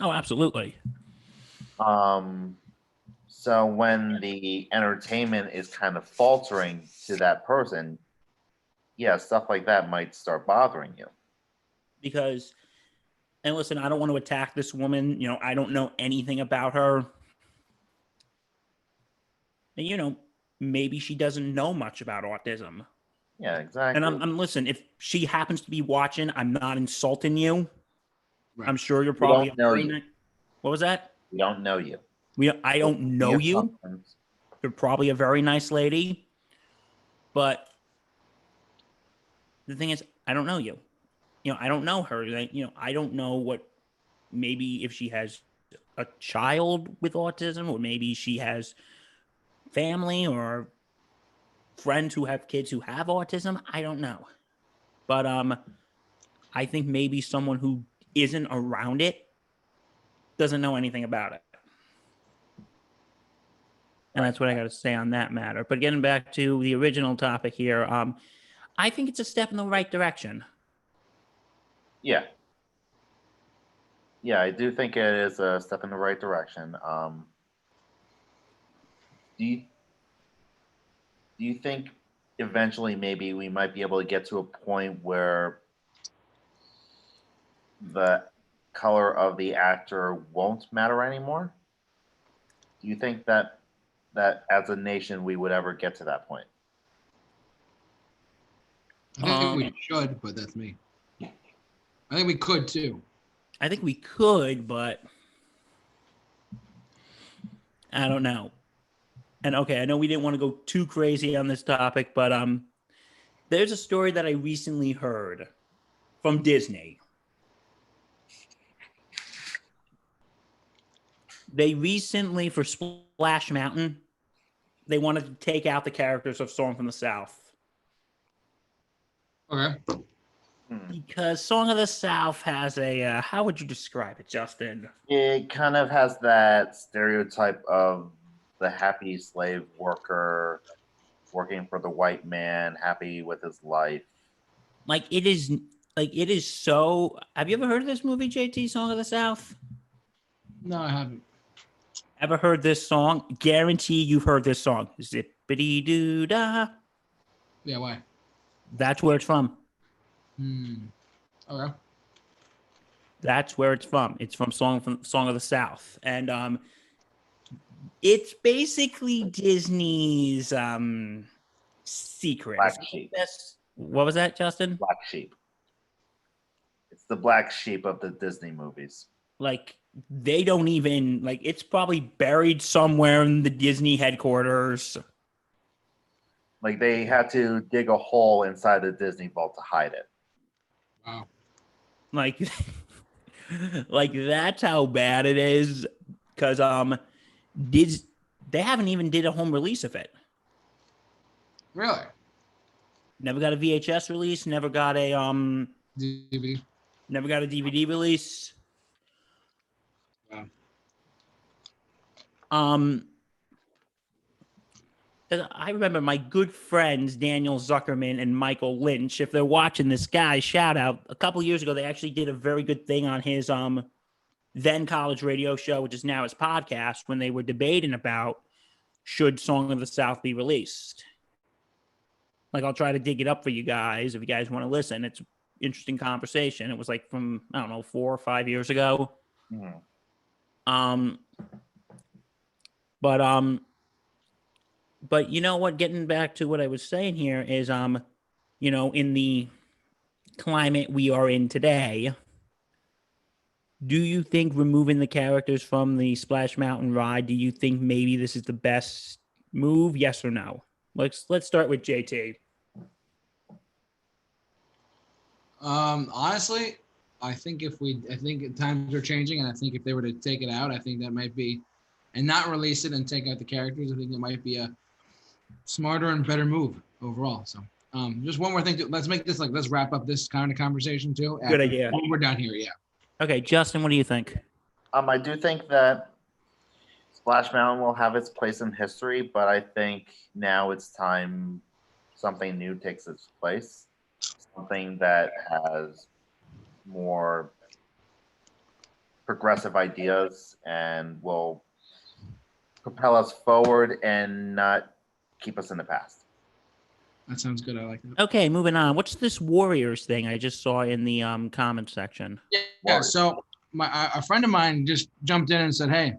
Oh, absolutely. So when the entertainment is kind of faltering to that person, yeah, stuff like that might start bothering you. Because, and listen, I don't want to attack this woman. You know, I don't know anything about her. And, you know, maybe she doesn't know much about autism. Yeah, exactly. And I'm listen, if she happens to be watching, I'm not insulting you. Right. I'm sure you're probably don't know you. What was that? We don't know you. I don't know you. You're probably a very nice lady. But the thing is, I don't know you. You know, I don't know her. You know, I don't know what, maybe if she has a child with autism, or maybe she has family or friends who have kids who have autism. I don't know. But I think maybe someone who isn't around it doesn't know anything about it. And that's what I got to say on that matter. But getting back to the original topic here, I think it's a step in the right direction. Yeah. Yeah, I do think it is a step in the right direction. Do you think eventually maybe we might be able to get to a point where the color of the actor won't matter anymore? Do you think that as a nation we would ever get to that point? I think we should, but that's me. I think we could too. I think we could, but I don't know. And okay, I know we didn't want to go too crazy on this topic, but there's a story that I recently heard from Disney. They recently, for Splash Mountain, they wanted to take out the characters of Storm from the South. Okay. Because Song of the South has a how would you describe it, Justin? It kind of has that stereotype of the happy slave worker working for the white man, happy with his life. Like it is so. Have you ever heard of this movie, JT? Song of the South? No, I haven't. Ever heard this song? Guarantee you've heard this song. Zippity doo dah. Yeah, why? That's where it's from. Okay. That's where it's from. It's from Song of the South, and it's basically Disney's secret. Black sheep. What was that, Justin? Black sheep. It's the black sheep of the Disney movies. Like they don't even like. It's probably buried somewhere in the Disney headquarters. Like they had to dig a hole inside the Disney vault to hide it. Wow. Like, like that's how bad it is. Because they haven't even did a home release of it. Really? Never got a VHS release. Never got a DVD. Never got a DVD release. Wow. I remember my good friends Daniel Zuckerman and Michael Lynch. If they're watching this, guy, shout out. A couple years ago, they actually did a very good thing on his then college radio show, which is now his podcast, when they were debating about should Song of the South be released. Like, I'll try to dig it up for you guys if you guys want to listen. It's an interesting conversation. It was like from, I don't know, 4 or 5 years ago. Mm. But you know what? Getting back to what I was saying here is, you know, in the climate we are in today, do you think removing the characters from the Splash Mountain ride, do you think maybe this is the best move? Yes or no? Let's start with JT. Honestly, I think times are changing, and I think if they were to take it out, I think that might be, and not release it and take out the characters, I think it might be a smarter and better move overall. So, just one more thing. Let's make this let's wrap up this kind of conversation too. Good idea. We're done here. Yeah. Okay, Justin, what do you think? I do think that Splash Mountain will have its place in history, but I think now it's time something new takes its place. Something that has more progressive ideas and will propel us forward and not keep us in the past. That sounds good. I like that. Okay, moving on. What's this Warriors thing I just saw in the comments section? Yeah. So a friend of mine just jumped in and said, "Hey,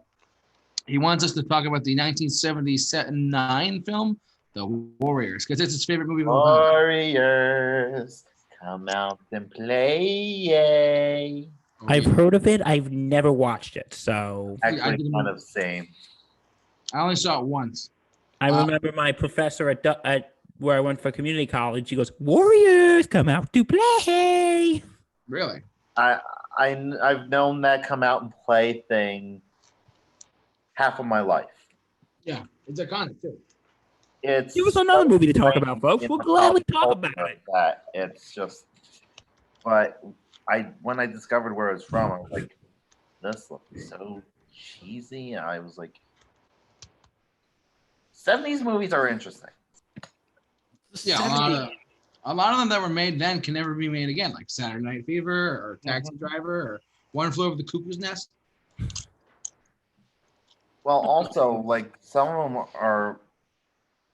he wants us to talk about the 1979 film, The Warriors, because it's his favorite movie of all time." Warriors, come out and play. I've heard of it. I've never watched it. So Actually, kind of same. I only saw it once. I remember my professor at where I went for community college. He goes, "Warriors, come out to play." Really? I've known that come out and play thing half of my life. Yeah, it's iconic too. It's Give us another movie to talk about, folks. We'll gladly talk about it. That it's just, but when I discovered where it's from, I was like, this looks so cheesy. I was like, 70s movies are interesting. Yeah, a lot of them that were made then can never be made again, like Saturday Night Fever or Taxi Driver or One Flew Over the Cuckoo's Nest. Well, also, like, some of them are,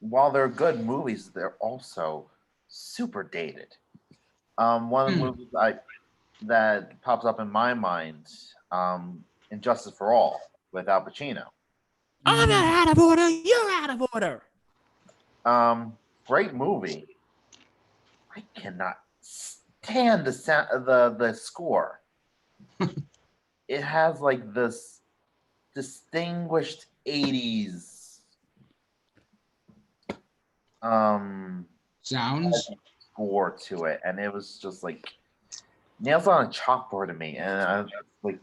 while they're good movies, they're also super dated. One of the movies that pops up in my mind, Injustice for All with Al Pacino. I'm out of order. You're out of order. Great movie. I cannot stand the sound, the score. It has like this distinguished 80s Sounds score to it, and it was just like nails on a chalkboard to me. And I was like,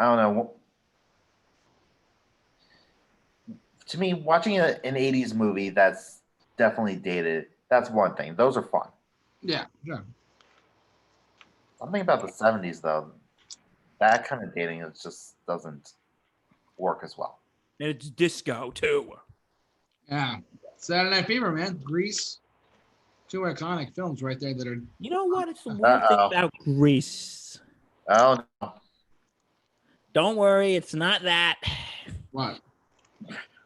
I don't know. To me, watching an 80s movie that's definitely dated, that's one thing. Those are fun. Yeah, sure. Something about the 70s though, that kind of dating is just doesn't work as well. And it's disco too. Yeah. Saturday Night Fever, man. Grease. Two iconic films right there that are. You know what? It's the weird thing about Grease. Oh no. Don't worry, it's not that. What?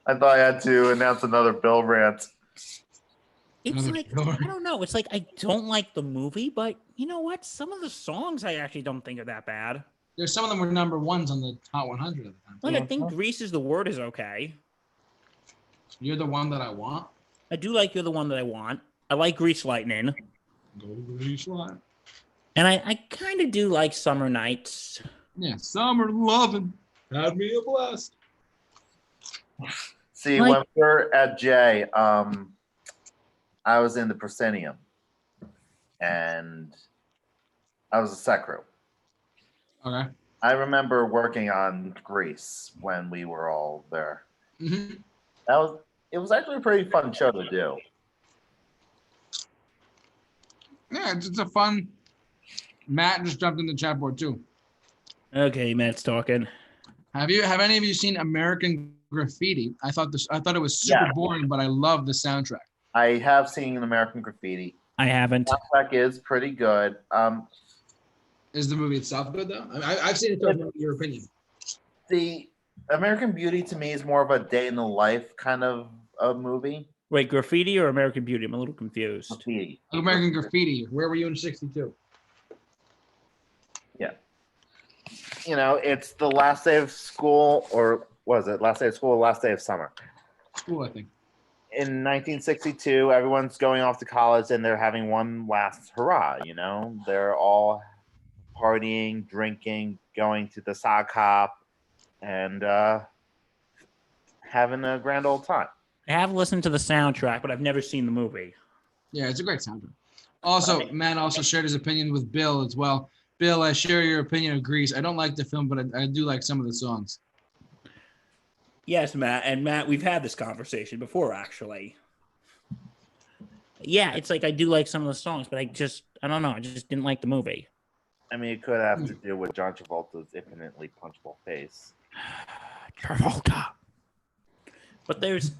I thought I had to announce another Bill rant. It's Another like, story. I don't know. It's like, I don't like the movie, but you know what? Some of the songs I actually don't think are that bad. There's some of them were number ones on the Hot 100 at the time. Look, I think Grease is the Word is okay. You're the one that I want. I do like You're the One That I Want. I like Grease Lightning. Go Grease Line. And I kind of do like Summer Nights. Yeah, Summer Lovin'. Had me a blast. See, Like- when we were at J, I was in the proscenium, and I was a set crew. Okay. I remember working on Grease when we were all there. Mm-hmm. It was actually a pretty fun show to do. Yeah, it's a fun. Matt just jumped in the chat board too. Okay, Matt's talking. Have any of you seen American Graffiti? I thought it was super Yeah. boring, but I love the soundtrack. I have seen American Graffiti. I haven't. Soundtrack is pretty good. Is the movie itself good though? I've seen it. So what your opinion? The American Beauty to me is more of a day in the life kind of a movie. Wait, Graffiti or American Beauty? I'm a little confused. Graffiti. American Graffiti. Where were you in '62? Yeah. You know, it's the last day of school, or was it last day of school, last day of summer? School, I think. In 1962, everyone's going off to college and they're having one last hurrah. You know, they're all partying, drinking, going to the sock hop, and having a grand old time. I have listened to the soundtrack, but I've never seen the movie. Yeah, it's a great soundtrack. Also, Matt also shared his opinion with Bill as well. Bill, I share your opinion of Grease. I don't like the film, but I do like some of the songs. Yes, Matt. And Matt, we've had this conversation before, actually. Yeah, it's like I do like some of the songs, but I don't know. I just didn't like the movie. I mean, it could have to do with John Travolta's infinitely punchable face. Travolta. But there's,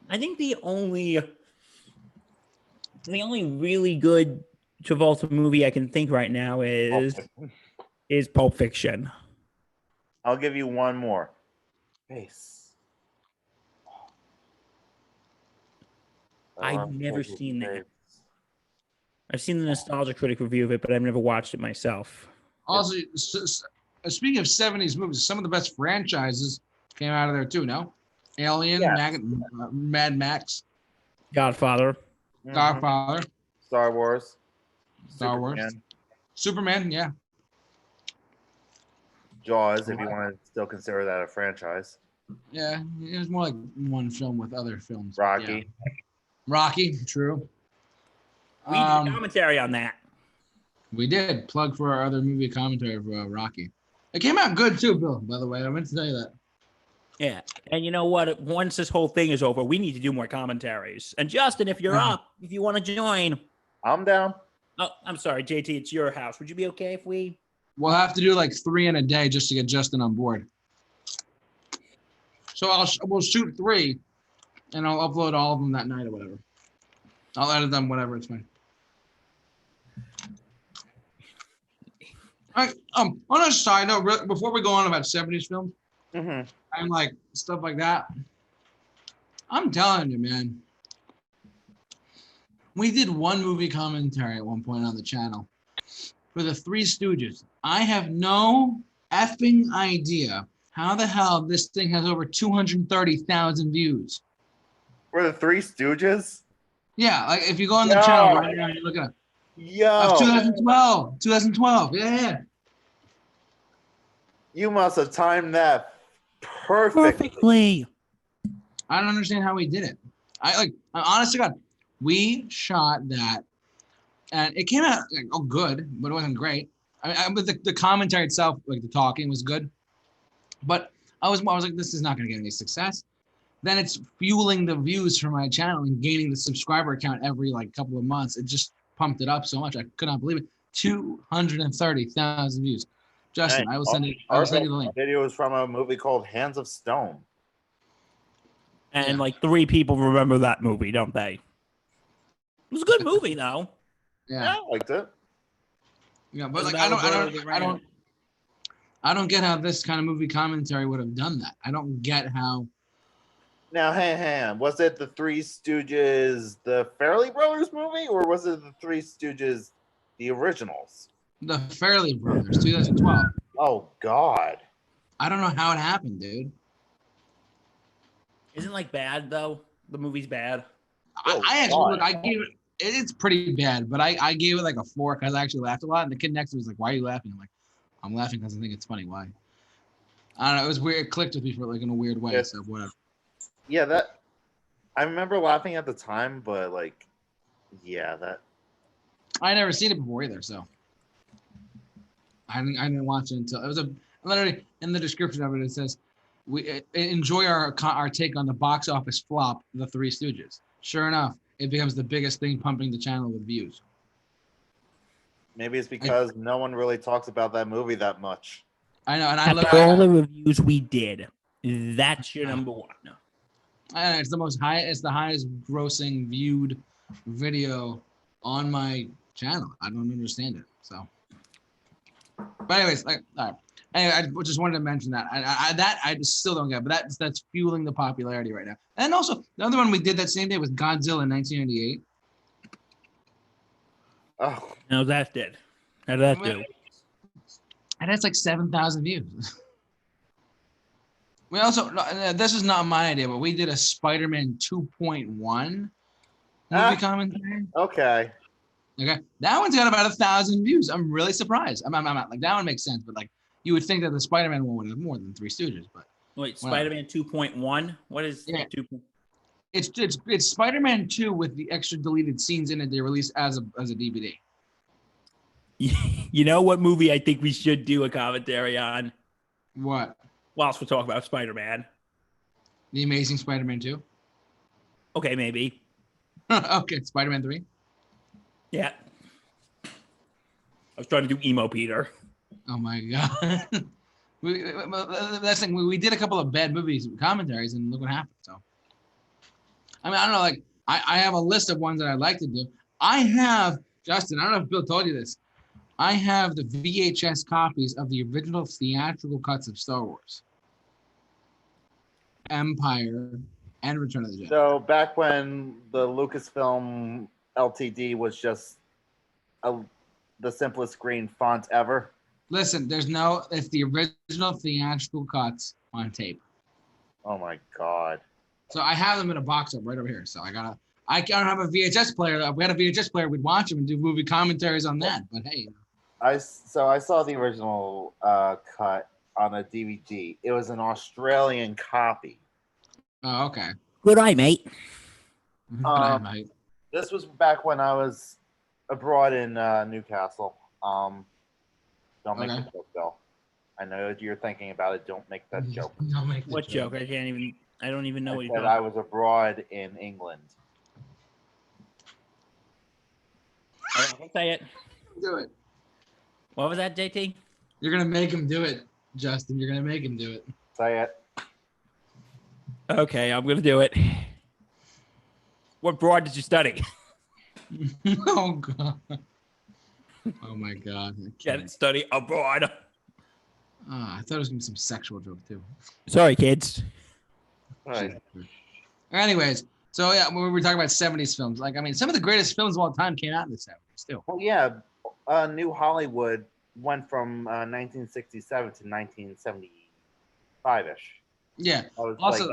I think the only really good Travolta movie I can think right now is Pulp Fiction. I'll give you one more. Face. I've never seen that. I've seen the Nostalgia Critic review of it, but I've never watched it myself. Also, speaking of '70s movies, some of the best franchises came out of there too. No, Alien, Yes. Mad Max, Godfather. Mhm. Godfather, Star Wars. Star Wars, Superman. Yeah, Jaws, if you want to still consider that a franchise. yeah. It was more like one film with other films. Rocky. Yeah. Rocky, true. We did commentary on that. We did plug for our other movie commentary of Rocky. It came out good too, Bill. By the way, I meant to tell you that. Yeah. And you know what? Once this whole thing is over, we need to do more commentaries. And Justin, if you're up, if you want to join. I'm down. Oh, I'm sorry, JT, it's your house. Would you be okay if we? We'll have to do like 3 in a day just to get Justin on board. So we'll shoot 3, and I'll upload all of them that night or whatever. I'll edit them, whatever. It's fine. On a side note, before we go on about 70s films Mm-hmm. and like stuff like that, I'm telling you, man. We did one movie commentary at one point on the channel for the Three Stooges. I have no effing idea how the hell this thing has over 230,000 views. We're the Three Stooges? Yeah, like if you go on the Yo. channel right now, you look at it. Yo. Of 2012. Yeah. You must have timed that perfectly. I don't understand how we did it. Honest to God, we shot that, and it came out like, good, but it wasn't great. But the commentary itself, like the talking, was good. But I was like, this is not going to get any success. Then it's fueling the views for my channel and gaining the subscriber count every like couple of months. It just pumped it up so much. I could not believe it. 230,000 views. Justin, I will send you the link. Video is from a movie called Hands of Stone. And like 3 people remember that movie, don't they? It was a good movie, though. Yeah, I liked it. Yeah, but like I don't get how this kind of movie commentary would have done that. I don't get how. Now, hang on. Was it the Three Stooges, the Farrelly Brothers movie, or was it the Three Stooges, the originals? The Farrelly Brothers, 2012. Oh God. I don't know how it happened, dude. Isn't like bad though? The movie's bad. I gave it. It's pretty bad, but I gave it like a 4 because I actually laughed a lot. And the kid next to me was like, "Why are you laughing?" I'm like, "I'm laughing because I think it's funny." Why? I don't know. It was weird. It clicked with me for like in a weird way. So whatever. Yeah, that I remember laughing at the time, but like, yeah, that I never seen it before either, so I didn't watch it until it was literally in the description of it. It says, "We enjoy our take on the box office flop, The Three Stooges." Sure enough, it becomes the biggest thing pumping the channel with views. maybe it's because no one really talks about that movie that much. I know, and I look at all the reviews we did. That's your number 1. No. It's the highest grossing viewed video on my channel. I don't understand it. So, but anyways, like, all right. Anyway, I just wanted to mention that. I just still don't get, but that's fueling the popularity right now. And also, the other one we did that same day was Godzilla in 1998. Oh, no, that did. How did that do? And that's like 7,000 views. We also, this is not my idea, but we did a Spider-Man 2.1 movie commentary. Okay. Okay, that one's got about 1,000 views. I'm really surprised. I'm not like that one makes sense, but like you would think that the Spider-Man one would have more than Three Stooges. But wait, Spider-Man 2.1? What is 2? It's Spider-Man 2 with the extra deleted scenes in it. They released as a DVD. You know what movie I think we should do a commentary on? What? Whilst we're talking about Spider-Man. The Amazing Spider-Man 2? Okay, maybe. Okay, Spider-Man 3? Yeah. I was trying to do emo Peter. Oh my God. That's the thing. We did a couple of bad movies commentaries and look what happened. So, I mean, I don't know. Like, I have a list of ones that I'd like to do. I have, Justin, I don't know if Bill told you this. I have the VHS copies of the original theatrical cuts of Star Wars, Empire, and Return of the Jedi. So back when the Lucasfilm LTD was just the simplest green font ever. Listen, it's the original theatrical cuts on tape. Oh my God. So I have them in a box up right over here. So I don't have a VHS player. If we had a VHS player, we'd watch them and do movie commentaries on that. But hey. I saw the original cut on a DVD. It was an Australian copy. Oh, okay. Good eye, mate. Mate. This was back when I was abroad in Newcastle. Don't make the joke, Bill. I know you're thinking about it. Don't make that joke. Don't make what joke? I don't even know what you're talking about. I was abroad in England. I'll say it. Do it. What was that, JT? You're going to make him do it, Justin. You're going to make him do it. Say it. Okay, I'm going to do it. What broad did you study? Oh, God. Oh, my God. Can't study abroad. I thought it was going to be some sexual joke, too. Sorry, kids. All right. Anyways, so yeah, we were talking about 70s films. Like, I mean, some of the greatest films of all time came out in the 70s, too. Well, yeah. New Hollywood went from 1967 to 1975-ish. Yeah. Also,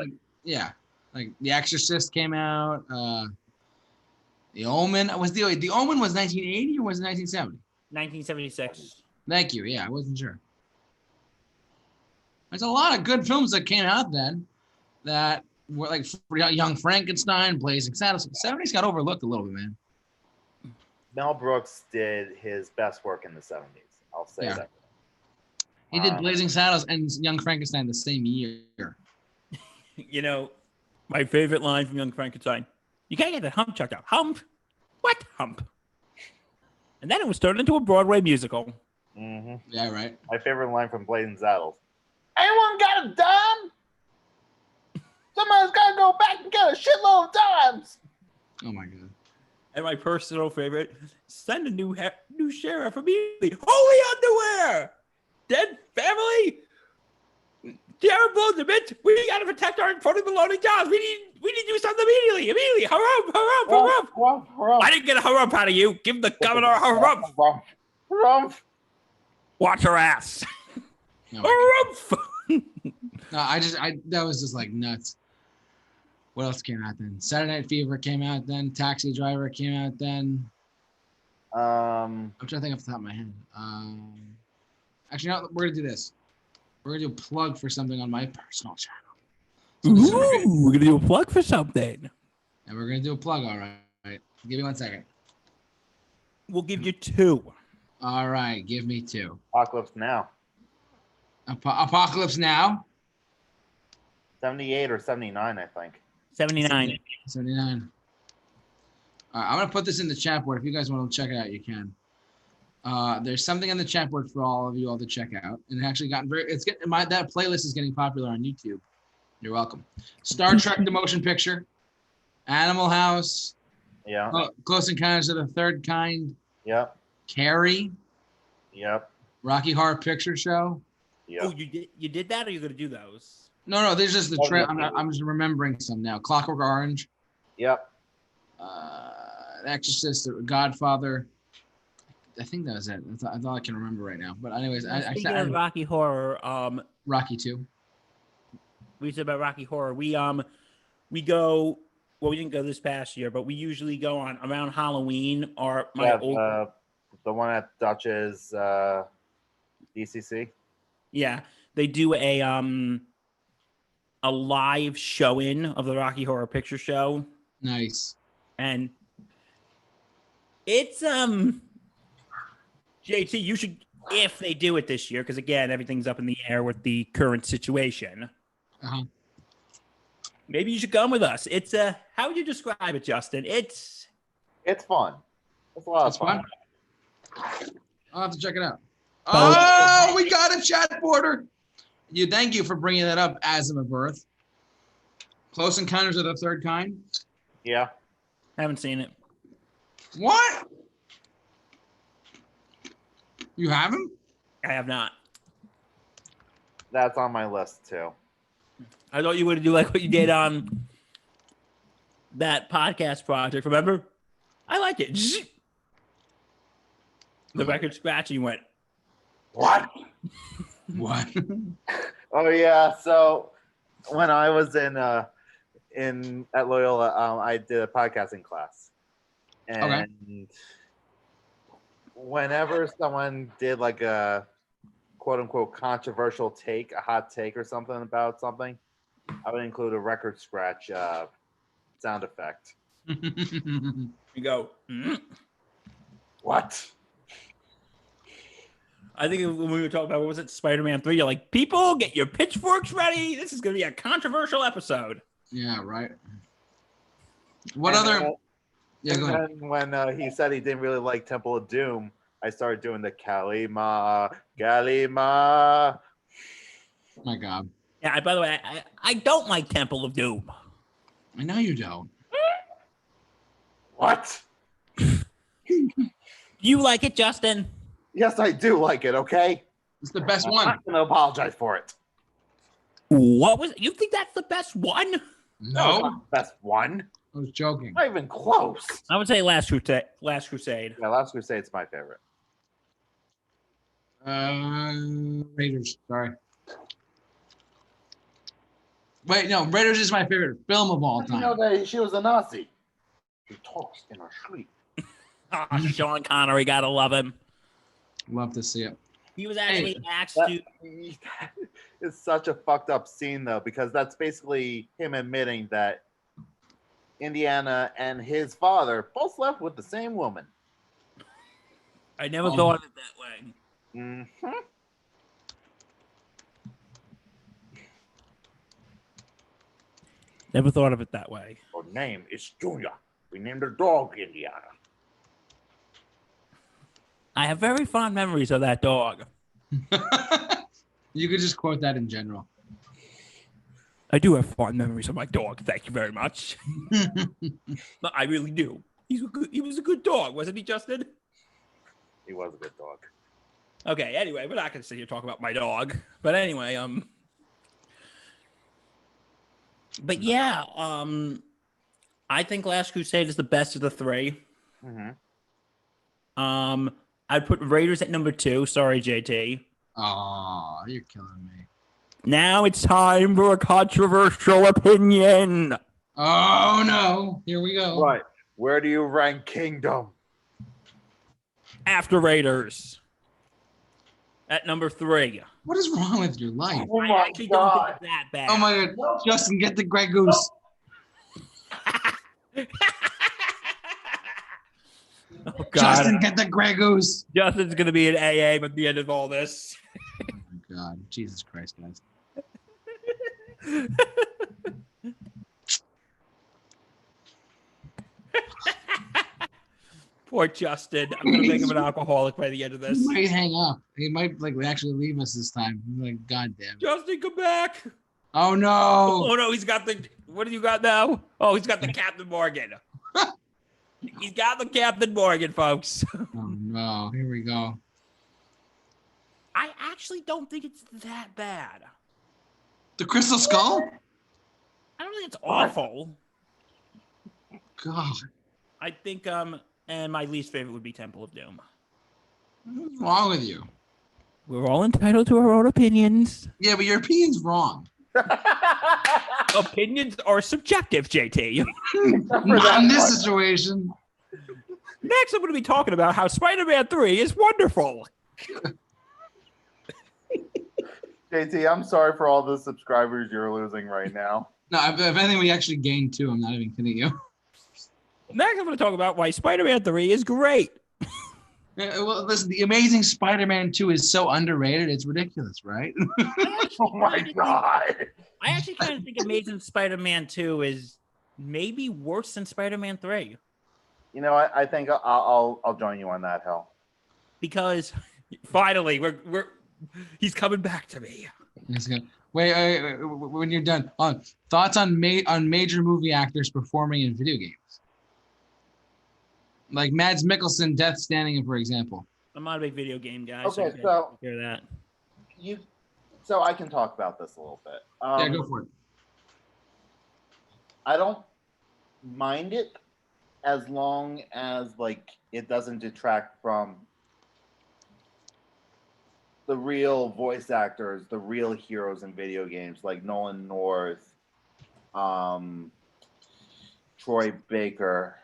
like The Exorcist came out. The Omen the Omen was 1980 or was it 1970? 1976. Thank you. Yeah, I wasn't sure. There's a lot of good films that came out then that were like Young Frankenstein, Blazing Saddles. The 70s got overlooked a little bit, man. Mel Brooks did his best work in the 70s. I'll say that. He did Blazing Saddles and Young Frankenstein the same year. You know, my favorite line from Young Frankenstein. You gotta get that hump checked out. Hump? What hump? And then it was turned into a Broadway musical. Mm-hmm. Yeah, right. My favorite line from Blazing Saddles. Anyone got a dime? Somebody's got to go back and get a shitload of dimes. Oh my god. And my personal favorite, send a new sheriff immediately. Holy underwear! Dead family? Sheriff Bozeman, we gotta protect our front of the loading jobs. We need to do something immediately. Hurry up. I didn't get a hurry up out of you. Give the governor a hurry up. Watch her ass. Oh no, that was just like nuts. What else came out then? Saturday Night Fever came out then. Taxi Driver came out then. I'm trying to think off the top of my head. Actually, no, we're gonna do this. We're gonna do a plug for something on my personal channel. Ooh, we're gonna do a plug for something. And we're gonna do a plug. All right. Give me 1 second. We'll give you 2. All right, give me 2. Apocalypse Now. Apocalypse Now. 78 or 79, I think. 79. 79. I'm gonna put this in the chat board. If you guys want to check it out, you can. There's something in the chat board for all of you all to check out, and it actually gotten that playlist is getting popular on YouTube. You're welcome. Star Trek: The Motion Picture, Animal House, Yeah. Close Encounters of the Third Kind, Yep. Carrie, Yep. Rocky Horror Picture Show. Yep. Oh, you did that, or you gonna do those? No, there's just the trailer. I'm just remembering some now. Clockwork Orange. Yep. Exorcist, Godfather. I think that was it. That's all I can remember right now. But anyways, Speaking of Rocky Horror, Rocky 2. We said about Rocky Horror. We go. Well, we didn't go this past year, but we usually go on around Halloween. Or the one at Dutch's DCC. Yeah, they do a live showing of the Rocky Horror Picture Show. Nice. And it's JT, you should, if they do it this year, because again, everything's up in the air with the current situation. Uh-huh. Maybe you should come with us. It's how would you describe it, Justin? It's fun. It's a lot of fun. I'll have to check it out. Oh, we got a chat border. Thank you for bringing that up, Asimov. Close Encounters of the Third Kind. Yeah. Haven't seen it. What? You haven't? I have not. That's on my list too. I thought you would do like what you did on that podcast project. Remember? I liked it. The record scratch, and you went, what? What? Oh yeah. So when I was in at Loyola, I did a podcasting class, and whenever someone did like a quote unquote controversial take, a hot take or something about something, I would include a record scratch sound effect. you go, what? I think when we were talking about, what was it, Spider-Man 3, you're like, people, get your pitchforks ready. This is going to be a controversial episode. Yeah, right. What other... Yeah, go ahead. And when he said he didn't really like Temple of Doom, I started doing the Kalima. My God. Yeah, by the way, I don't like Temple of Doom. I know you don't. What? You like it, Justin? Yes, I do like it, okay? It's the best one. I'm not going to apologize for it. What was it? You think that's the best one? No. Best one? I was joking. Not even close. I would say Last Crusade. Yeah, Last Crusade's my favorite. Raiders. Sorry. Wait, no. Raiders is my favorite film of all time. You know that she was a Nazi. She talks in her sleep. Oh, Sean Connery, gotta love him. Love to see it. He was actually asked to. It's such a fucked up scene though, because that's basically him admitting that Indiana and his father both slept with the same woman. I never thought of it that way. Mm-hmm. Never thought of it that way. Her name is Junior. We named her dog Indiana. I have very fond memories of that dog. You could just quote that in general. I do have fond memories of my dog. Thank you very much. But I really do. He was a good dog, wasn't he, Justin? He was a good dog. Okay, anyway, we're not going to sit here and talk about my dog. But anyway, but yeah, I think Last Crusade is the best of the three. Mm-hmm. I'd put Raiders at number 2. Sorry, JT. Oh, you're killing me. Now it's time for a controversial opinion. Oh, no. Here we go. Right. Where do you rank Kingdom? After Raiders. At number 3. What is wrong with your life? Oh I my actually don't think it's that bad. Oh, my God. Justin, get the Grey Goose. Oh, God. Justin, get the Grey Goose. Justin's going to be an AA at the end of all this. Oh, my God. Jesus Christ, guys. Poor Justin. I'm going to make him an alcoholic by the end of this. He might hang up. He might actually leave us this time. I'm like, God damn. Justin, come back. Oh, no. Oh, no, he's got the... What do you got now? Oh, he's got the Captain Morgan. He's got the Captain Morgan, folks. Oh, no. Here we go. I actually don't think it's that bad. The Crystal Skull? I don't think it's awful. God. I think, and my least favorite would be Temple of Doom. What's wrong with you? We're all entitled to our own opinions. Yeah, but your opinion's wrong. Opinions are subjective, JT. Not in this situation. Next, I'm going to be talking about how Spider-Man 3 is wonderful. JT, I'm sorry for all the subscribers you're losing right now. No, if anything, we actually gained 2. I'm not even kidding you. Next, I'm going to talk about why Spider-Man 3 is great. Well, listen, the Amazing Spider-Man 2 is so underrated. It's ridiculous, right? Oh my God. I actually kind of think Amazing Spider-Man 2 is maybe worse than Spider-Man 3. You know, I think I'll join you on that, Hal. Because finally, he's coming back to me. Wait, when you're done, thoughts on major movie actors performing in video games, like Mads Mikkelsen, Death Stranding, for example. I'm not a big video game guy. Okay, so hear that. So I can talk about this a little bit. Yeah, go for it. I don't mind it as long as it doesn't detract from the real voice actors, the real heroes in video games, like Nolan North, Troy Baker,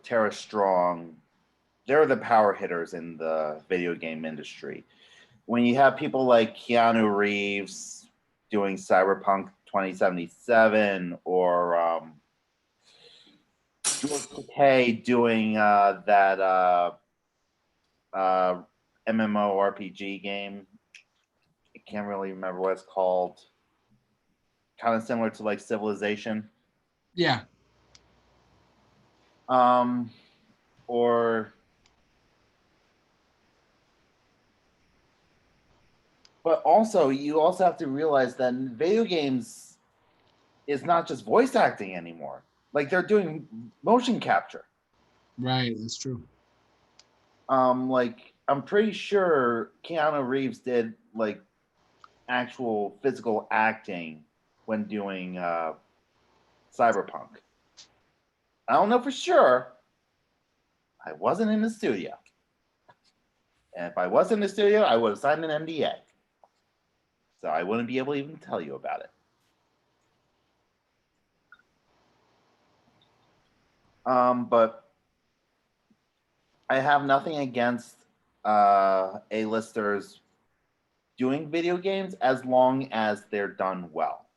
Tara Strong. They're the power hitters in the video game industry. When you have people like Keanu Reeves doing Cyberpunk 2077 or George Takei doing that MMORPG game. I can't really remember what it's called. Kind of similar to Civilization. Yeah. But also, you also have to realize that video games is not just voice acting anymore. They're doing motion capture. Right, that's true. I'm pretty sure Keanu Reeves did actual physical acting when doing Cyberpunk. I don't know for sure. I wasn't in the studio. And if I was in the studio, I would have signed an NDA. So I wouldn't be able to even tell you about it. But I have nothing against A-listers doing video games as long as they're done well.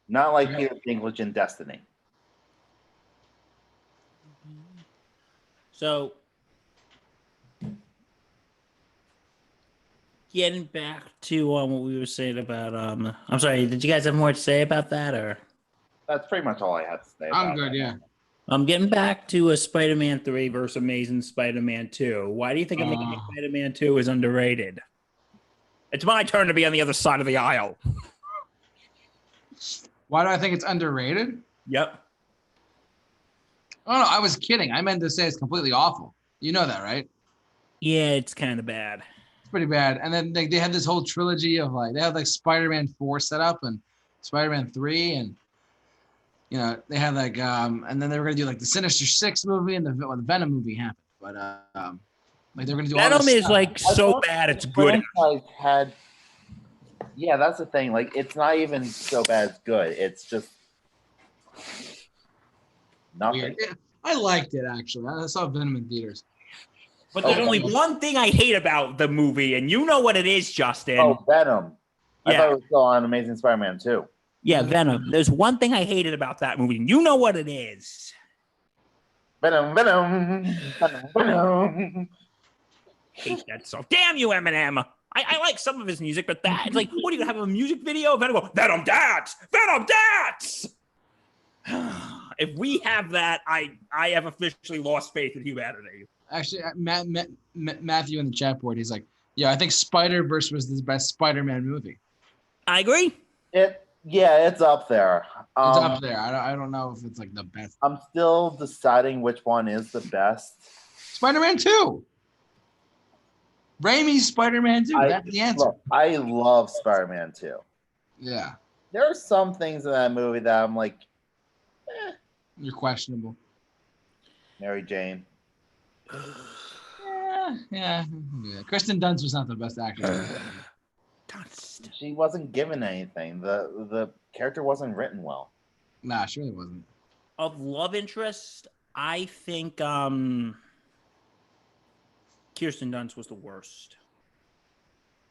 Not like Peter Dinklage in Destiny. So, getting back to what we were saying about I'm sorry, did you guys have more to say about that, or? That's pretty much all I had to say about I'm good, that. yeah. I'm getting back to a Spider-Man 3 versus Amazing Spider-Man 2. Why do you think Amazing Spider-Man 2 is underrated? It's my turn to be on the other side of the aisle. Why do I think it's underrated? Yep. Oh no, I was kidding. I meant to say it's completely awful. You know that, right? Yeah, it's kind of bad. It's pretty bad. And then they had this whole trilogy of they had like Spider-Man 4 set up and Spider-Man 3 and they had and then they were gonna do like the Sinister Six movie and the Venom movie happened. But they were gonna do all Venom this is stuff. like so bad it's good. Yeah, that's the thing. Like, it's not even so bad it's good. It's just nothing. Weird. Yeah, I liked it actually. I saw Venom in theaters. But there's only one thing I hate about the movie, and you know what it is, Justin. Oh, Venom. Yeah. I thought it was still on Amazing Spider-Man 2. Yeah, Venom. There's one thing I hated about that movie, and you know what it is. Venom. Hate that song. Damn you, Eminem. I like some of his music, but that, it's like, what are you going to have a music video? Venom go, Venom dance! Venom dance! If we have that, I have officially lost faith in humanity. Actually, Matthew in the chat board, he's like, yeah, I think Spider-Verse was the best Spider-Man movie. I agree. It's up there. It's up there. I don't know if it's like the best. I'm still deciding which one is the best. Spider-Man 2. Raimi's Spider-Man 2. That's the answer. Look, I love Spider-Man 2. Yeah. There are some things in that movie that I'm like, You're questionable. Mary Jane. Yeah. Kristen Dunst was not the best actress. She wasn't given anything. The character wasn't written well. Nah, she really wasn't. Of love interest, I think Kirsten Dunst was the worst.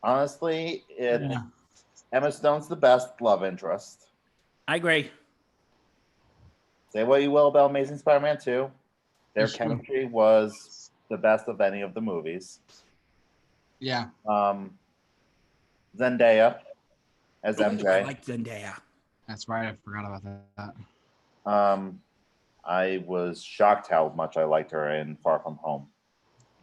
Honestly, Emma Stone's the best love interest. I agree. Say what you will about Amazing Spider-Man 2. Their chemistry was the best of any of the movies. Yeah. Zendaya as MJ. I like Zendaya. That's right. I forgot about that. I was shocked how much I liked her in Far From Home.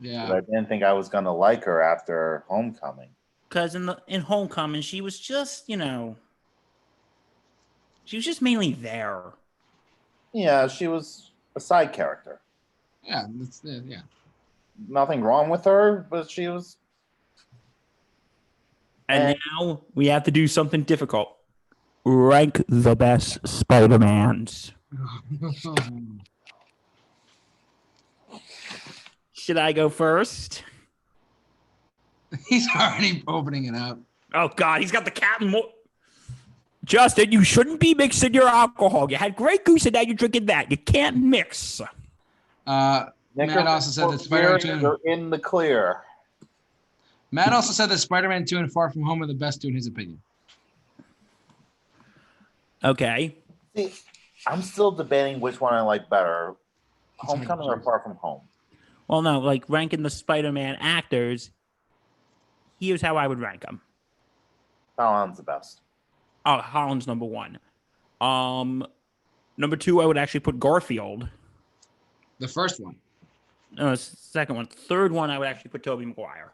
Yeah. I didn't think I was going to like her after Homecoming. Because in Homecoming, she was just, she was just mainly there. Yeah, she was a side character. Yeah. Nothing wrong with her, but she was. And now we have to do something difficult. Rank the best Spider-Mans. Should I go first? He's already opening it up. Oh, God. He's got the Captain Justin, you shouldn't be mixing your alcohol. You had Grey Goose and now you're drinking that. You can't mix. Matt also said that Spider-Man 2 are in the clear. Matt also said that Spider-Man 2 and Far From Home are the best two in his opinion. Okay. See, I'm still debating which one I like better, Homecoming or Far From Home. Well, no, like ranking the Spider-Man actors, here's how I would rank them. Holland's the best. Oh, Holland's number one. Number two, I would actually put Garfield. The first one. No, second one. Third one, I would actually put Tobey Maguire.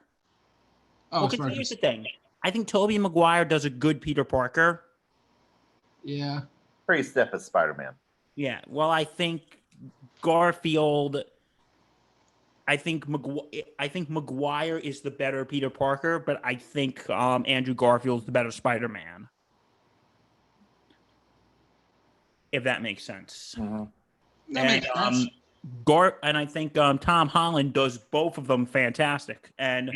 Oh, okay, so here's the thing. I think Tobey Maguire does a good Peter Parker. Yeah. Pretty stiff as Spider-Man. Yeah. Well, I think Garfield. I think Maguire is the better Peter Parker, but I think Andrew Garfield's the better Spider-Man. If that makes sense. Mm-hmm. That makes sense. And I think Tom Holland does both of them fantastic. And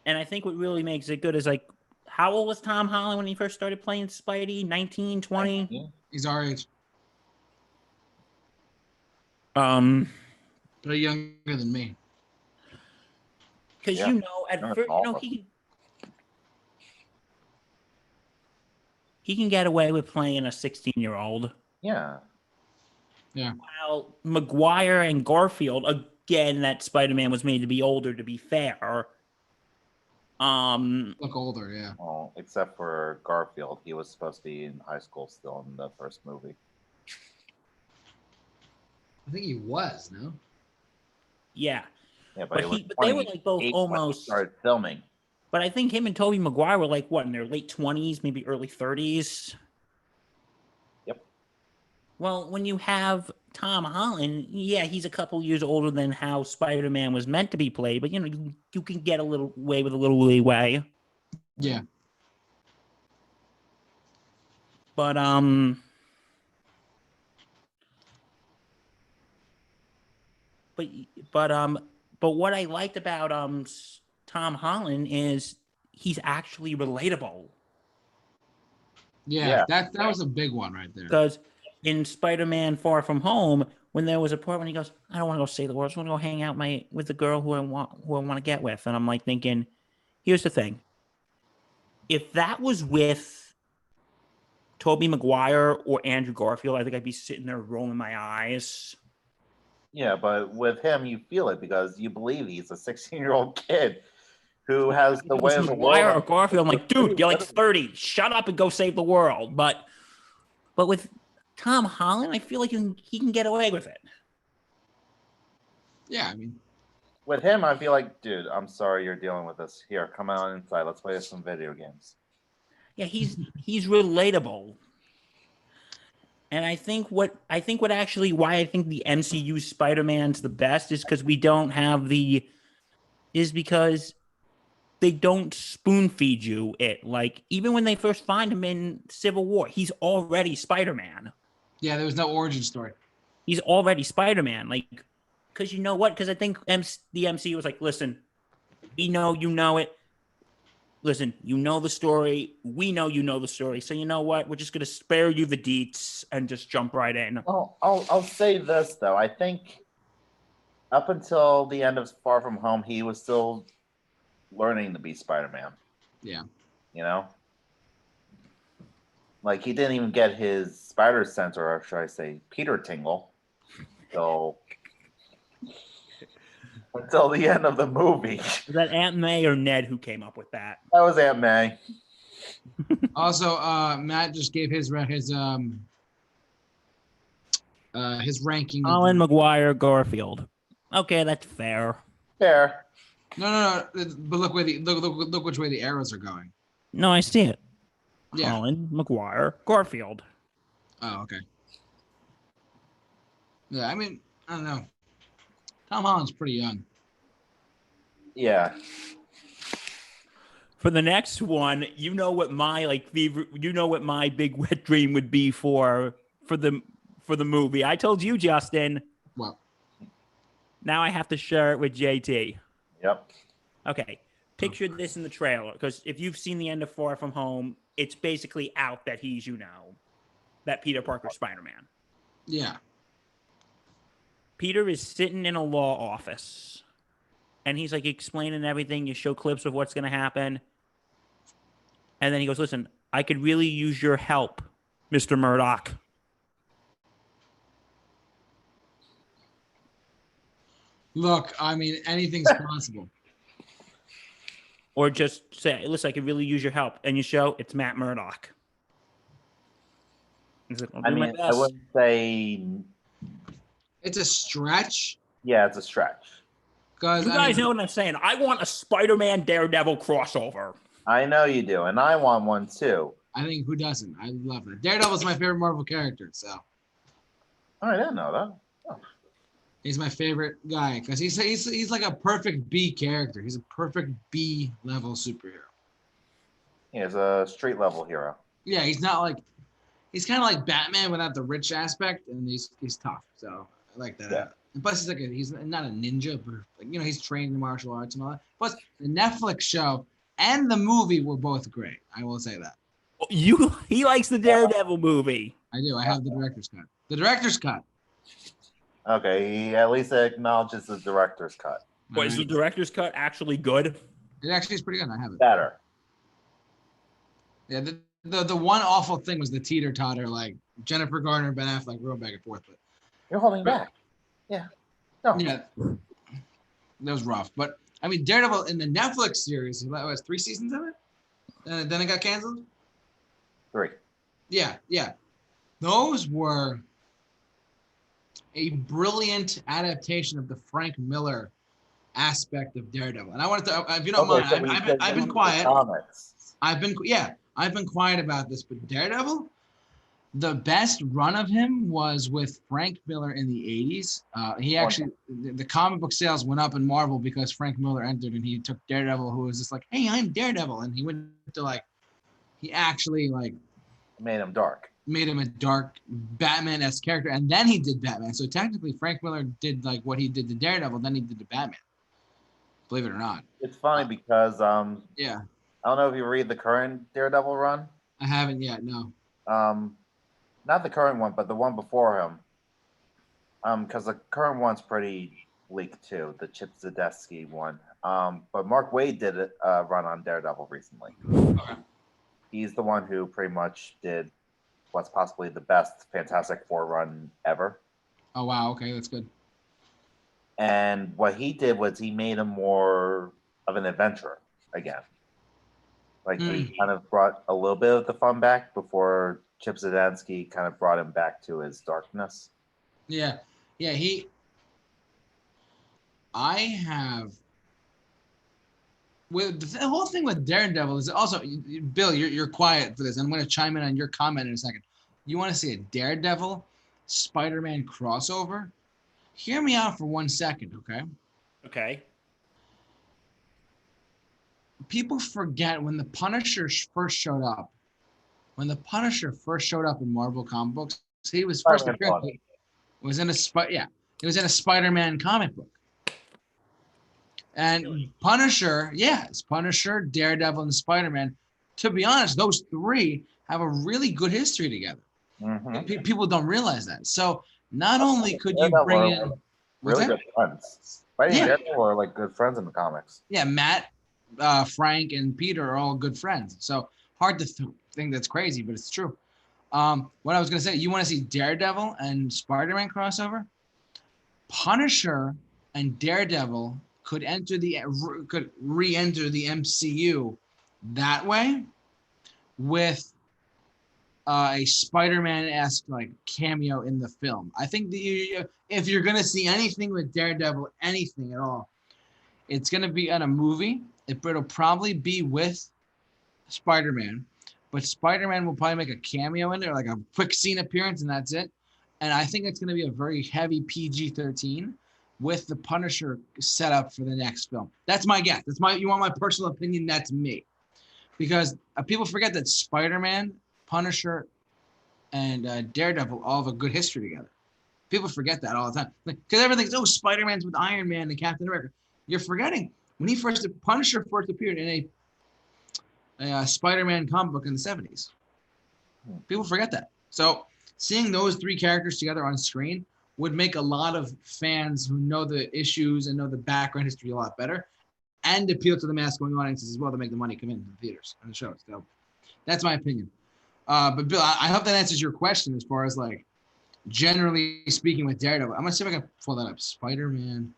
I think what really makes it good is like, how old was Tom Holland when he first started playing Spidey? 19, 20? Yeah. He's our age. But younger than me. Because at first, he can get away with playing a 16-year-old. Yeah. Yeah. While Maguire and Garfield, again, that Spider-Man was made to be older, to be fair. Look older, yeah. Well, except for Garfield. He was supposed to be in high school still in the first movie. I think he was, no? Yeah. Yeah, But they were like both 28 when he almost. started filming. But I think him and Tobey Maguire were like what, in their late 20s, maybe early 30s. Yep. Well, when you have Tom Holland, yeah, he's a couple years older than how Spider-Man was meant to be played, but you can get a little way with a little leeway. Yeah. But but what I liked about Tom Holland is he's actually relatable. Yeah, that was a big one right there. Because in Spider-Man Far From Home, when there was a part when he goes, I don't want to go save the world, I just want to go hang out with the girl who I want to get with. And I'm like thinking, here's the thing. If that was with Tobey Maguire or Andrew Garfield, I think I'd be sitting there rolling my eyes. Yeah, but with him, you feel it because you believe he's a 16-year-old kid who has the way of the Maguire world. or Garfield, I'm like, dude, you're like 30. Shut up and go save the world. But with Tom Holland, I feel like he can get away with it. Yeah, I mean, with him, I feel like, dude, I'm sorry you're dealing with this. Here, come on inside. Let's play some video games. Yeah, he's relatable. And I think why I think the MCU Spider-Man's the best is because because they don't spoon feed you it. Like, even when they first find him in Civil War, he's already Spider-Man. Yeah, there was no origin story. He's already Spider-Man. Like, because you know what? Because I think the MCU was like, listen, we know you know it. Listen, you know the story. We know you know the story. So you know what? We're just going to spare you the deets and just jump right in. Well, I'll say this, though. I think up until the end of Far From Home, he was still learning to be Spider-Man. Yeah. You know? Like, he didn't even get his spider sense, or should I say, Peter tingle, until the end of the movie. Was that Aunt May or Ned who came up with that? That was Aunt May. Also, Matt just gave his ranking. Colin Maguire Garfield. Okay, that's fair. Fair. No. But look which way the arrows are going. No, I see it. Yeah. Colin Maguire Garfield. Oh, okay. Yeah, I mean, I don't know. Tom Holland's pretty young. Yeah. For the next one, you know what my big wet dream would be for the movie. I told you, Justin. Well. Now I have to share it with JT. Yep. Okay. Picture this in the trailer, because if you've seen the end of Far From Home, it's basically out that he's, that Peter Parker's Spider-Man. Yeah. Peter is sitting in a law office, and he's like explaining everything. You show clips of what's going to happen. And then he goes, listen, I could really use your help, Mr. Murdoch. Look, I mean, anything's possible. Or just say, listen, I could really use your help. And you show it's Matt Murdock. Like, I mean, I wouldn't say... It's a stretch. Yeah, it's a stretch. You guys know what I'm saying. I want a Spider-Man Daredevil crossover. I know you do, and I want one too. I think, who doesn't? I love that. Daredevil's my favorite Marvel character, so. Oh, I didn't know that. Oh. He's my favorite guy because he's like a perfect B character. He's a perfect B level superhero. He's a street level hero. Yeah, he's not like, he's kind of like Batman without the rich aspect, and he's tough. So I like that. Yeah. And plus, he's not a ninja, but like, he's trained in martial arts and all that. Plus, the Netflix show and the movie were both great. I will say that. He likes the Daredevil movie. I do. I have the director's cut. The director's cut. Okay, he at least acknowledges the director's cut. What, is the director's cut actually good? It actually is pretty good. I have it. Better. Yeah, the one awful thing was the teeter-totter, like Jennifer Garner and Ben Affleck rode back and forth. But you're holding back. Yeah. No. Yeah. That was rough. But, I mean, Daredevil in the Netflix series, that was 3 seasons of it? And then it got canceled? 3. Yeah. Those were a brilliant adaptation of the Frank Miller aspect of Daredevil. And I wanted to, if you don't mind, so I've been quiet. Comics. I've been quiet about this, but Daredevil, the best run of him was with Frank Miller in the 80s. He actually, the comic book sales went up in Marvel because Frank Miller entered and he took Daredevil, who was just like, hey, I'm Daredevil. And he went to like, he actually like made him dark. Made him a dark Batman-esque character. And then he did Batman. So technically Frank Miller did like what he did to Daredevil, then he did to Batman. Believe it or not. It's funny because yeah. I don't know if you read the current Daredevil run. I haven't yet, no. Not the current one, but the one before him. Because the current one's pretty bleak too, the Chip Zdarsky one. But Mark Waid did a run on Daredevil recently. Okay. He's the one who pretty much did what's possibly the best Fantastic Four run ever. Oh wow, okay, that's good. And what he did was he made him more of an adventurer again. Like he kind of brought a little bit of the fun back before Chip Zdarsky kind of brought him back to his darkness. Yeah. With the whole thing with Daredevil is also, Bill, you're quiet for this. I'm going to chime in on your comment in a second. You want to see a Daredevil Spider-Man crossover? Hear me out for 1 second, okay? Okay. People forget when the Punisher first showed up. When the Punisher first showed up in Marvel comic books, he was first appearance. It was in a Spider-Man comic book. And Punisher, it's Punisher, Daredevil, and Spider-Man. To be honest, those three have a really good history together. Mm-hmm. People don't realize that. So not only could you bring in really good friends. Spidey and Daredevil are like good friends in the comics. Yeah, Matt, Frank, and Peter are all good friends. So hard to think that's crazy, but it's true. What I was going to say, you want to see Daredevil and Spider-Man crossover? Punisher and Daredevil could re-enter the MCU that way with a Spider-Man-esque like cameo in the film. I think that if you're going to see anything with Daredevil, anything at all, it's going to be in a movie. It'll probably be with Spider-Man, but Spider-Man will probably make a cameo in there, like a quick scene appearance, and that's it. And I think it's going to be a very heavy PG-13 with the Punisher set up for the next film. That's my guess. You want my personal opinion? That's me. Because people forget that Spider-Man, Punisher, and Daredevil all have a good history together. People forget that all the time. Because everything's, Spider-Man's with Iron Man and Captain America. You're forgetting when Punisher first appeared in a Spider-Man comic book in the 70s. People forget that. So seeing those three characters together on screen would make a lot of fans who know the issues and know the background history a lot better, and appeal to the mass going audiences as well to make the money come into the theaters and the shows. So that's my opinion. But Bill, I hope that answers your question as far as like generally speaking with Daredevil. I'm gonna see if I can pull that up. Spider-Man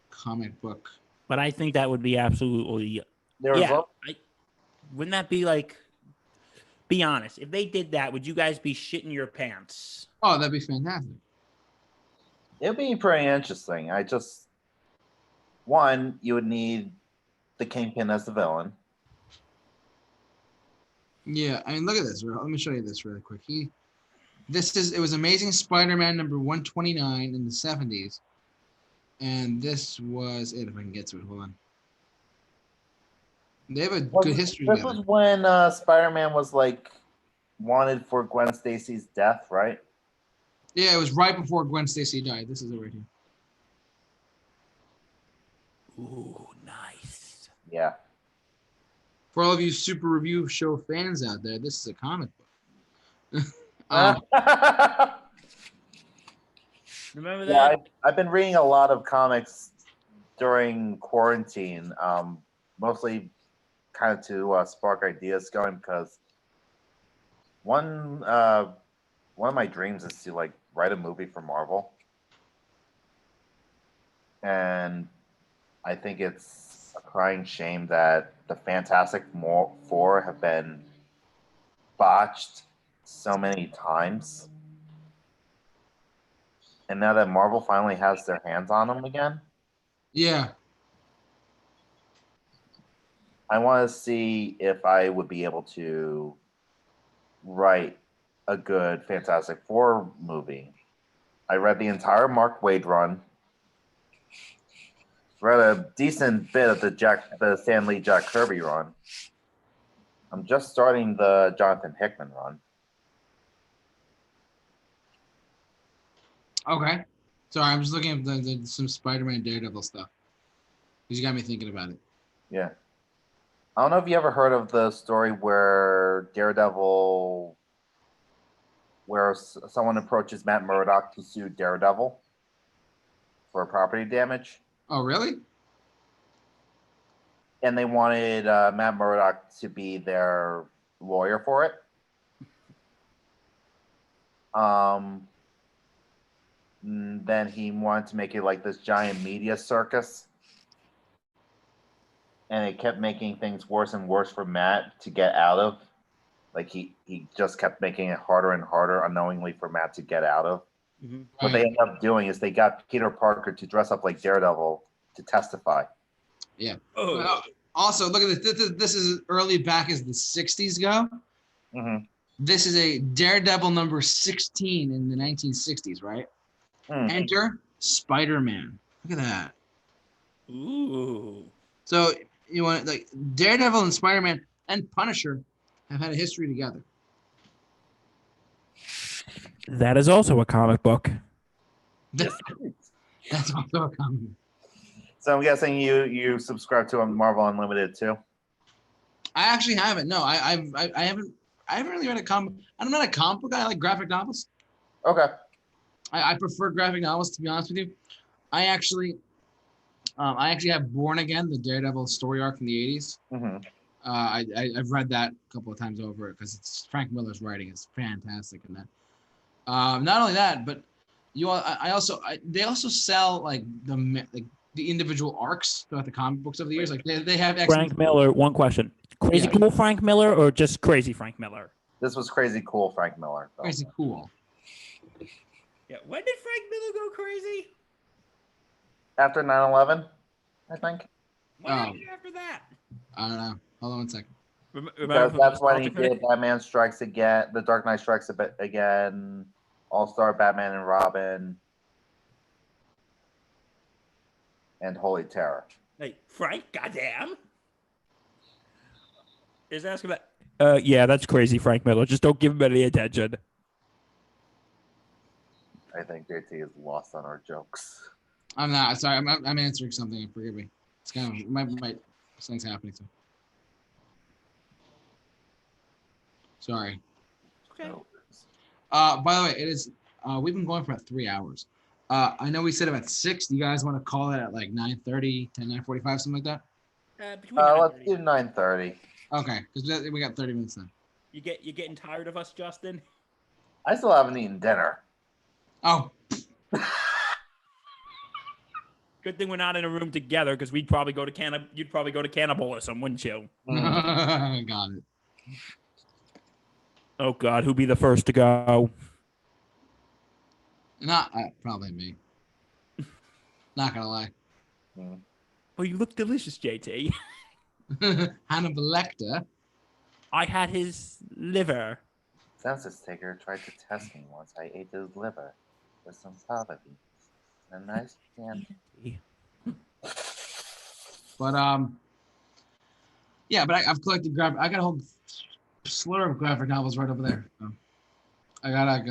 comic book. But I think that would be absolutely wouldn't that be like? Be honest. If they did that, would you guys be shitting your pants? Oh, that'd be fantastic. It'd be pretty interesting. You would need the Kingpin as the villain. Yeah, I mean, look at this. Let me show you this really quick. It was Amazing Spider-Man number 129 in the 70s. And this was it, if I can get to it. Hold on. They have a good history This together. was when Spider-Man was like wanted for Gwen Stacy's death, right? Yeah, it was right before Gwen Stacy died. This is it right here. Ooh, nice. Yeah. For all of you Super Review Show fans out there, this is a comic book. Remember that? Yeah, I've been reading a lot of comics during quarantine, mostly kind of to spark ideas going, because one of my dreams is to like write a movie for Marvel, and I think it's a crying shame that the Fantastic Four have been botched so many times. And now that Marvel finally has their hands on him again, Yeah. I want to see if I would be able to write a good Fantastic Four movie. I read the entire Mark Waid run. Read a decent bit of the Stan Lee Jack Kirby run. I'm just starting the Jonathan Hickman run. Okay. Sorry, I'm just looking at some Spider-Man Daredevil stuff. Because you got me thinking about it. Yeah. I don't know if you ever heard of the story where Daredevil, where someone approaches Matt Murdock to sue Daredevil for property damage. Oh, really? And they wanted Matt Murdock to be their lawyer for it. Then he wanted to make it like this giant media circus. And it kept making things worse and worse for Matt to get out of. Like he just kept making it harder and harder unknowingly for Matt to get out of. Mm-hmm. What they ended up doing is they got Peter Parker to dress up like Daredevil to testify. Yeah. Oh. Also, look at this. This is early back as the 60s go. Mm-hmm. This is a Daredevil number 16 in the 1960s, right? Mm. Enter Spider-Man. Look at that. Ooh. So you want like Daredevil and Spider-Man and Punisher have had a history together. That is also a comic book. That's also a comic. So I'm guessing you subscribe to Marvel Unlimited too. I actually haven't. No, I haven't really read a comic. I'm not a comic book guy. I like graphic novels. Okay. I prefer graphic novels, to be honest with you. I actually have Born Again, the Daredevil story arc from the 80s. Mm-hmm. I've read that a couple of times over because it's Frank Miller's writing is fantastic in that. Not only that, but they also sell like the individual arcs throughout the comic books over the years. Like they have Frank Miller. One question: Crazy Cool Frank Miller or just Crazy Frank Miller? This was Crazy Cool Frank Miller. So. Crazy Cool. Yeah. When did Frank Miller go crazy? After 9/11, I think. What happened after that? I don't know. Hold on one second. Because that's when he did Batman Strikes Again, The Dark Knight Strikes Again, All-Star Batman and Robin, and Holy Terror. Hey, Frank, goddamn. Is asking about. Yeah, that's Crazy Frank Miller. Just don't give him any attention. I think JT is lost on our jokes. I'm not. Sorry, I'm answering something. Forgive me. It's kind of my something's happening. Sorry. Okay. By the way, it is. We've been going for about 3 hours. I know we said about 6. Do you guys want to call it at like 9:30, 9:45, something like that? Let's do 9:30. Okay, because we got 30 minutes then. You getting tired of us, Justin? I still haven't eaten dinner. Oh. Good thing we're not in a room together, because you'd probably go to cannibalism, wouldn't you? Got it. Oh God, who'd be the first to go? Not probably me. Not gonna lie. Well, you look delicious, JT. Hannibal Lecter. I had his liver. Census taker tried to test me once. I ate his liver with some fava beans and a nice candy. But yeah, but I've collected I got a whole slur of graphic novels right over there. So I got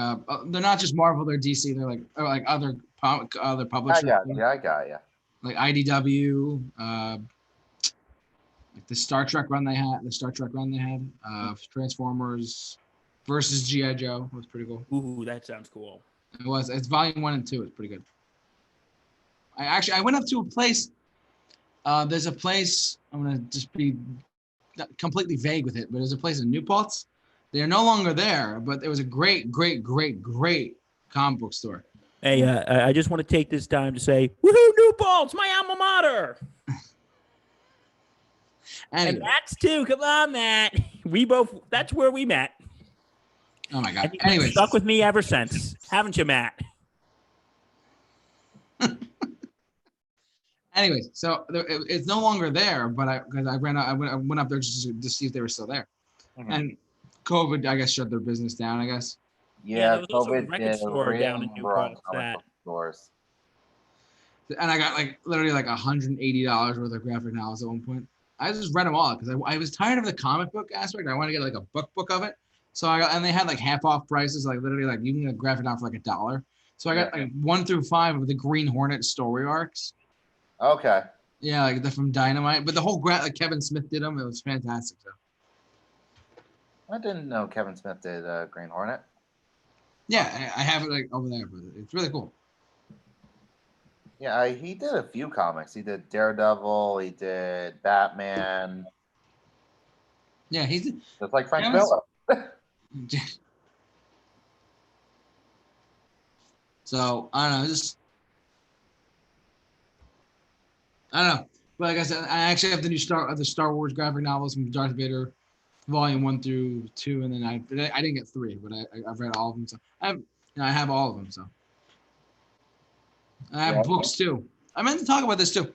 they're not just Marvel, they're DC. They're like other publishers. I got you. Like IDW, like the Star Trek run they had, Transformers versus G.I. Joe was pretty cool. Ooh, that sounds cool. It was. It's volume 1 and 2. It's pretty good. I went up to a place. There's a place. I'm gonna just be completely vague with it, but there's a place in New Paltz. They're no longer there, but it was a great comic book store. Hey, I just want to take this time to say, woohoo, New Paltz, my alma mater. Anyway. And that's too. Come on, Matt. That's where we met. Oh my God. And you've been stuck with me ever since, haven't you, Matt? anyways, so it's no longer there, but because I went up there just to see if they were still there, and COVID, I guess, shut their business down. I guess. Yeah, Yeah, there was also a COVID record did store down in New Paltz comic that book stores. And I got like literally like $180 worth of graphic novels at one point. I just read them all because I was tired of the comic book aspect. I wanted to get like a book of it. So I got, and they had like half off prices, like literally like you can get a graphic novel for like $1. So I got like 1 through 5 of the Green Hornet story arcs. Okay. Yeah, like they're from Dynamite, but the whole like Kevin Smith did them. It was fantastic. So. I didn't know Kevin Smith did Green Hornet. Yeah, I have it like over there, but it's really cool. Yeah, he did a few comics. He did Daredevil. He did Batman. Yeah, he's just like Frank Miller. So I don't know, I don't know. But like I said, I actually have the Star Wars graphic novels from Darth Vader, Volume 1 through 2, and then I didn't get 3, but I've read all of them. So I have all of them. So I have books too. I meant to talk about this too.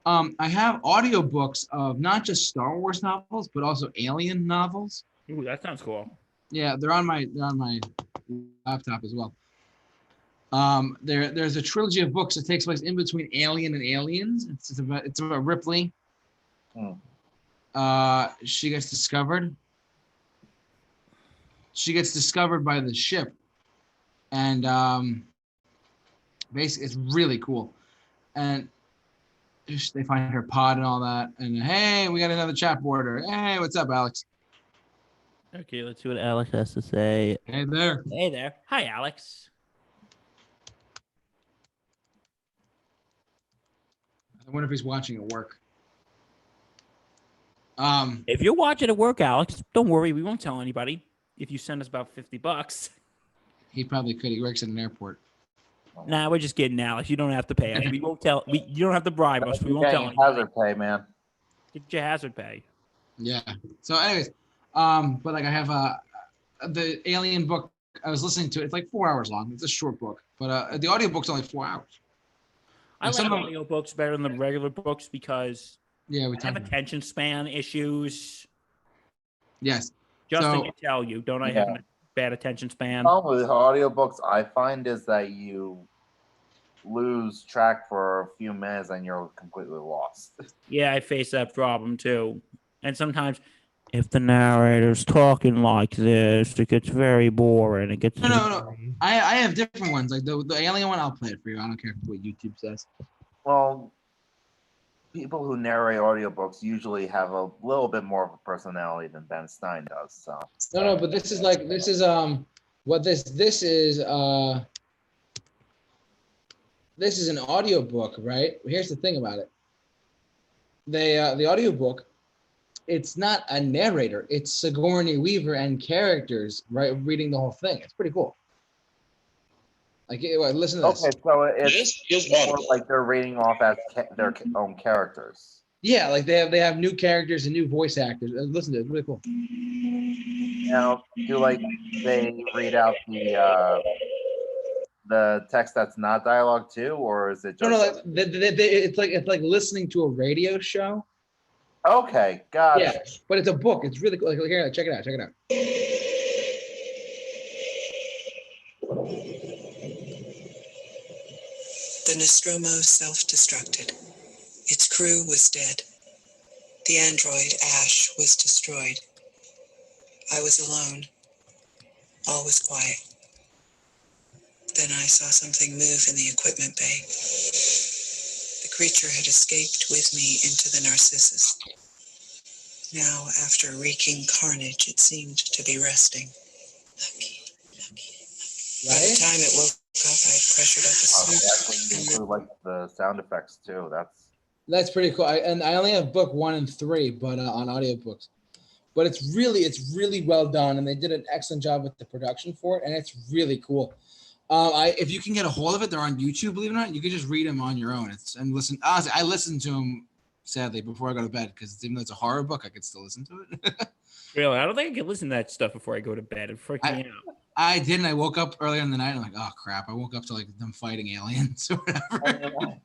I have audiobooks of not just Star Wars novels, but also Alien novels. Ooh, that sounds cool. Yeah, they're on my laptop as well. There's a trilogy of books that takes place in between Alien and Aliens. It's about Ripley. She gets discovered. She gets discovered by the ship, and basically it's really cool. And they find her pod and all that. And hey, we got another chat border. Hey, what's up, Alex? Okay, let's see what Alex has to say. Hey there. Hey there. Hi, Alex. I wonder if he's watching at work. If you're watching at work, Alex, don't worry. We won't tell anybody. If you send us about $50. He probably could. He works at an airport. Nah, we're just kidding, Alex. You don't have to pay us. We won't tell. You don't have to bribe us. We won't tell anybody. Hazard pay, man. Get your hazard pay. Yeah. So, anyways, but like I have the Alien book. I was listening to it. It's like 4 hours long. It's a short book, but the audiobook's only 4 hours. I like audiobooks better than the regular books because I have attention span issues. Yes. Justin can tell you, don't I have a bad attention span? The problem with audiobooks, I find, is that you lose track for a few minutes and you're completely lost. Yeah, I face that problem too. And sometimes, if the narrator's talking like this, it gets very boring. It gets no. I have different ones. Like the Alien one, I'll play it for you. I don't care what YouTube says. Well, people who narrate audiobooks usually have a little bit more of a personality than Ben Stein does. So no, but this is what this is this is an audiobook, right? Here's the thing about it. The audiobook, it's not a narrator. It's Sigourney Weaver and characters, right, reading the whole thing. It's pretty cool. Like, listen to this. Okay, so it's more like they're reading off as their own characters. Yeah, like they have new characters and new voice actors. Listen to it. It's really cool. Now, do like they read out the text that's not dialogue too, or is it just? No, like, it's like listening to a radio show. Okay, got it. Yeah, but it's a book. It's really cool. Like, here, check it out. Check it out. The Nostromo self-destructed. Its crew was dead. The android, Ash, was destroyed. I was alone. All was quiet. Then I saw something move in the equipment bay. The creature had escaped with me into the Narcissus. Now, after wreaking carnage, it seemed to be resting. Lucky. By the time it woke up, I pressured up a suit. You include like the sound effects too. That's pretty cool. I only have book 1 and 3, but on audiobooks. But it's really well done, and they did an excellent job with the production for it, and it's really cool. If you can get a hold of it, they're on YouTube. Believe it or not, you can just read them on your own. And listen. Honestly, I listen to them sadly before I go to bed because even though it's a horror book, I could still listen to it. Really, I don't think I can listen to that stuff before I go to bed. It freaks me out. I didn't. I woke up earlier in the night. And I'm like, oh crap! I woke up to like them fighting aliens or whatever.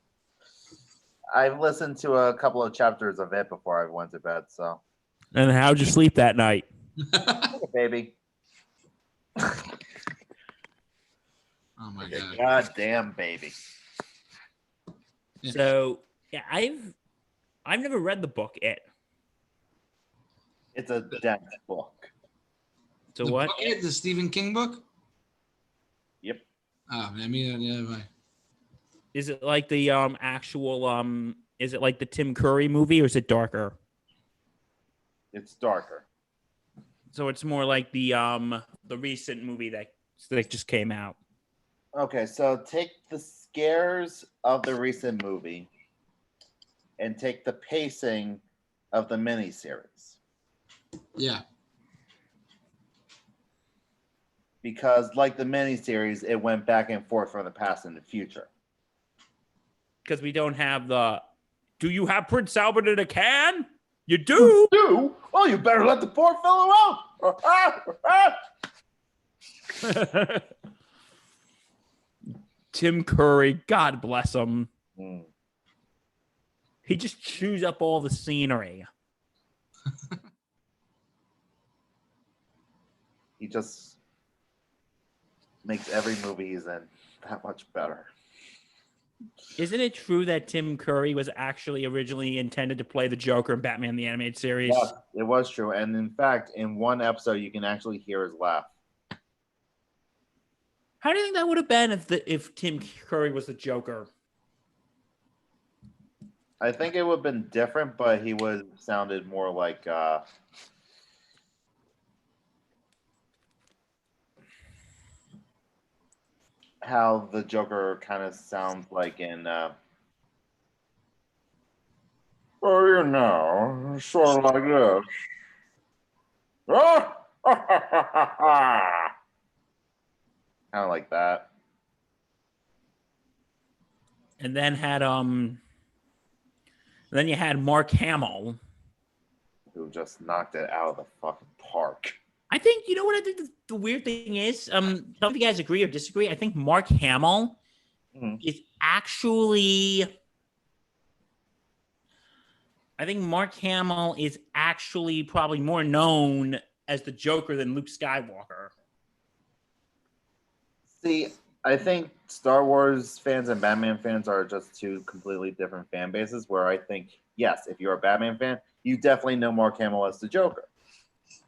I've listened to a couple of chapters of it before I went to bed. So, And how'd you sleep that night? baby. Oh my god. Goddamn baby. Yeah. So yeah, I've never read the book yet. It's a dense book. So The what? book is the Stephen King book? Yep. Oh, I mean, yeah. Is it like the actual is it like the Tim Curry movie or is it darker? It's darker. So it's more like the recent movie that just came out. Okay, so take the scares of the recent movie and take the pacing of the miniseries. Yeah. Because, like the miniseries, it went back and forth from the past and the future. Because we don't have the. Do you have Prince Albert in a can? You do. Do? Oh, you better let the poor fellow out. Tim Curry, God bless him. Mm. He just chews up all the scenery. He just makes every movie he's in that much better. Isn't it true that Tim Curry was actually originally intended to play the Joker in Batman the Animated Series? Yes, it was true. And in fact, in one episode, you can actually hear his laugh. How do you think that would have been if Tim Curry was the Joker? I think it would have been different, but he would have sounded more like how the Joker kind of sounds like in oh, you know, sort of like this. Kind of like that. And then then you had Mark Hamill. Who just knocked it out of the fucking park. I think, you know what I think the weird thing is? Tell me if you guys agree or disagree. I think Mark Hamill is actually probably more known as the Joker than Luke Skywalker. See, I think Star Wars fans and Batman fans are just two completely different fan bases, where I think, yes, if you're a Batman fan, you definitely know Mark Hamill as the Joker.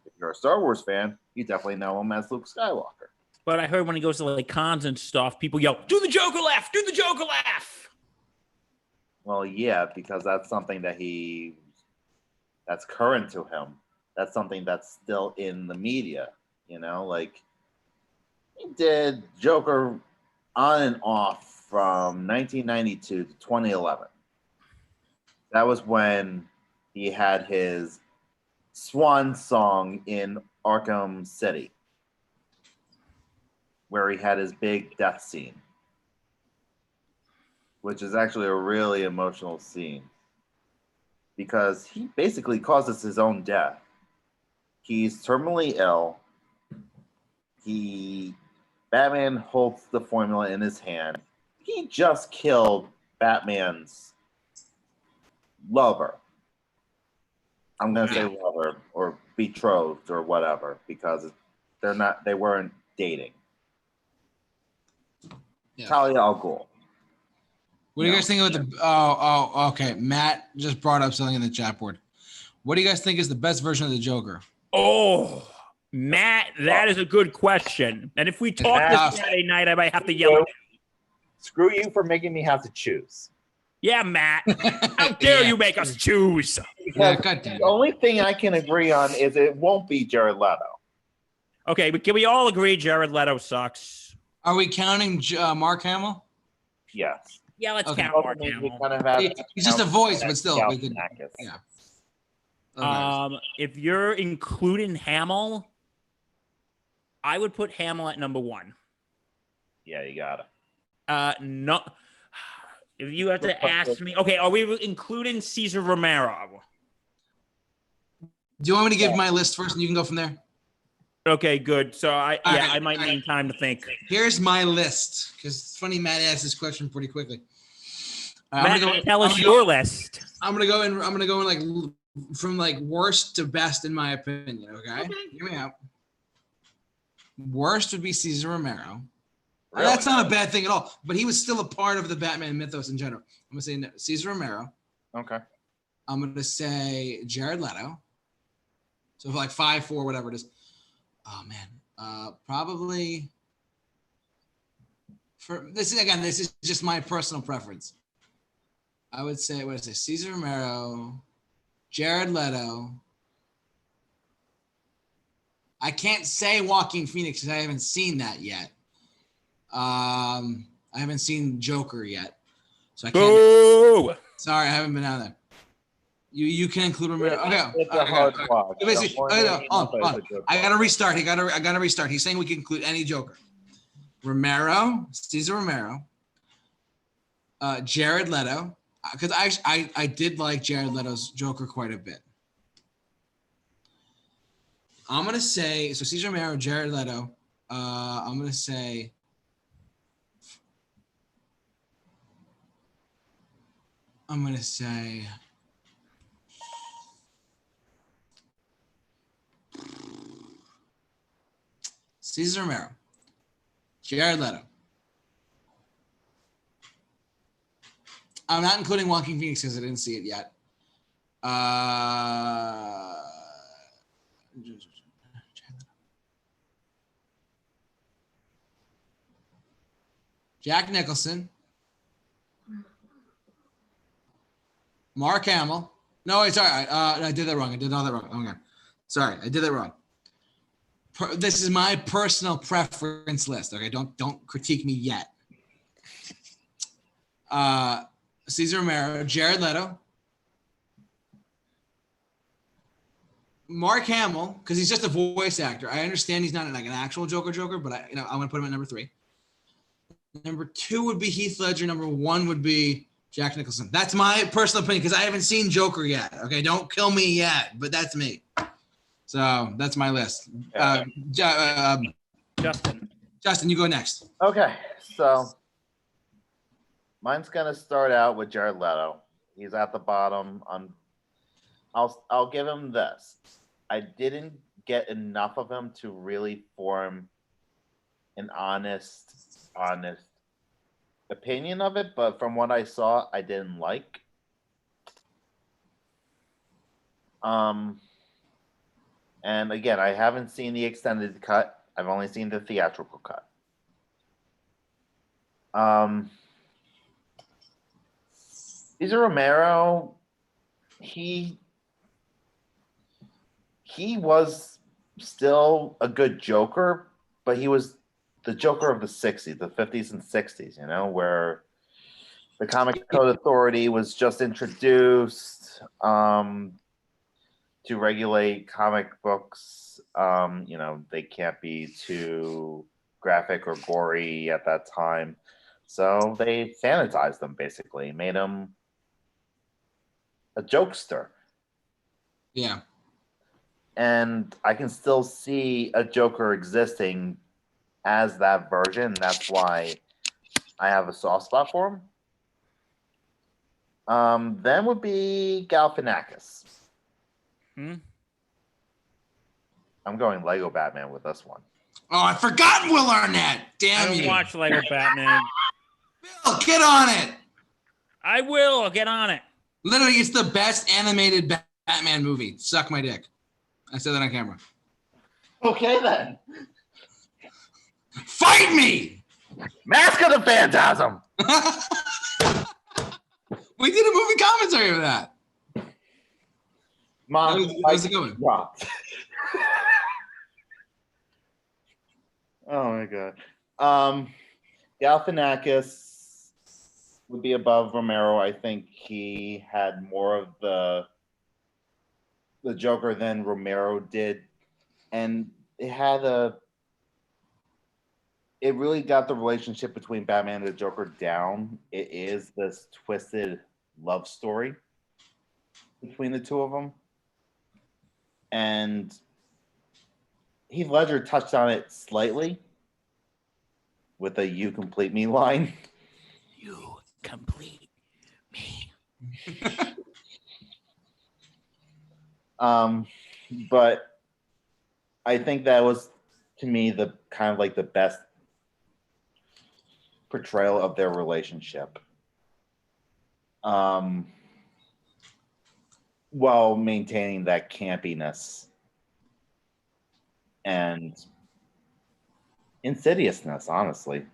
If you're a Star Wars fan, you definitely know him as Luke Skywalker. But I heard when he goes to like cons and stuff, people yell, "Do the Joker laugh! Do the Joker laugh!" Well, yeah, because that's something that's current to him. That's something that's still in the media, you know, like he did Joker on and off from 1992 to 2011. That was when he had his swan song in Arkham City, where he had his big death scene, which is actually a really emotional scene because he basically causes his own death. He's terminally ill. Batman holds the formula in his hand. He just killed Batman's lover. I'm gonna say lover or betrothed or whatever because they weren't dating. Yeah. Talia al Ghul. What do you guys think about the? Okay. Matt just brought up something in the chat board. What do you guys think is the best version of the Joker? Oh, Matt, that is a good question. And if we talk this Saturday night, I might have to yell at you. Screw you for making me have to choose. Yeah, Matt. How dare you make us choose? Yeah, goddamn. The only thing I can agree on is it won't be Jared Leto. Okay, but can we all agree Jared Leto sucks? Are we counting Mark Hamill? Yes. Yeah, let's Okay. count Mark We Hamill. kind of have He's just a voice, but still. we could- Galifianakis. yeah. Okay. If you're including Hamill, I would put Hamill at number 1. Yeah, you got it. No. If you have to ask me, okay, are we including Cesar Romero? Do you want me to give my list first, and you can go from there? Okay, good. So I right, might all need time to think. Here's my list, because it's funny Matt asked this question pretty quickly. Matt, tell us your list. I'm gonna go in like from like worst to best in my opinion. Okay, hear me out. Worst would be Cesar Romero. Really? That's not a bad thing at all, but he was still a part of the Batman mythos in general. I'm gonna say Cesar Romero. Okay. I'm gonna say Jared Leto. So for like 5, 4, whatever it is. Oh man, probably. This is just my personal preference. I would say Cesar Romero, Jared Leto. I can't say Joaquin Phoenix because I haven't seen that yet. I haven't seen Joker yet, so I can't. Boo! Sorry, I haven't been out there. You can include Romero. It's a hard watch. I gotta restart. I gotta restart. He's saying we can include any Joker. Romero, Cesar Romero, Jared Leto, because I did like Jared Leto's Joker quite a bit. I'm gonna say so. Cesar Romero, Jared Leto. I'm gonna say. Cesar Romero, Jared Leto. I'm not including Joaquin Phoenix because I didn't see it yet. Jack Nicholson. Mark Hamill. No, wait, sorry. I did that wrong. I did all that wrong. Okay. Sorry, I did that wrong. This is my personal preference list. Okay, don't critique me yet. Cesar Romero, Jared Leto, Mark Hamill, because he's just a voice actor. I understand he's not like an actual Joker, but I'm gonna put him at number 3. Number 2 would be Heath Ledger. Number 1 would be Jack Nicholson. That's my personal opinion because I haven't seen Joker yet. Okay, don't kill me yet, but that's me. So that's my list. Justin, you go next. Okay, so mine's gonna start out with Jared Leto. He's at the bottom. I'll give him this. I didn't get enough of him to really form an honest opinion of it, but from what I saw, I didn't like. And again, I haven't seen the extended cut. I've only seen the theatrical cut. Cesar Romero, he was still a good Joker, but he was the Joker of the 60s, the 50s and 60s, where the Comic Code Authority was just introduced to regulate comic books. They can't be too graphic or gory at that time. So they sanitized them, basically, made him a jokester. Yeah. And I can still see a Joker existing as that version. That's why I have a soft spot for him. Then would be Galifianakis. I'm going Lego Batman with this one. Oh, I forgot Will Arnett. Damn you. Watch Lego Batman. Bill, get on it. I will. I'll get on it. Literally, it's the best animated Batman movie. Suck my dick. I said that on camera. Okay, then. Fight me! Mask of the Phantasm! We did a movie commentary of that. Mom, how's it going? Dropped. Oh my god. Galifianakis would be above Romero. I think he had more of the Joker than Romero did, and it really got the relationship between Batman and the Joker down. It is this twisted love story between the two of them. And Heath Ledger touched on it slightly with a "You complete me" line. You complete But I think that was, to me, the kind of like the best portrayal of their relationship. While maintaining that campiness and insidiousness, honestly.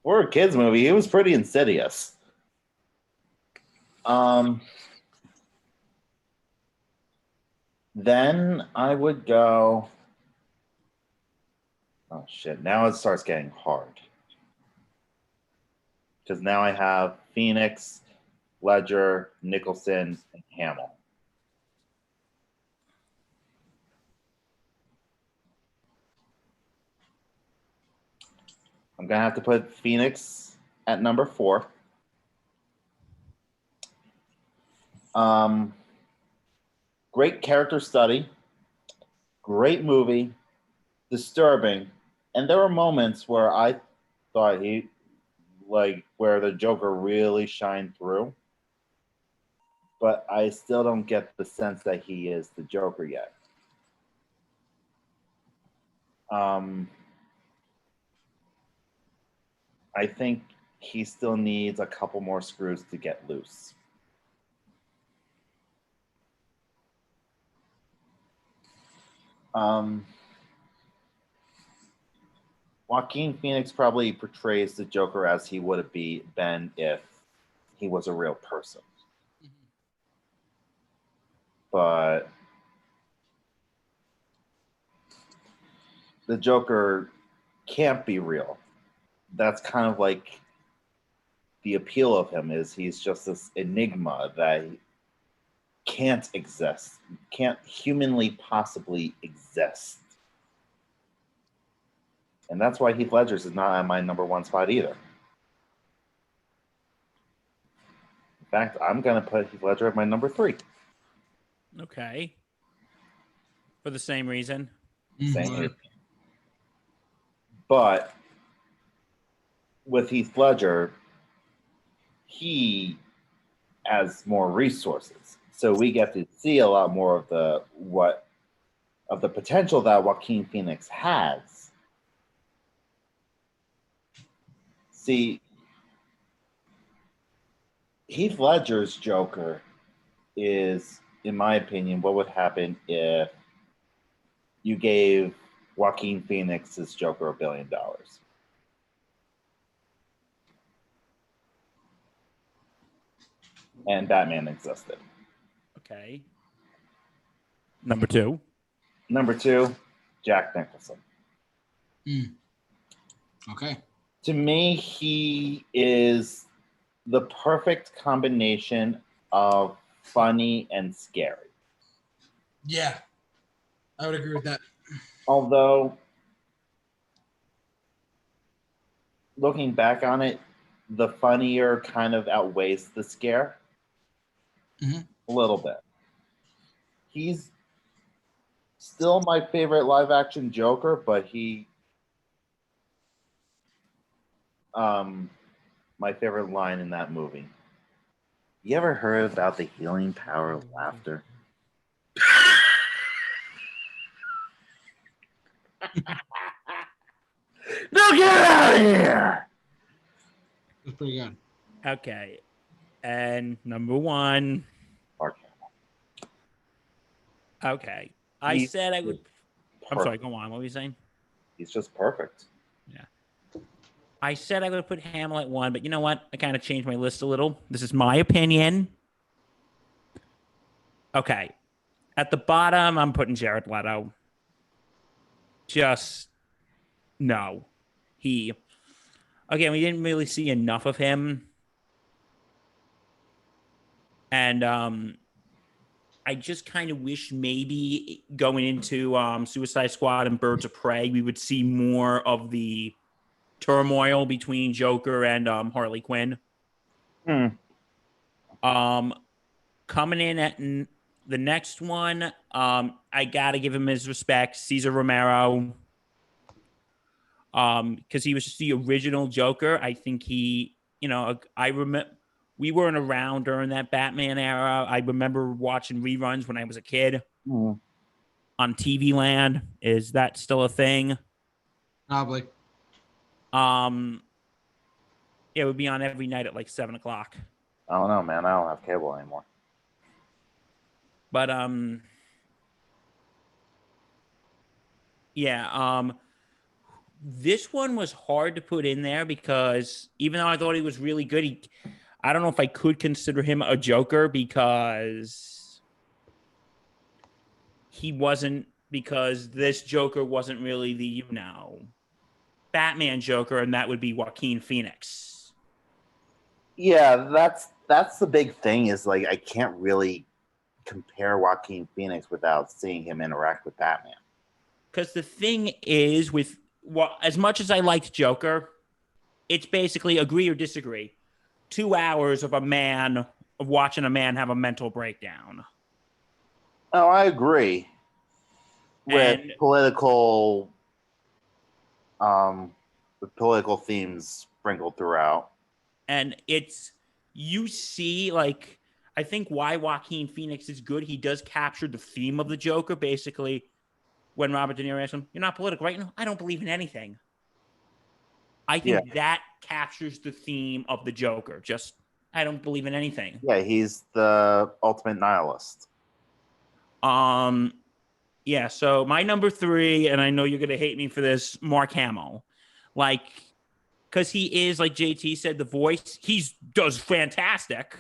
For a kids movie, it was pretty insidious. Then I would go. Oh shit! Now it starts getting hard because now I have Phoenix, Ledger, Nicholson, and Hamill. I'm gonna have to put Phoenix at number 4. Great character study, great movie, disturbing, and there were moments where I thought where the Joker really shined through, but I still don't get the sense that he is the Joker yet. I think he still needs a couple more screws to get loose. Joaquin Phoenix probably portrays the Joker as he would have been if he was a real person. But the Joker can't be real. That's kind of like the appeal of him, is he's just this enigma that can't exist, can't humanly possibly exist. And that's why Heath Ledger's is not at my number 1 spot either. In fact, I'm going to put Heath Ledger at my number 3. Okay. For the same reason. Same reason. But with Heath Ledger, he has more resources. So we get to see a lot more of the potential that Joaquin Phoenix has. See, Heath Ledger's Joker is, in my opinion, what would happen if you gave Joaquin Phoenix's Joker $1 billion. And Batman existed. Okay. Number 2. Number 2, Jack Nicholson. Okay. To me, he is the perfect combination of funny and scary. Yeah, I would agree with that. Although, looking back on it, the funnier kind of outweighs the scare. A little bit. He's still my favorite live action Joker, but my favorite line in that movie. You ever heard about the healing power of laughter? Now get out of here! That's pretty good. Okay. And number 1. Mark. Okay. I He's said I would. I'm perfect. sorry. Go on. What were you saying? He's just perfect. I said I would put Hamill at 1, but you know what? I kind of changed my list a little. This is my opinion. Okay. At the bottom, I'm putting Jared Leto. Just no. Again, we didn't really see enough of him. And I just kind of wish maybe going into Suicide Squad and Birds of Prey, we would see more of the turmoil between Joker and Harley Quinn. Coming in at the next one, I gotta give him his respect, Cesar Romero, because he was just the original Joker. I think he, I remember we weren't around during that Batman era. I remember watching reruns when I was a kid on TV Land. Is that still a thing? Probably. It would be on every night at like 7 o'clock. I don't know, man. I don't have cable anymore. But yeah, this one was hard to put in there because even though I thought he was really good, I don't know if I could consider him a Joker because he wasn't, because this Joker wasn't really the, Batman Joker, and that would be Joaquin Phoenix. Yeah, that's the big thing is like I can't really compare Joaquin Phoenix without seeing him interact with Batman. Because the thing is, as much as I liked Joker, it's basically agree or disagree. 2 hours of watching a man have a mental breakdown. Oh, I agree. With political themes sprinkled throughout. And you see, like, I think why Joaquin Phoenix is good, he does capture the theme of the Joker, basically. When Robert De Niro asked him, "You're not political, right?" "No, I don't believe in anything." I think that captures the theme of the Joker. Just, I don't believe in anything. Yeah, he's the ultimate nihilist. Yeah, so my number 3, and I know you're going to hate me for this, Mark Hamill. Like, because he is, like JT said, the voice, he does fantastic.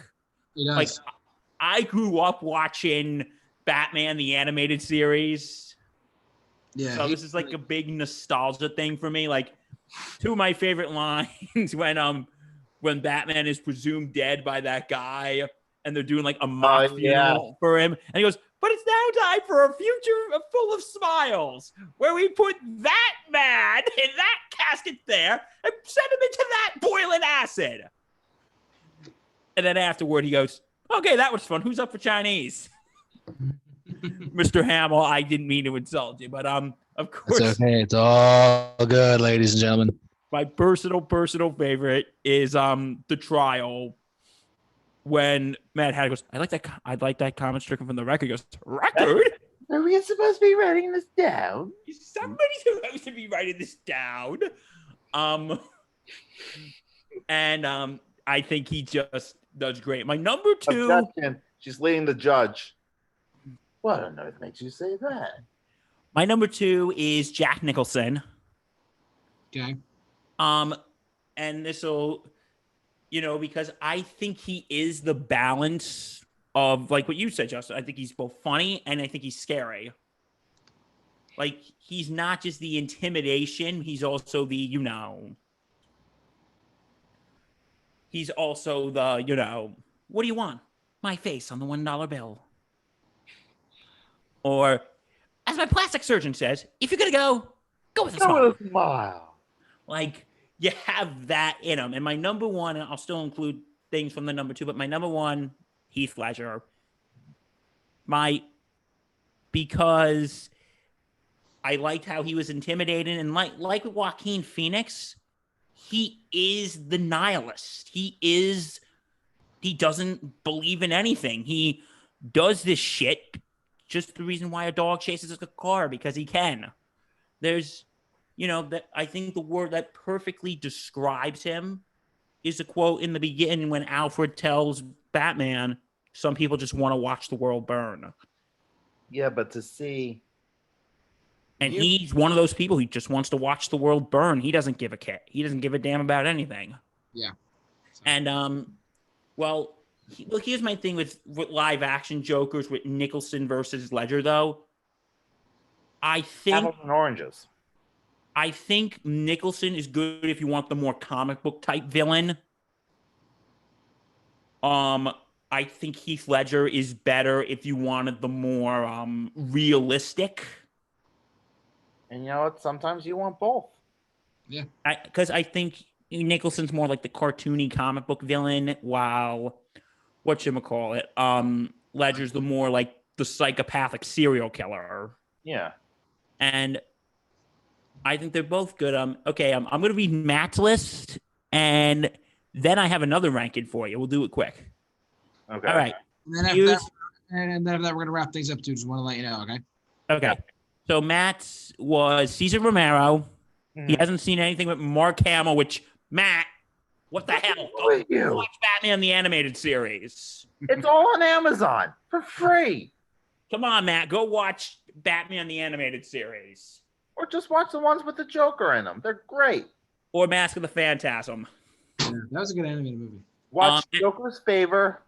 He does. Like, I grew up watching Batman, the animated series. Yeah. So this is like a big nostalgia thing for me. Like, 2 of my favorite lines when Batman is presumed dead by that guy and they're doing like a mock funeral for him. And he goes, "But it's now time for a future full of smiles where we put that man in that casket there and send him into that boiling acid." And then afterward he goes, "Okay, that was fun. Who's up for Chinese?" Mr. Hamill, I didn't mean to insult you, but of course. It's okay. It's all good, ladies and gentlemen. My personal favorite is the trial when Mad Hatter goes, I'd like that comment stricken from the record. He goes, "Record? Are we supposed to be writing this down? Is somebody supposed to be writing this down?" And I think he just does great. My number 2. Objection. She's leading the judge. What on earth makes you say that? My number 2 is Jack Nicholson. Okay. And this'll, because I think he is the balance of, like what you said, Justin. I think he's both funny and I think he's scary. Like, he's not just the intimidation, he's also the, he's also the, "What do you want? My face on the $1 bill." Or, as my plastic surgeon says, "If you're going to go with a smile." Go with a smile. Like, you have that in him. And my number 1, and I'll still include things from the number 2, but my number 1, Heath Ledger. Because I liked how he was intimidating, and like with Joaquin Phoenix, he is the nihilist. He doesn't believe in anything. He does this shit, just the reason why a dog chases a car, because he can. There's, that I think the word that perfectly describes him is a quote in the beginning when Alfred tells Batman, "Some people just want to watch the world burn." Yeah, but to see. And he's one of those people who just wants to watch the world burn. He doesn't give a care. He doesn't give a damn about anything. Yeah. And, here's my thing with live action Jokers with Nicholson versus Ledger, though. I think Apples and oranges. I think Nicholson is good if you want the more comic book type villain. I think Heath Ledger is better if you wanted the more realistic. And you know what? Sometimes you want both. Yeah. Because I think Nicholson's more like the cartoony comic book villain, while Ledger's the more like the psychopathic serial killer. Yeah. And I think they're both good. Okay, I'm going to read Matt's list, and Then I have another ranking for you. We'll do it quick. Okay. All right. And then after that, we're gonna wrap things up too. Just want to let you know, okay? Okay. Yeah. So Matt's was Cesar Romero. He Mhm. hasn't seen anything with Mark Hamill, which, Matt, what the hell? with you? Go watch Batman the Animated Series. It's all on Amazon for free. Come on, Matt. Go watch Batman the Animated Series. Or just watch the ones with the Joker in them. They're great. Or Mask of the Phantasm. Yeah, that was a good animated movie. Watch Joker's Favor.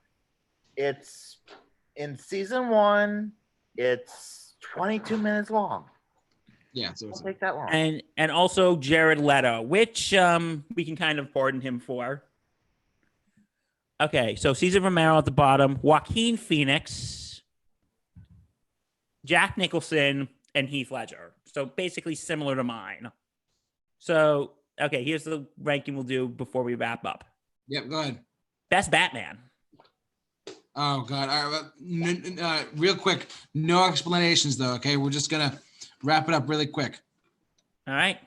It's in season 1. It's 22 minutes long. Yeah, so Don't take that long. And also Jared Leto, which we can kind of pardon him for. Okay, so Cesar Romero at the bottom, Joaquin Phoenix, Jack Nicholson, and Heath Ledger. So basically similar to mine. So, okay, here's the ranking we'll do before we wrap up. Yep, go ahead. Best Batman. Oh God! All right, real quick, no explanations though. Okay, we're just gonna wrap it up really quick. All right.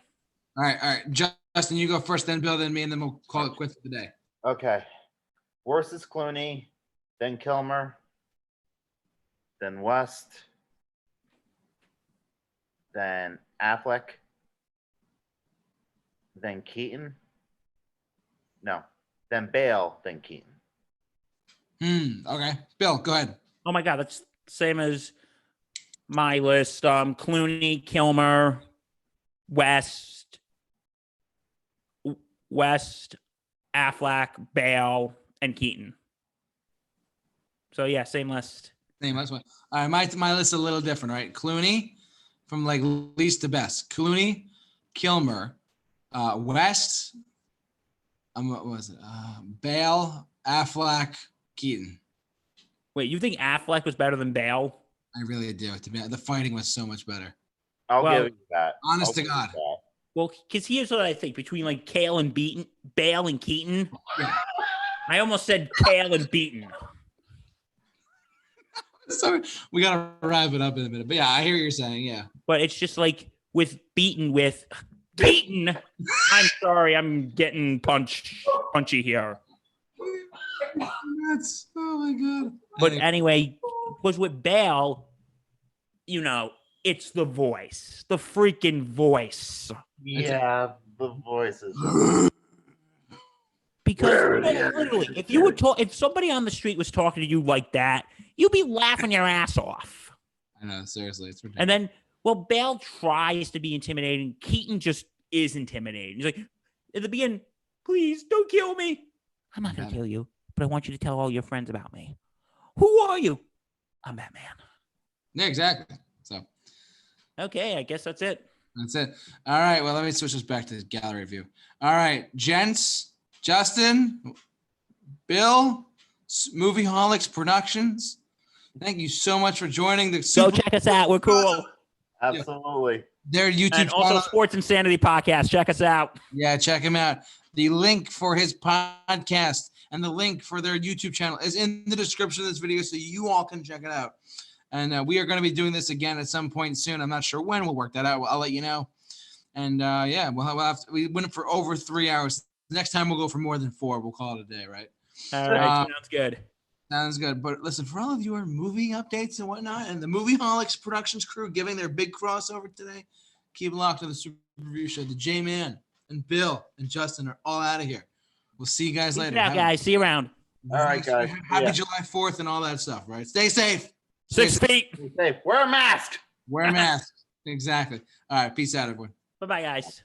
All right. Justin, you go first, then Bill, then me, and then we'll call it quits for the day. Okay. Worst is Clooney, then Kilmer, then West, then Affleck, then Keaton. No, then Bale, then Keaton. Okay, Bill, go ahead. Oh my God, that's the same as my list. Clooney, Kilmer, West, Affleck, Bale, and Keaton. So yeah, same list. Same last one. All right, my list is a little different, right? Clooney, from like least to best. Clooney, Kilmer, West. What was it? Bale, Affleck, Keaton. Wait, you think Affleck was better than Bale? I really do. To be the fighting was so much better. I'll Well, give you that. Honest I'll to give you God. that. Well, because here's what I think between like Bale and Keaton. Yeah. I almost said Kale and Beaton. So we gotta wrap it up in a minute. But yeah, I hear what you're saying. Yeah. But it's just like with Beaton. I'm sorry, I'm getting punchy here. That's, oh my God. But anyway, was with Bale, you know, it's the voice, the freaking voice. Yeah, the voices. Because literally, if somebody on the street was talking to you like that, you'd be laughing your ass off. I know, seriously, it's ridiculous. And then, well, Bale tries to be intimidating. Keaton just is intimidating. He's like, at the beginning, please don't kill me. I'm not gonna kill you, but I want you to tell all your friends about me. Who are you? I'm Batman. Yeah, exactly. So Okay, I guess that's it. that's it. All right. Well, let me switch this back to the gallery view. All right, gents, Justin, Bill, Movieholics Productions. Thank you so much for joining the. Go check us out. We're cool. Absolutely. Their YouTube And also channel. Sports Insanity Podcast. Check us out. Yeah, check him out. The link for his podcast and the link for their YouTube channel is in the description of this video, so you all can check it out. And we are going to be doing this again at some point soon. I'm not sure when. We'll work that out. I'll let you know. And yeah, we went for over 3 hours. Next time we'll go for more than 4. We'll call it a day, right? All right, sounds good. Sounds good. But listen, for all of your movie updates and whatnot, and the Movieholics Productions crew giving their big crossover today, keep locked to the Super Review Show. The J-Man and Bill and Justin are all out of here. We'll see you guys Peace later. out, guys. See you around. All right, guys. Happy July 4th and all that stuff, right? Stay safe. 6 feet. Be safe. Wear a mask. Wear a mask. Exactly. All right. Peace out, everyone. Bye-bye, guys.